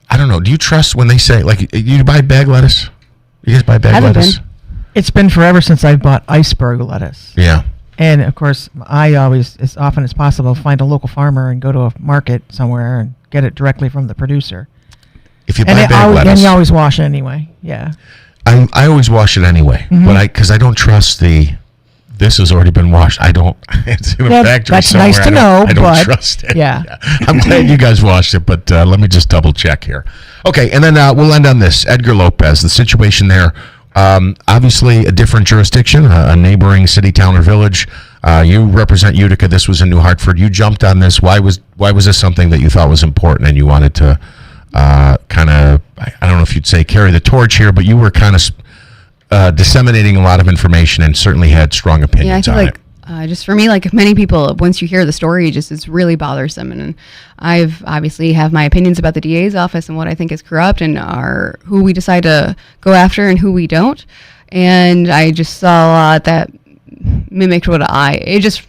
I don't know. Do you trust when they say, you buy bag lettuce? You guys buy bag lettuce? It's been forever since I've bought iceberg lettuce. Yeah. And, of course, I always, as often as possible, find a local farmer and go to a market somewhere and get it directly from the producer. If you buy bag lettuce. And you always wash it anyway. Yeah. I always wash it anyway, because I don't trust this has already been washed. It's in a factory that's somewhere. Nice to know, I don't but trust it. Yeah. I'm glad you guys washed it, but let me just double check here. Okay, and then we'll end on this. Edgar Lopez, the situation there, obviously a different jurisdiction, a neighboring city, town, or village. You represent Utica. This was in New Hartford. You jumped on this. Why was this something that you thought was important and you wanted to kind of, I don't know if you'd say carry the torch here, but you were kind of disseminating a lot of information and certainly had strong opinions on it. Just for me, many people, once you hear the story, it's really bothersome. And I've obviously have my opinions about the DA's office and what I think is corrupt and who we decide to go after and who we don't. And I just saw a lot that mimicked it just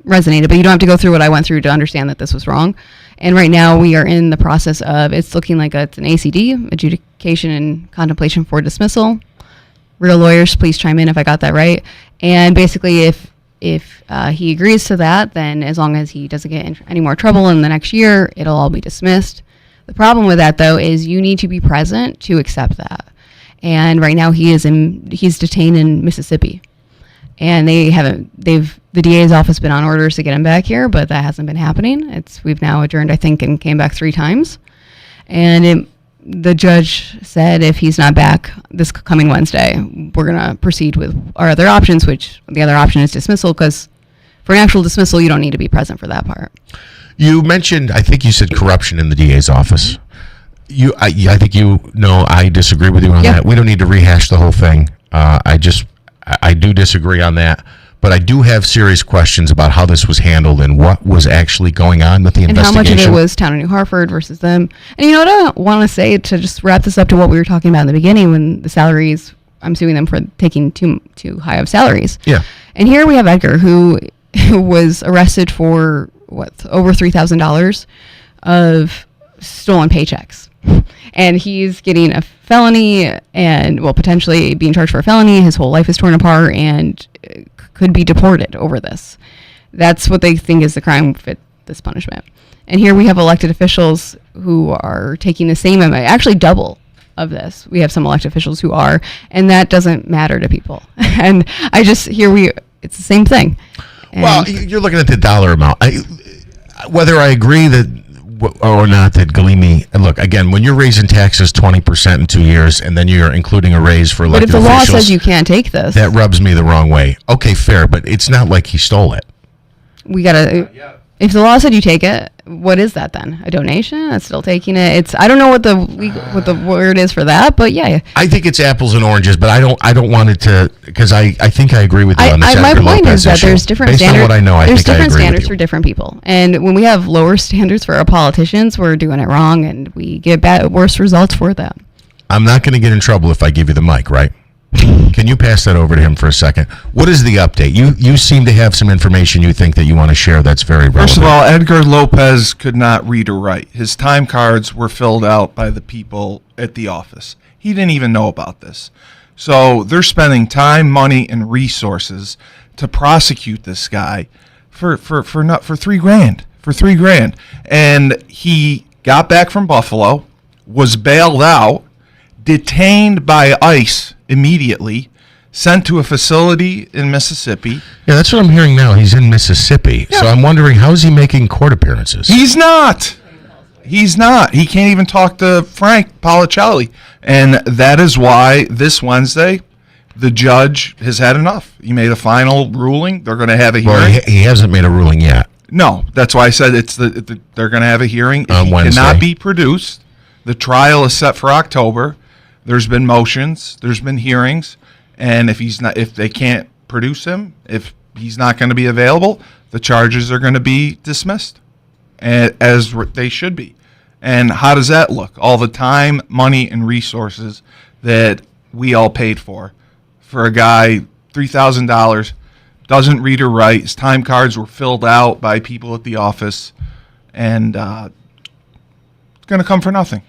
resonated, but you don't have to go through what I went through to understand that this was wrong. And right now we are in the process of, it's looking like it's an ACD, adjudication and contemplation for dismissal. Real lawyers, please chime in if I got that right. And basically if he agrees to that, then as long as he doesn't get in any more trouble in the next year, it'll all be dismissed. The problem with that, though, is you need to be present to accept that. And right now he's detained in Mississippi. And the DA's office has been on orders to get him back here, but that hasn't been happening. We've now adjourned, I think, and came back 3 times. And the judge said if he's not back this coming Wednesday, we're going to proceed with our other options, which the other option is dismissal, because for an actual dismissal, you don't need to be present for that part. You mentioned, I think you said corruption in the DA's office. I think I disagree with you on that. We don't need to rehash the whole thing. I do disagree on that, but I do have serious questions about how this was handled and what was actually going on with the investigation. And how much of it was Town of New Hartford versus them. And you know what I want to say to just wrap this up to what we were talking about in the beginning when the salaries, I'm suing them for taking too high of salaries. Yeah. And here we have Edgar who was arrested for over $3,000 of stolen paychecks. And he's getting a felony and, potentially being charged for a felony. His whole life is torn apart and could be deported over this. That's what they think is the crime fit this punishment. And here we have elected officials who are taking the same amount, actually double of this. We have some elected officials who are, and that doesn't matter to people. And it's the same thing. And you're looking at the dollar amount. Whether I agree that or not that Galimi, look, again, when you're raising taxes 20% in 2 years and then you're including a raise for elected officials. But if the law says you can't take this. That rubs me the wrong way. Okay, fair, but it's not like he stole it. If the law said you take it, what is that then? A donation? That's still taking it. I don't know what the word is for that, but yeah. I think it's apples and oranges, but I don't want it to, because I think I agree with you on this. My point is that there's different standards. Based on what I know, there's different standards for different people, and when we have lower standards for our politicians, we're doing it wrong, and we get worse results for them. I'm not going to get in trouble if I give you the mic, right? Can you pass that over to him for a second? What is the update? You seem to have some information you think that you want to share that's very relevant. First of all, Edgar Lopez could not read or write. His time cards were filled out by the people at the office. He didn't even know about this. So they're spending time, money, and resources to prosecute this guy for $3,000. For $3,000. And he got back from Buffalo, was bailed out, detained by ICE immediately, sent to a facility in Mississippi. Yeah, that's what I'm hearing now. He's in Mississippi. Yeah. So I'm wondering, how is he making court appearances? He's not. He can't even talk to Frank Policelli. And that is why this Wednesday, the judge has had enough. He made a final ruling. They're going to have a hearing. Well, he hasn't made a ruling yet. No, that's why I said they're going to have a hearing. On Wednesday. Cannot be produced. The trial is set for October. There's been motions. There's been hearings. And if they can't produce him, if he's not going to be available, the charges are going to be dismissed, as they should be. And how does that look? All the time, money, and resources that we all paid for a guy, $3,000, doesn't read or write. His time cards were filled out by people at the office, and it's going to come for nothing.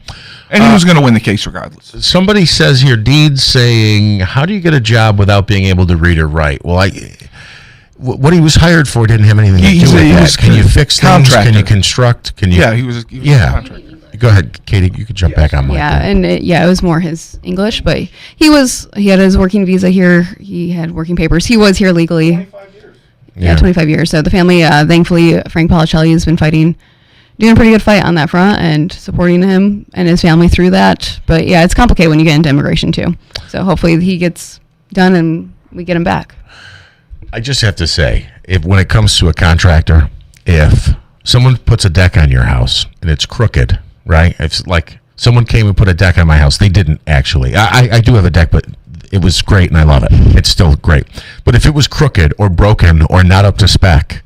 And he was going to win the case regardless. Somebody says here, Deed's saying, how do you get a job without being able to read or write? Well, what he was hired for didn't have anything to do with that. Can you fix things? Can you construct? Can you? Yeah, he was a contractor. Go ahead, Katie. You could jump back on. Yeah, and it was more his English, but he had his working visa here. He had working papers. He was here legally. 25 years. Yeah, 25 years. So the family, thankfully, Frank Policelli has been doing a pretty good fight on that front and supporting him and his family through that. But yeah, it's complicated when you get into immigration too. So hopefully he gets done and we get him back. I just have to say, when it comes to a contractor, if someone puts a deck on your house and it's crooked, right? It's like someone came and put a deck on my house. They didn't actually. I do have a deck, but it was great and I love it. It's still great. But if it was crooked or broken or not up to spec,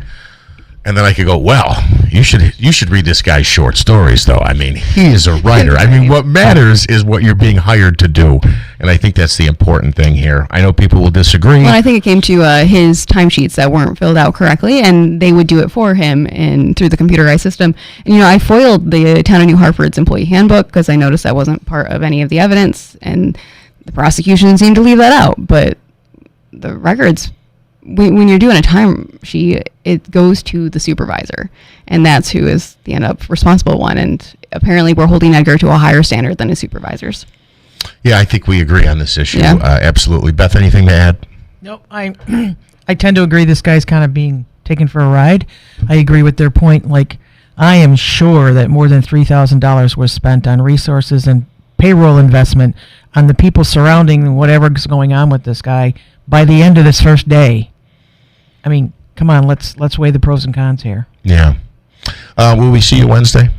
and then I could go, well, you should read this guy's short stories, though. I mean, he is a writer. I mean, what matters is what you're being hired to do. And I think that's the important thing here. I know people will disagree. Well, I think it came to his timesheets that weren't filled out correctly, and they would do it for him and through the computerized system. And, I foiled the Town of New Hartford's employee handbook because I noticed that wasn't part of any of the evidence, and the prosecution seemed to leave that out. But the records, when you're doing a time sheet, it goes to the supervisor, and that's who is the end up responsible one. And apparently we're holding Edgar to a higher standard than his supervisors. Yeah, I think we agree on this issue. Yeah. Absolutely. Beth, anything to add? Nope. I tend to agree this guy's kind of being taken for a ride. I agree with their point. Like, I am sure that more than $3,000 was spent on resources and payroll investment on the people surrounding whatever's going on with this guy by the end of this first day. I mean, come on, let's weigh the pros and cons here. Yeah. Will we see you Wednesday?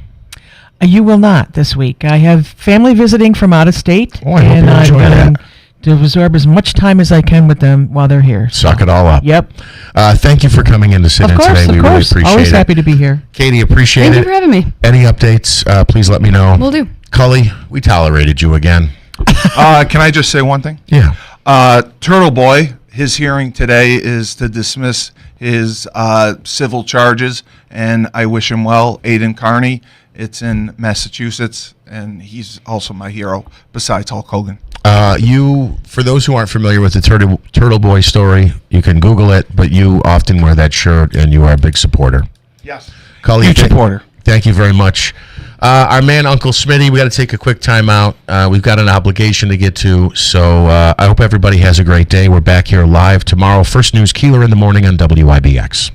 You will not this week. I have family visiting from out of state, and I'm going to absorb as much time as I can with them while they're here. Suck it all up. Yep. Thank you for coming in to sit in today. We really appreciate it. Always happy to be here. Katie, appreciate it. Thank you for having me. Any updates, please let me know. Will do. Cully, we tolerated you again. Can I just say one thing? Yeah. Turtle Boy, his hearing today is to dismiss his civil charges, and I wish him well. Aiden Carney, it's in Massachusetts, and he's also my hero, besides Hulk Hogan. For those who aren't familiar with the Turtle Boy story, you can Google it, but you often wear that shirt, and you are a big supporter. Yes. Cully, Huge supporter. Thank you very much. Our man, Uncle Smitty, we got to take a quick time out. We've got an obligation to get to, so I hope everybody has a great day. We're back here live tomorrow. First News Keeler in the morning on WIBX.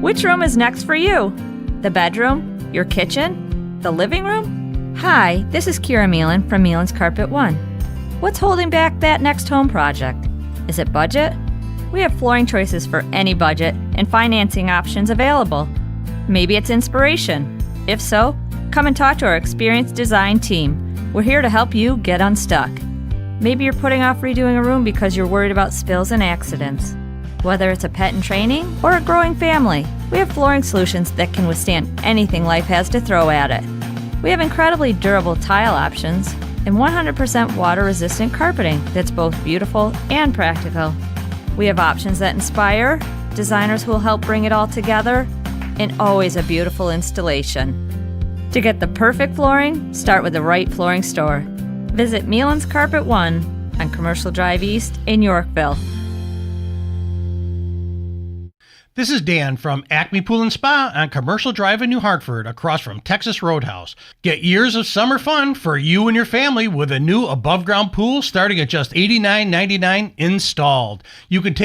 Which room is next for you? The bedroom? Your kitchen? The living room? Hi, this is Kira Meelan from Meelan's Carpet One. What's holding back that next home project? Is it budget? We have flooring choices for any budget and financing options available. Maybe it's inspiration. If so, come and talk to our experienced design team. We're here to help you get unstuck. Maybe you're putting off redoing a room because you're worried about spills and accidents. Whether it's a pet in training or a growing family, we have flooring solutions that can withstand anything life has to throw at it. We have incredibly durable tile options and 100% water-resistant carpeting that's both beautiful and practical. We have options that inspire, designers who will help bring it all together, and always a beautiful installation. To get the perfect flooring, start with the right flooring store. Visit Mealan's Carpet One on Commercial Drive East in Yorkville. This is Dan from Acme Pool and Spa on Commercial Drive in New Hartford, across from Texas Roadhouse. Get years of summer fun for you and your family with a new above-ground pool starting at just $89.99 installed. You can take